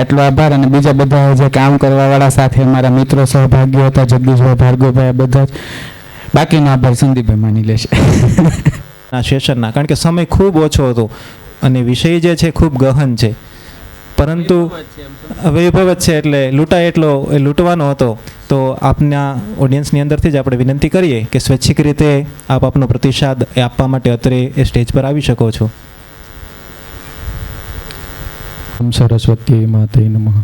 એટલો આભાર. અને બીજા બધા જે કામ કરવાવાળા સાથે મારા મિત્રો સહભાગીઓ હતા, જગદીશભાઈ, ભાર્ગવભાઈ, બધા જ બાકીનો આભાર સંદીપભાઈ માની લેશે. આ સેશનના કારણ કે સમય ખૂબ ઓછો હતો અને વિષય જે છે ખૂબ ગહન છે, પરંતુ વૈભવ જ છે એટલે લૂંટાય એટલો એ લૂંટવાનો હતો. તો આપના ઓડિયન્સની અંદરથી જ આપણે વિનંતી કરીએ કે સ્વૈચ્છિક રીતે આપ આપનો પ્રતિસાદ એ આપવા માટે અત્રે એ સ્ટેજ પર આવી શકો છો. સરસ્વતી માતૈ નમઃ.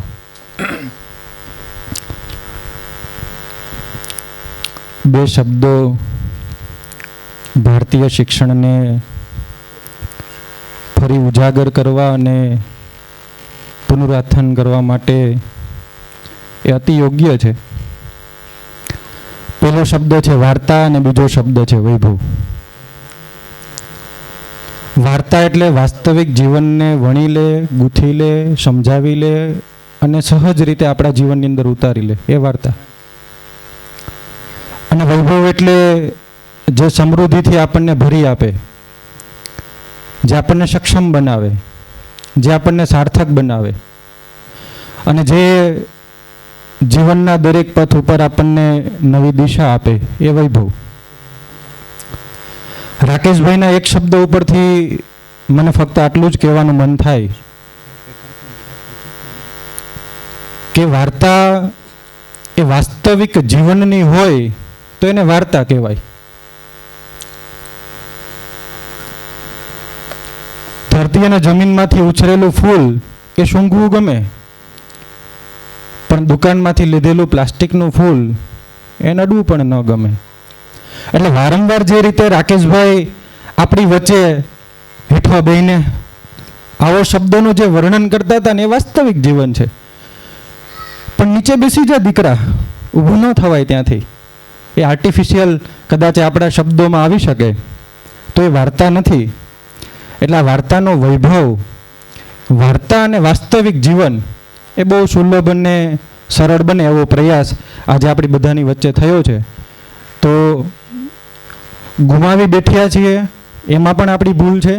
બે શબ્દો ભારતીય શિક્ષણને ફરી ઉજાગર કરવા અને પુનરુત્થાન કરવા માટે એ અતિ યોગ્ય છે. પહેલો શબ્દ છે વાર્તા અને બીજો શબ્દ છે વૈભવ. વાર્તા એટલે વાસ્તવિક જીવનને વણી લે, ગૂંથી લે, સમજાવી લે અને સહજ રીતે આપણા જીવનની અંદર ઉતારી લે, એ વાર્તા. અને વૈભવ એટલે જે સમૃદ્ધિથી આપણને ભરી આપે, જે આપણને સક્ષમ બનાવે, જે આપણને સાર્થક બનાવે અને જે જીવનના દરેક પથ ઉપર આપણને નવી દિશા આપે, એ વૈભવ. રાકેશભાઈના એક શબ્દ ઉપરથી મને ફક્ત આટલું જ કહેવાનું મન થાય કે વાર્તા એ વાસ્તવિક જીવનની હોય તો એને વાર્તા કહેવાય. ધરતી અને જમીનમાંથી ઉછરેલું ફૂલ એ સૂંઘવું ગમે, પણ દુકાનમાંથી લીધેલું પ્લાસ્ટિકનું ફૂલ એ નડવું પણ ન ગમે. એટલે વારંવાર જે રીતે રાકેશભાઈ આપણી વચ્ચે હેઠવા બેહીને આવો શબ્દોનું જે વર્ણન કરતા હતા ને એ વાસ્તવિક જીવન છે. પણ નીચે બેસી જા દીકરા, ઊભું ન થવાય ત્યાંથી. એ આર્ટિફિશિયલ કદાચ આપણા શબ્દોમાં આવી શકે તો એ વાર્તા નથી. એટલે આ વાર્તાનો વૈભવ, વાર્તા અને વાસ્તવિક જીવન એ બહુ સુલભ અને સરળ બને એવો પ્રયાસ આજે આપણી બધાની વચ્ચે થયો છે. તો ગુમાવી બેઠ્યા છીએ એમાં પણ આપણી ભૂલ છે,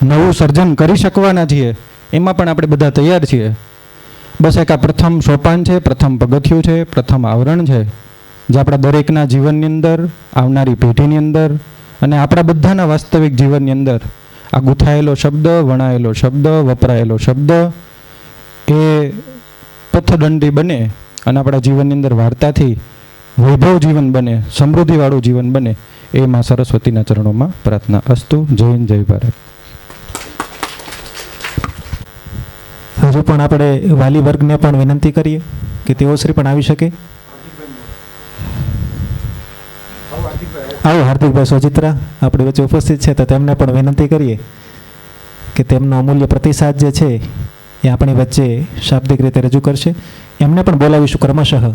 નવું સર્જન કરી શકવાના છીએ એમાં પણ આપણે બધા તૈયાર છીએ. બસ એક આ પ્રથમ સોપાન છે, પ્રથમ પગથિયું છે, પ્રથમ આવરણ છે, જે આપણા દરેકના જીવનની અંદર, આવનારી પેઢીની અંદર અને આપણા બધાના વાસ્તવિક જીવનની અંદર આ ગૂંથાયેલો શબ્દ, વણાયેલો શબ્દ, વપરાયેલો શબ્દ એ પથદંડી બને અને આપણા જીવનની અંદર વાર્તાથી વૈભવ જીવન બને, સમૃદ્ધિવાળું જીવન બને, એ માં સરસ્વતીના ચરણોમાં પ્રાર્થના. અસ્તુ. જય હિન્દ, જય ભારત. હજુ પણ આપણે વાલી વર્ગને પણ વિનંતી કરીએ કે તેઓ શ્રી પણ આવી શકે. આવો હાર્દિકભાઈ સોજિત્રા આપણી વચ્ચે ઉપસ્થિત છે, તો તેમને પણ વિનંતી કરીએ કે તેમનો અમૂલ્ય પ્રતિસાદ જે છે એ આપણી વચ્ચે શાબ્દિક રીતે રજૂ કરશે. એમને પણ બોલાવીશું ક્રમશઃ.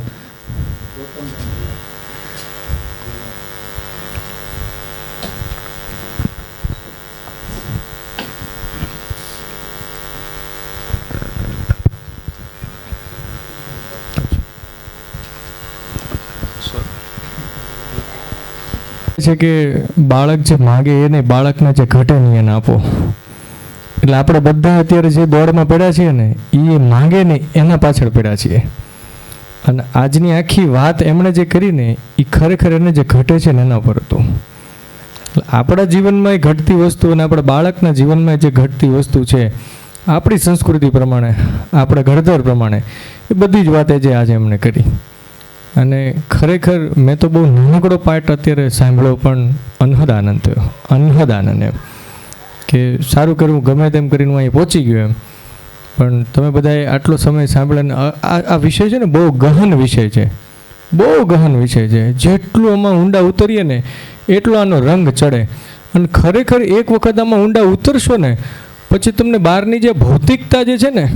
છે કે બાળક જે માગે એને બાળકના જે ઘટે નહીં એને આપો. એટલે આપણે બધા અત્યારે જે દોડમાં પડ્યા છીએ ને એ માગે ને એના પાછળ પડ્યા છીએ. અને આજની આખી વાત એમણે જે કરી ને એ ખરેખર એને જે ઘટે છે ને એના પર હતું. આપણા જીવનમાં એ ઘટતી વસ્તુ અને આપણા બાળકના જીવનમાં જે ઘટતી વસ્તુ છે, આપણી સંસ્કૃતિ પ્રમાણે, આપણા ઘડતર પ્રમાણે, એ બધી જ વાતે જે આજે એમણે કરી. અને ખરેખર મેં તો બહુ નાનકડો પાર્ટ અત્યારે સાંભળ્યો, પણ અનહદ આનંદ થયો, અનહદ આનંદ. એમ કે સારું કર્યું ગમે તેમ કરીને હું અહીં પહોંચી ગયો એમ. પણ તમે બધાએ આટલો સમય સાંભળ્યો. આ વિષય છે ને બહુ ગહન વિષય છે, બહુ ગહન વિષય છે. જેટલું આમાં ઊંડા ઉતરીએ ને એટલો આનો રંગ ચડે. અને ખરેખર એક વખત આમાં ઊંડા ઉતરશો ને પછી તમને બહારની જે ભૌતિકતા જે છે ને,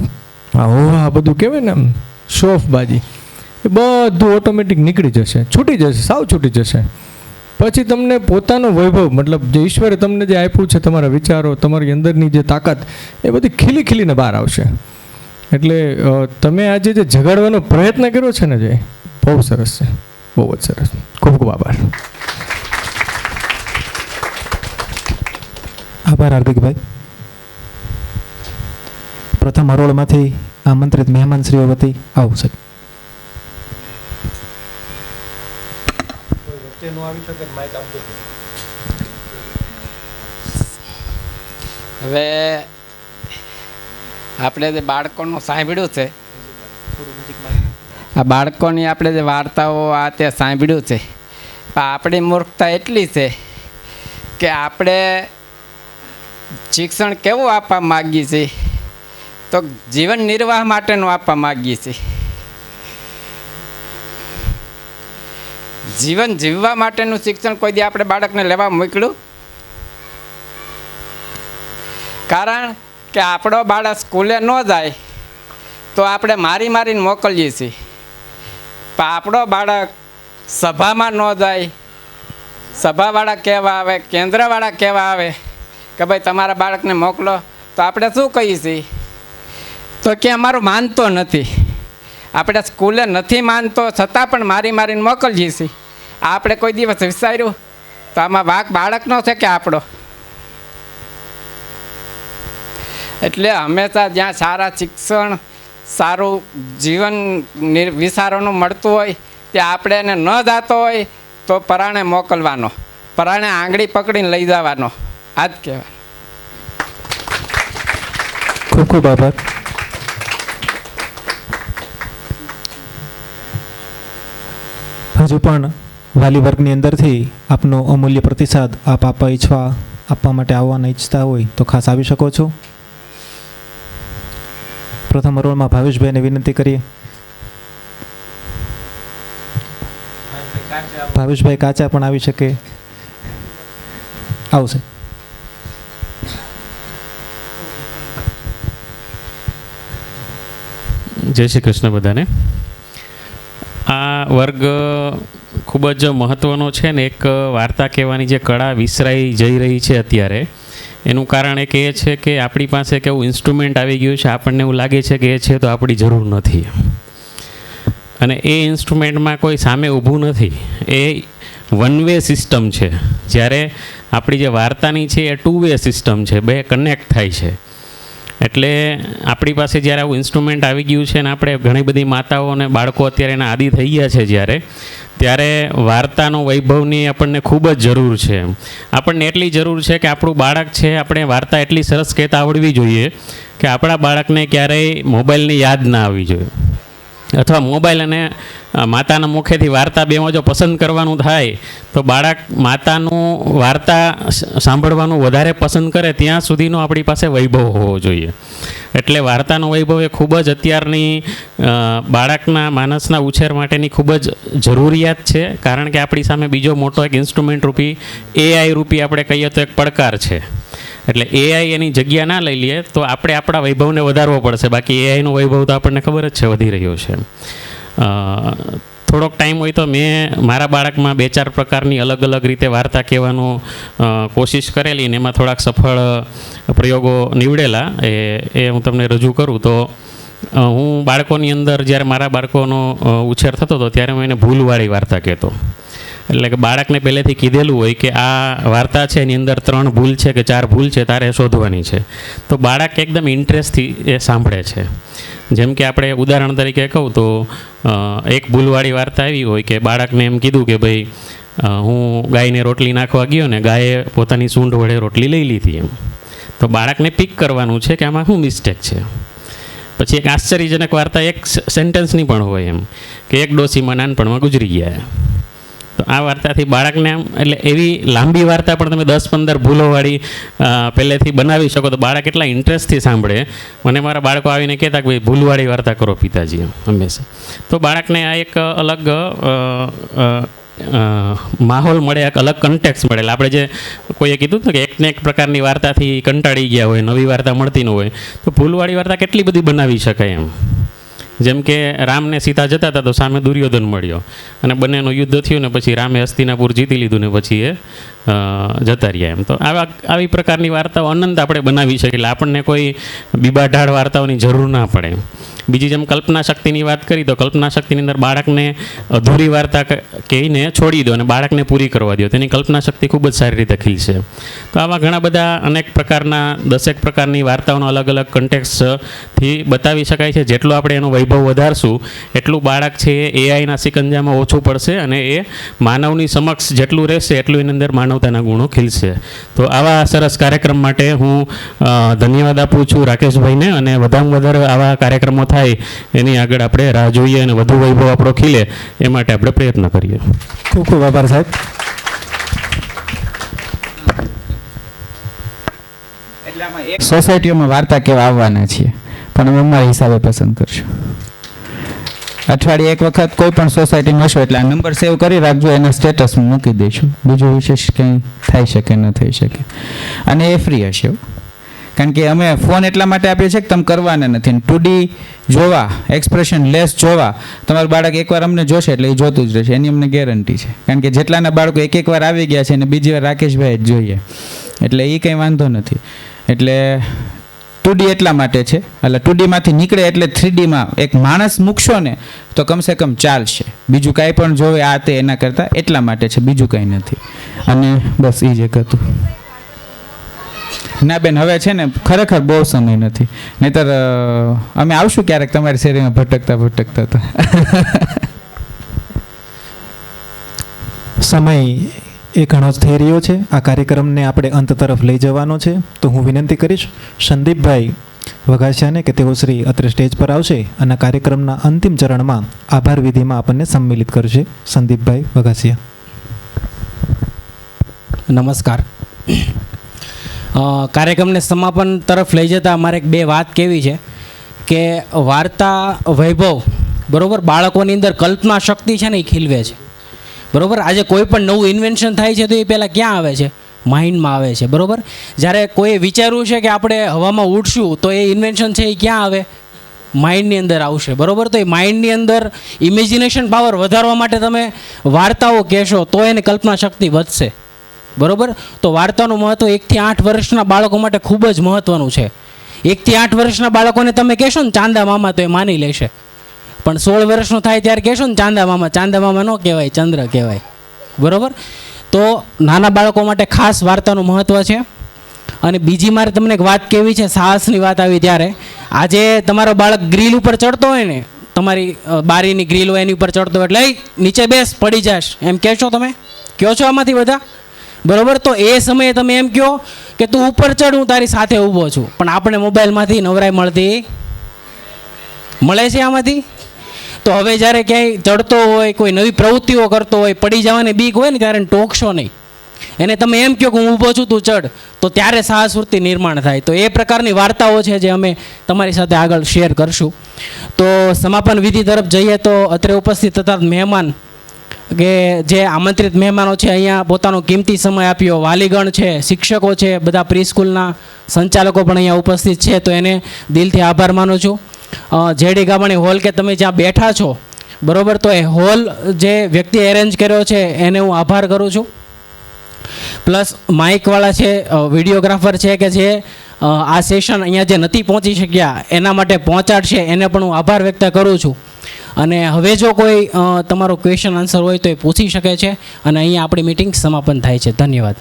આ બધું કહેવાય ને આમ શોફબાજી, એ બધું ઓટોમેટિક નીકળી જશે, છૂટી જશે, સાવ છૂટી જશે. પછી તમને પોતાનો વૈભવ, મતલબ જે ઈશ્વરે તમને જે આપ્યું છે, તમારા વિચારો, તમારી અંદરની જે તાકાત, એ બધી ખીલી ખીલીને બહાર આવશે. એટલે તમે આજે જે જગાડવાનો પ્રયત્ન કર્યો છે ને, જે બહુ સરસ છે, બહુ જ સરસ. ખૂબ ખૂબ આભાર. આભાર હાર્દિકભાઈ. પ્રથમ હરોળમાંથી આમંત્રિત મહેમાન શ્રીઓ વતી આવું સાહેબ. હવે આપણે જે બાળકોનું સાંભળ્યું છે, આ બાળકોની આપણે જે વાર્તાઓ આ તે સાંભળ્યું છે, પણ આપણી મૂર્ખતા એટલી છે કે આપણે શિક્ષણ કેવું આપવા માગીએ છીએ, તો જીવન નિર્વાહ માટેનું આપવા માગીએ છીએ. જીવન જીવવા માટેનું શિક્ષણ કોઈ દી આપણે બાળકને લેવા મોકલ્યું? કારણ કે આપણો બાળક સ્કૂલે ન જાય તો આપણે મારી મારીને મોકલીએ છીએ, પણ આપણો બાળક સભામાં ન જાય, સભાવાળા કહેવા આવે, કેન્દ્રવાળા કહેવા આવે કે ભાઈ તમારા બાળકને મોકલો, તો આપણે શું કહીએ છીએ? તો કે અમારું માનતો નથી. આપણે સ્કૂલે નથી માનતો છતાં પણ મારી મારીને મોકલીએ છીએ. આપણે કોઈ દિવસ વિચાર્યું તો આમાં વાંક બાળકનો છે કે આપણો? એટલે હંમેશા જ્યાં સારા શિક્ષણ, સારું જીવન વિચારોનું મળતું હોય ત્યાં આપણે એને ન જાતો હોય તો પરાણે મોકલવાનો, પરાણે આંગળી પકડીને લઈ જવાનો. આ જ કહેવાય. ખૂબ ખૂબ આભાર. હજુ પણ વાલી વર્ગની અંદરથી આપનો અમૂલ્ય પ્રતિસાદ આપ આપવા માટે આવવાના ઈચ્છતા હોય તો ખાસ આવી શકો છો. પ્રથમ હરોળમાં ભાવેશભાઈને વિનંતી કરીએ. ભાવેશભાઈ કાચા પણ આવી શકે, આવશે. જય શ્રી કૃષ્ણ બધાને. આ વર્ગ ખૂબ જ મહત્ત્વનો છે ને. એક વાર્તા કહેવાની જે કળા વિસરાઈ જઈ રહી છે અત્યારે, એનું કારણ એક એ છે કે આપણી પાસે એક એવું ઇન્સ્ટ્રુમેન્ટ આવી ગયું છે, આપણને એવું લાગે છે કે એ છે તો આપણી જરૂર નથી, અને એ ઇન્સ્ટ્રુમેન્ટમાં કોઈ સામે ઊભું નથી. એ વન વે સિસ્ટમ છે, જ્યારે આપણી જે વાર્તાની છે એ ટુ વે સિસ્ટમ છે, બે કનેક્ટ થાય છે. એટલે આપણી પાસે જ્યારે આવું ઇન્સ્ટ્રુમેન્ટ આવી ગયું છે ને આપણે ઘણી બધી માતાઓ અને બાળકો અત્યારે એના આદી થઈ ગયા છે, ત્યારે વાર્તાનો વૈભવની આપણને ખૂબ જ જરૂર છે. આપણને એટલી જરૂર છે કે આપણું બાળક છે, આપણે વાર્તા એટલી સરસ કહેતા આવડવી જોઈએ કે આપણા બાળકને ક્યારેય મોબાઈલની યાદ ના આવવી જોઈએ, અથવા મોબાઈલ અને માતાના મુખેથી વાર્તા બેમાં જો પસંદ કરવાનું થાય તો બાળક માતાનું વાર્તા સાંભળવાનું વધારે પસંદ કરે ત્યાં સુધીનો આપણી પાસે વૈભવ હોવો જોઈએ. એટલે વાર્તાનો વૈભવ એ ખૂબ જ અત્યારની બાળકના માનસના ઉછેર માટેની ખૂબ જ જરૂરિયાત છે, કારણ કે આપણી સામે બીજો મોટો એક ઇન્સ્ટ્રુમેન્ટ રૂપી AI રૂપી આપણે કહીએ તો એક પડકાર છે. એટલે AI એની જગ્યા ના લઈ લઈએ તો આપણે આપણા વૈભવને વધારવો પડશે. બાકી AIનો વૈભવ તો આપણને ખબર જ છે વધી રહ્યો છે. થોડોક ટાઈમ હોય તો મેં મારા બાળકમાં 2-4 પ્રકારની અલગ અલગ રીતે વાર્તા કહેવાનો કોશિશ કરેલી, ને એમાં થોડાક સફળ પ્રયોગો નીવડેલા એ હું તમને રજૂ કરું. તો હું બાળકોની અંદર જ્યારે મારા બાળકોનો ઉછેર થતો હતો ત્યારે હું એને ભૂલવાળી વાર્તા કહેતો. એટલે કે બાળકને પહેલેથી કીધેલું હોય કે આ વાર્તા છે એની અંદર 3 ભૂલ છે કે 4 ભૂલ છે, તારે શોધવાની છે. તો બાળક એકદમ ઇન્ટરેસ્ટથી એ સાંભળે છે. જેમ કે આપણે ઉદાહરણ તરીકે કહું તો એક ભૂલવાળી વાર્તા આવી હોય કે બાળકને એમ કીધું કે ભાઈ હું ગાયને રોટલી નાખવા ગયો ને ગાયે પોતાની સૂંઢ વડે રોટલી લઈ લીધી એમ. તો બાળકને પિક કરવાનું છે કે આમાં શું મિસ્ટેક છે. પછી એક આશ્ચર્યજનક વાર્તા એક સેન્ટેન્સની પણ હોય એમ કે એક ડોશીમાં નાનપણમાં ગુજરી ગયા. તો આ વાર્તાથી બાળકને આમ, એટલે એવી લાંબી વાર્તા પણ તમે 10-15 ભૂલોવાળી પહેલેથી બનાવી શકો તો બાળક એટલા ઇન્ટરેસ્ટથી સાંભળે. મને મારા બાળકો આવીને કહેતા કે ભાઈ ભૂલવાળી વાર્તા કરો પિતાજી હંમેશા. તો બાળકને આ એક અલગ માહોલ મળે, એક અલગ કન્ટેક્સ મળે. આપણે જે કોઈએ કીધું ને કે એકને એક પ્રકારની વાર્તાથી કંટાળી ગયા હોય, નવી વાર્તા મળતી ન હોય, તો ભૂલવાળી વાર્તા કેટલી બધી બનાવી શકાય એમ. જેમ કે રામ ને સીતા જતા હતા તો સામે દુર્યોધન મળ્યો અને બંનેનું યુદ્ધ થયું ને પછી રામે હસ્તિનાપુર જીતી લીધું ને પછી એ જતા રહ્યા એમ. તો આવી પ્રકારની વાર્તાઓ અનંત આપણે બનાવી શકીએ. એટલે આપણને કોઈ બીબાઢાળ વાર્તાઓની જરૂર ના પડે. બીજી જેમ કલ્પના શક્તિની વાત કરી તો કલ્પના શક્તિની અંદર બાળકને અધૂરી વાર્તા કહીને છોડી દો અને બાળકને પૂરી કરવા દો, તેની કલ્પના શક્તિ ખૂબ જ સારી રીતે ખીલશે. તો આવા ઘણા બધા અનેક પ્રકારના 10 પ્રકારની વાર્તાઓનો અલગ અલગ કન્ટેક્સ્ટથી બતાવી શકાય છે. જેટલો આપણે એનો વૈભવ વધારશું એટલું બાળક છે એ AIના સિકંજામાં ઓછું પડશે અને એ માનવની સમક્ષ જેટલું રહેશે એટલું એની અંદર માનવતાના ગુણો ખીલશે. તો આવા સરસ કાર્યક્રમ માટે હું ધન્યવાદ આપું છું રાકેશભાઈને, અને વધારેમાં વધારે આવા કાર્યક્રમો થાય એની આગળ આપણે રાહ જોઈએ અને વધુ વૈભવ આપણો ખીલે એ માટે આપણે પ્રયત્ન કરીએ. ખૂબ ખૂબ આભાર સાહેબ. સોસાયટીઓમાં વાર્તા કેવા આવવાના છીએ પણ અમે અમારા હિસાબે પસંદ કરશું. અઠવાડિયે એક વખત કોઈ પણ સોસાયટીમાં હશો એટલે આ નંબર સેવ કરી રાખજો, એના સ્ટેટસમાં મૂકી દઈશું. બીજું વિશેષ કંઈ થઈ શકે ન થઈ શકે. અને એ ફ્રી હશે, કારણ કે અમે ફોન એટલા માટે આપીએ છીએ કે તમે કરવાના નથી. 2D જોવા, એક્સપ્રેશન લેસ જોવા, તમારું બાળક એકવાર અમને જોશે એટલે એ જોતું જ રહેશે, એની અમને ગેરંટી છે. કારણ કે જેટલાના બાળકો એક વાર આવી ગયા છે અને બીજી વાર રાકેશભાઈ જ જોઈએ, એટલે એ કંઈ વાંધો નથી. એટલે 2D એટલા માટે છે. એટલે 2Dમાંથી નીકળે એટલે 3Dમાં એક માણસ મૂકશો ને તો કમસે કમ ચાલશે. બીજું કાંઈ પણ જોવે આ તે એના કરતાં એટલા માટે છે, બીજું કંઈ નથી. અને બસ એ જ એક હતું. ના બેન, હવે છે ને ખરેખર બહુ સમય નથી, નહીતર અમે આવશું ક્યારેક તમારી શેરીમાં ભટકતા તો. સમય એ ઘણો જ થઈ રહ્યો છે. આ કાર્યક્રમને આપણે અંત તરફ લઈ જવાનો છે. તો હું વિનંતી કરીશ સંદીપભાઈ વઘાસિયાને કે તેઓ શ્રી અત્રે સ્ટેજ પર આવશે અને કાર્યક્રમના અંતિમ ચરણમાં આભાર વિધિમાં આપણને સંમિલિત કરશે. સંદીપભાઈ વઘાસિયા. નમસ્કાર. કાર્યક્રમને સમાપન તરફ લઈ જતા મારે એક બે વાત કહેવી છે કે વાર્તા વૈભવ બરાબર બાળકોની અંદર કલ્પના શક્તિ છે ને એ ખીલવે છે બરાબર. આજે કોઈ પણ નવું ઇન્વેન્શન થાય છે તો એ પહેલાં ક્યાં આવે છે? માઇન્ડમાં આવે છે બરાબર. જ્યારે કોઈએ વિચાર્યું છે કે આપણે હવામાં ઉડશું તો એ ઇન્વેન્શન છે એ ક્યાં આવે? માઇન્ડની અંદર આવશે બરાબર. તો એ માઇન્ડની અંદર ઇમેજિનેશન પાવર વધારવા માટે તમે વાર્તાઓ કહેશો તો એની કલ્પના શક્તિ વધશે બરાબર. તો વાર્તાનું મહત્ત્વ 1 થી 8 વર્ષના બાળકો માટે ખૂબ જ મહત્ત્વનું છે. 1 થી 8 વર્ષના બાળકોને તમે કહેશો ને ચાંદા મામા તો એ માની લેશે, પણ 16 વર્ષનું થાય ત્યારે કહેશો ને ચાંદા મામા ન કહેવાય, ચંદ્ર કહેવાય બરાબર. તો નાના બાળકો માટે ખાસ વાર્તાનું મહત્ત્વ છે. અને બીજી મારે તમને એક વાત કહેવી છે, સાહસની વાત આવી ત્યારે આજે તમારો બાળક ગ્રીલ ઉપર ચડતો હોય ને, તમારી બારીની ગ્રીલ હોય એની ઉપર ચડતો હોય એટલે નીચે બેસ પડી જાશ એમ કહેશો? તમે કહો છો આમાંથી બધા બરાબર. તો એ સમયે તમે એમ કહો કે તું ઉપર ચડ, હું તારી સાથે ઊભો છું, પણ આપણે મોબાઈલમાંથી નવરાઈ મળે છે આમાંથી. તો હવે જ્યારે ક્યાંય ચડતો હોય, કોઈ નવી પ્રવૃત્તિઓ કરતો હોય, પડી જવાની બીક હોય ને ત્યારે એને ટોકશો નહીં, એને તમે એમ કહો કે હું ઊભો છું તું ચડ, તો ત્યારે સાહસવૃત્તિ નિર્માણ થાય. તો એ પ્રકારની વાર્તાઓ છે જે અમે તમારી સાથે આગળ શેર કરશું. તો સમાપન વિધિ તરફ જઈએ તો અત્રે ઉપસ્થિત તથા મહેમાન કે જે આમંત્રિત મહેમાનો છે અહીંયા પોતાનો કિંમતી સમય આપ્યો, વાલીગણ છે, શિક્ષકો છે, બધા પ્રી-સ્કૂલના સંચાલકો પણ અહીંયા ઉપસ્થિત છે, તો એને દિલથી આભાર માનું છું. જેડી ગામણી હોલ કે તમે જ્યાં બેઠા છો બરાબર, તો એ હોલ જે વ્યક્તિ એરેન્જ કર્યો છે એને હું આભાર કરું છું. પ્લસ માઇકવાળા છે, વિડીયોગ્રાફર છે કે જે આ સેશન અહીંયા જે નથી પહોંચી શક્યા એના માટે પહોંચાડશે, એને પણ હું આભાર વ્યક્ત કરું છું. અને હવે જો કોઈ તમારો ક્વેશ્ચન આન્સર હોય તો એ પૂછી શકે છે. અને અહીંયા આપણી મિટિંગ સમાપન થાય છે. ધન્યવાદ.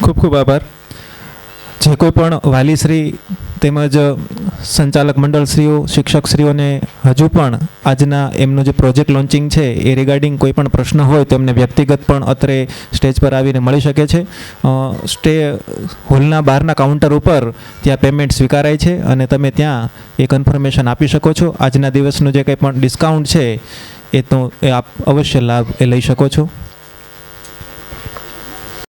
ખૂબ ખૂબ આભાર. જે કોઈ પણ વાલીશ્રી તેમજ સંચાલક મંડળશ્રીઓ, શિક્ષકશ્રીઓને હજુ પણ આજના એમનું જે પ્રોજેક્ટ લોન્ચિંગ છે એ રિગાર્ડિંગ કોઈ પણ પ્રશ્ન હોય તો એમને વ્યક્તિગત પણ અત્રે સ્ટેજ પર આવીને મળી શકે છે. હોલના બહારના કાઉન્ટર ઉપર ત્યાં પેમેન્ટ સ્વીકારાય છે અને તમે ત્યાં એ કન્ફર્મેશન આપી શકો છો. આજના દિવસનું જે કંઈ પણ ડિસ્કાઉન્ટ છે એ તો એ આપ અવશ્ય લાભ એ લઈ શકો છો.